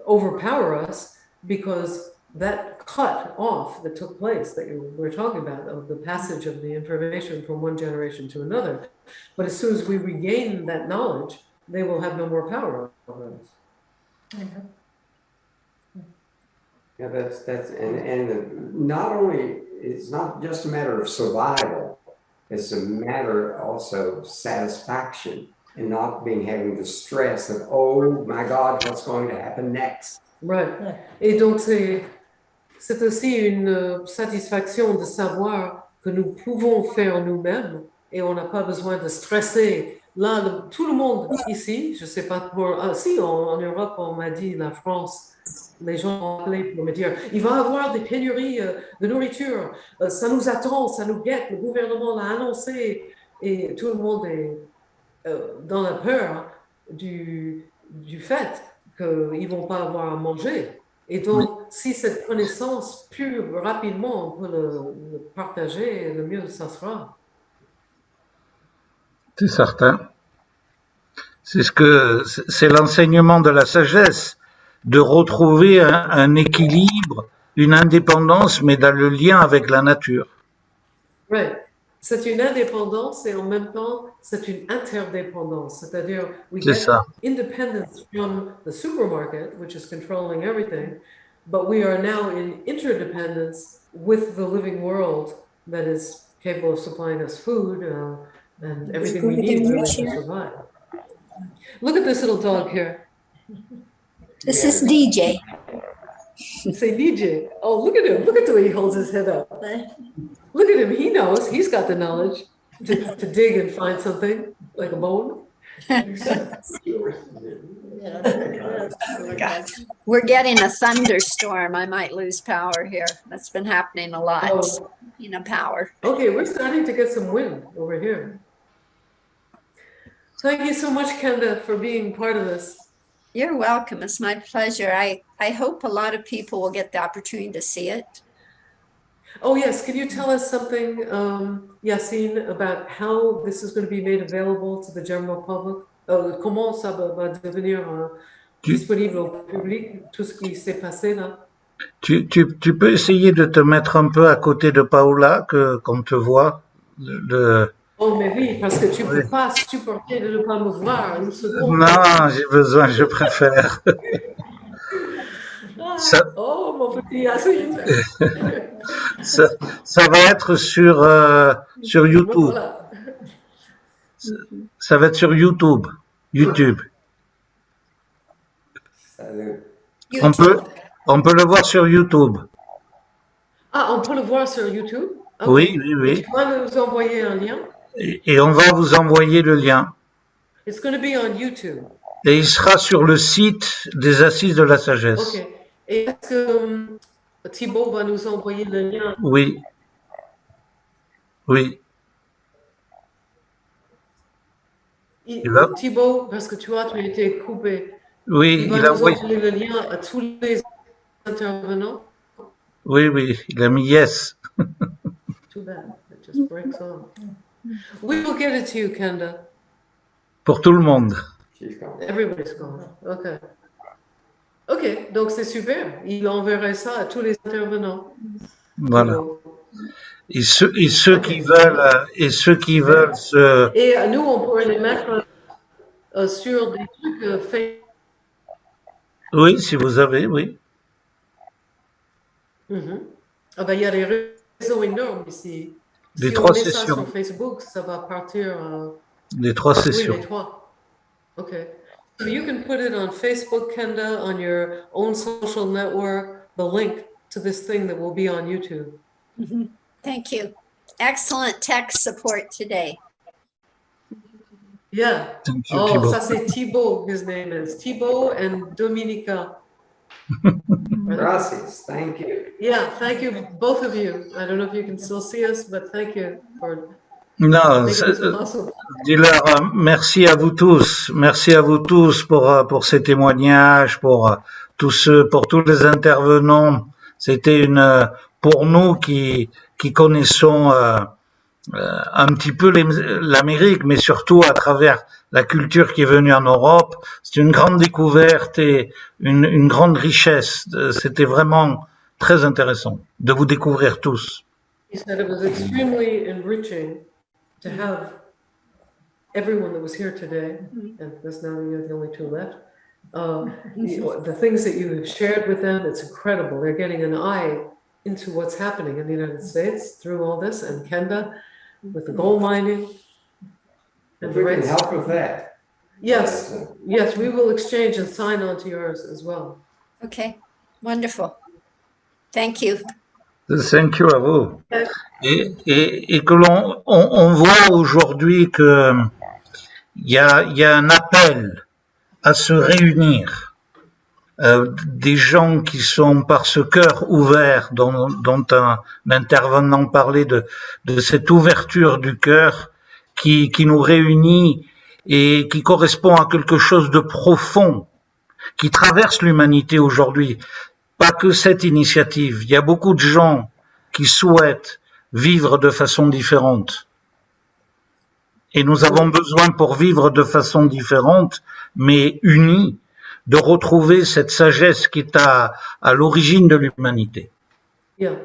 overpower us because that cut off that took place that you were talking about, of the passage of the information from one generation to another. But as soon as we regain that knowledge, they will have no more power over us. Yeah, that's and not only, it's not just a matter of survival, it's a matter also of satisfaction and not having the stress of, oh my God, what's going to happen next? Right. Et donc c'est aussi une satisfaction de savoir que nous pouvons faire nous-mêmes et on n'a pas besoin de stresser. Là, tout le monde ici, je sais pas pour, si en Europe on m'a dit, la France, les gens ont appelé pour me dire, il va y avoir des pénuries de nourriture, ça nous attend, ça nous guette, le gouvernement l'a annoncé, et tout le monde est dans la peur du fait qu'ils vont pas avoir à manger. Et donc, si cette connaissance, plus rapidement on peut le partager, le mieux ça sera. C'est certain. C'est l'enseignement de la sagesse, de retrouver un équilibre, une indépendance, mais dans le lien avec la nature. Right. C'est une indépendance et en même temps, c'est une interdépendance. C'est-à-dire, we C'est get ça. independence from the supermarket, which is controlling everything, but we are now in interdependence with the living world that is capable of supplying us food and everything we need really to survive. Look at this little dog here. This is DJ. Say DJ. Oh, look at him. Look at the way he holds his head up. Look at him. He knows. He's got the knowledge to dig and find something like a bone. We're getting a thunderstorm. I might lose power here. That's been happening a lot. Oh. Power. Okay, we're starting to get some wind over here. Thank you so much, Kenda, for being part of this. You're welcome. It's my pleasure. I hope a lot of people will get the opportunity to see it. Oh, yes. Can you tell us something, Yacine, about how this is going to be made available to the general public? Comment ça va devenir disponible au public, tout ce qui s'est passé là? Tu peux essayer de te mettre un peu à côté de Paula, qu'on te voit. Oh, mais oui, parce que tu ne peux pas supporter de ne pas me voir une seconde. Non, j'ai besoin, je préfère. Oh, mon petit Yacine. Ça va être sur YouTube. Voilà. Ça va être sur YouTube. On peut le voir sur YouTube. Ah, on peut le voir sur YouTube? Ah, Oui. Tu vas nous envoyer un lien? Et on va vous envoyer le lien. It's going to be on YouTube. Et il sera sur le site des Assises de la Sagesse. Ok. Et est-ce que Thibaut va nous envoyer le lien? Oui. Thibaut, parce que tu as été coupé. Oui, il va nous envoyer le lien à tous les intervenants. Oui, il a mis yes. Too bad, it just breaks off. We will get it to you, Kenda. Pour tout le monde. Everybody's gone. Ok, donc c'est super. Il enverrait ça à tous les intervenants. Voilà. Et ceux qui veulent se... Et nous, on pourrait les mettre sur des trucs Facebook. Oui, si vous avez, oui. Ah ben, il y a des réseaux énormes ici. Les si trois on met sessions. ça sur Facebook, ça va partir. Les 3 sessions. Oui, les 3. Okay. So you can put it on Facebook, Kenda, on your own social network, the link to this thing that will be on YouTube. Thank you. Excellent tech support today. Yeah. Thank you, Oh, Thibaut. ça c'est Thibaut, his name is. Thibaut and Dominica. Gracias. Thank you. Yeah, thank you, both of you. I don't know if you can still see us, but thank you for Non, making this possible. dis-leur merci à vous tous pour ces témoignages, pour tous les intervenants. C'était pour nous qui connaissons un petit peu l'Amérique, mais surtout à travers la culture qui est venue en Europe. C'est une grande découverte et une grande richesse. C'était vraiment très intéressant de vous découvrir tous. He said it was extremely enriching to have everyone that was here today, and because now you're the only two left, the things that you have shared with them, it's incredible. They're getting an eye into what's happening in the United States through all this, and Kenda with the gold mining. And We can help with that. Yes, we will exchange and sign on to yours as well. Okay, wonderful. Thank you. Thank you à vous. Et que on voit aujourd'hui que il y a un appel à se réunir, des gens qui sont par ce cœur ouvert dont un intervenant parlait de cette ouverture du cœur qui nous réunit et qui correspond à quelque chose de profond qui traverse l'humanité aujourd'hui. Pas que cette initiative, il y a beaucoup de gens qui souhaitent vivre de façon différente. Et nous avons besoin, pour vivre de façon différente, mais unis, de retrouver cette sagesse qui est à l'origine de l'humanité. Yeah,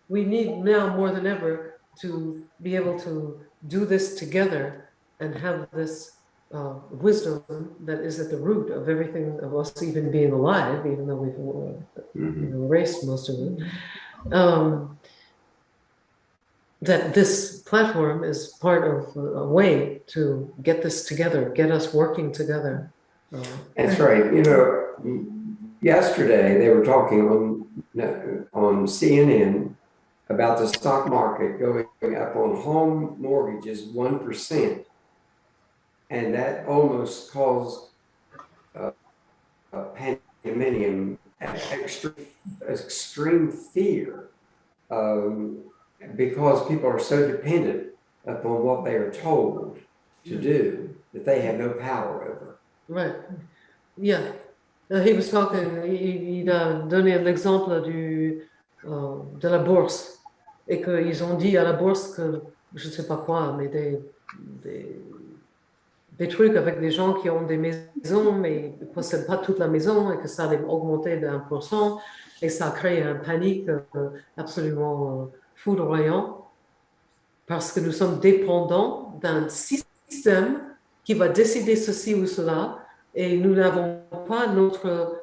we need now more than ever to be able to do this together and have this wisdom that is at the root of everything, of us even being alive, even though we've erased most of it. That this platform is part of a way to get this together, get us working together. That's right. You know, yesterday they were talking on CNN about the stock market going up on home mortgages 1%. And that almost caused a pandemonium, extreme fear, because people are so dependent upon what they are told to do that they have no power over. Right. Yeah. He was talking, il a donné l'exemple de la bourse, et qu'ils ont dit à la bourse que, je ne sais pas quoi, mais des trucs avec des gens qui ont des maisons, mais ils ne possèdent pas toute la maison, et que ça allait augmenter de 1%, et ça a créé une panique absolument foudroyant, parce que nous sommes dépendants d'un système qui va décider ceci ou cela, et nous n'avons pas notre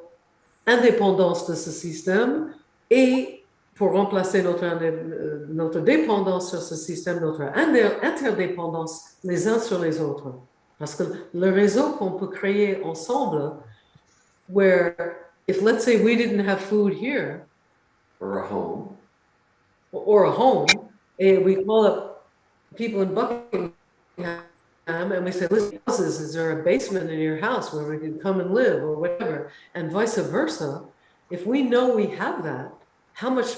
indépendance de ce système, et pour remplacer notre dépendance sur ce système, notre interdépendance les uns sur les autres. Parce que le réseau qu'on peut créer ensemble, where if let's say we didn't have food here, or a home, and we call up people in Buckingham and we say, listen, is there a basement in your house where we can come and live, or whatever, and vice versa. If we know we have that, how much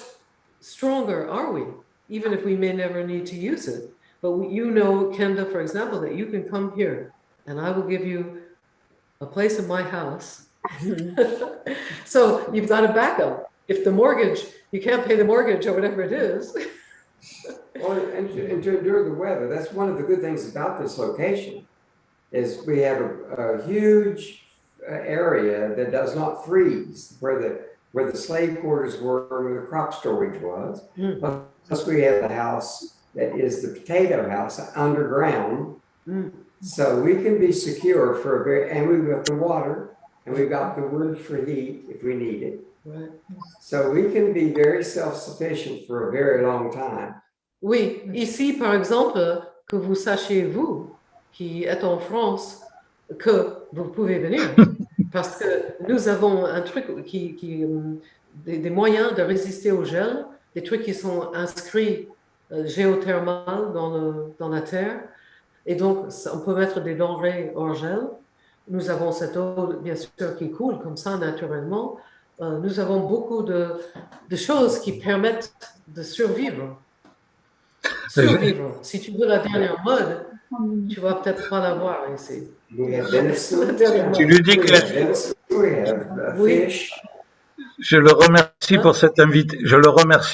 stronger are we, even if we may never need to use it? But you know, Kenda, for example, that you can come here and I will give you a place in my house. So you've got a backup. If the mortgage, you can't pay the mortgage or whatever it is. Well, and to endure the weather, that's one of the good things about this location, is we have a huge area that does not freeze, where the slave quarters were, where the crop storage was. Plus we have the house that is the potato house underground. So we can be secure for and we've got the water, and we've got the wood for heat if we need it. Right. So we can be very self-sufficient for a very long time. Oui, ici, par exemple, que vous sachiez, vous, qui êtes en France, que vous pouvez venir. Parce que nous avons un truc des moyens de résister au gel, des trucs qui sont inscrits géothermal dans la terre. Et donc, on peut mettre des denrées hors gel. Nous avons cette eau, bien sûr, qui coule comme ça, naturellement. Nous avons beaucoup de choses qui permettent de survivre. Si tu veux la dernière mode, tu vas peut-être pas l'avoir ici. Tu lui dis que je le remercie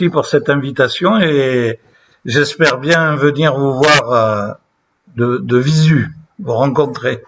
pour cette invitation, et j'espère bien venir vous voir de visu, vous rencontrer.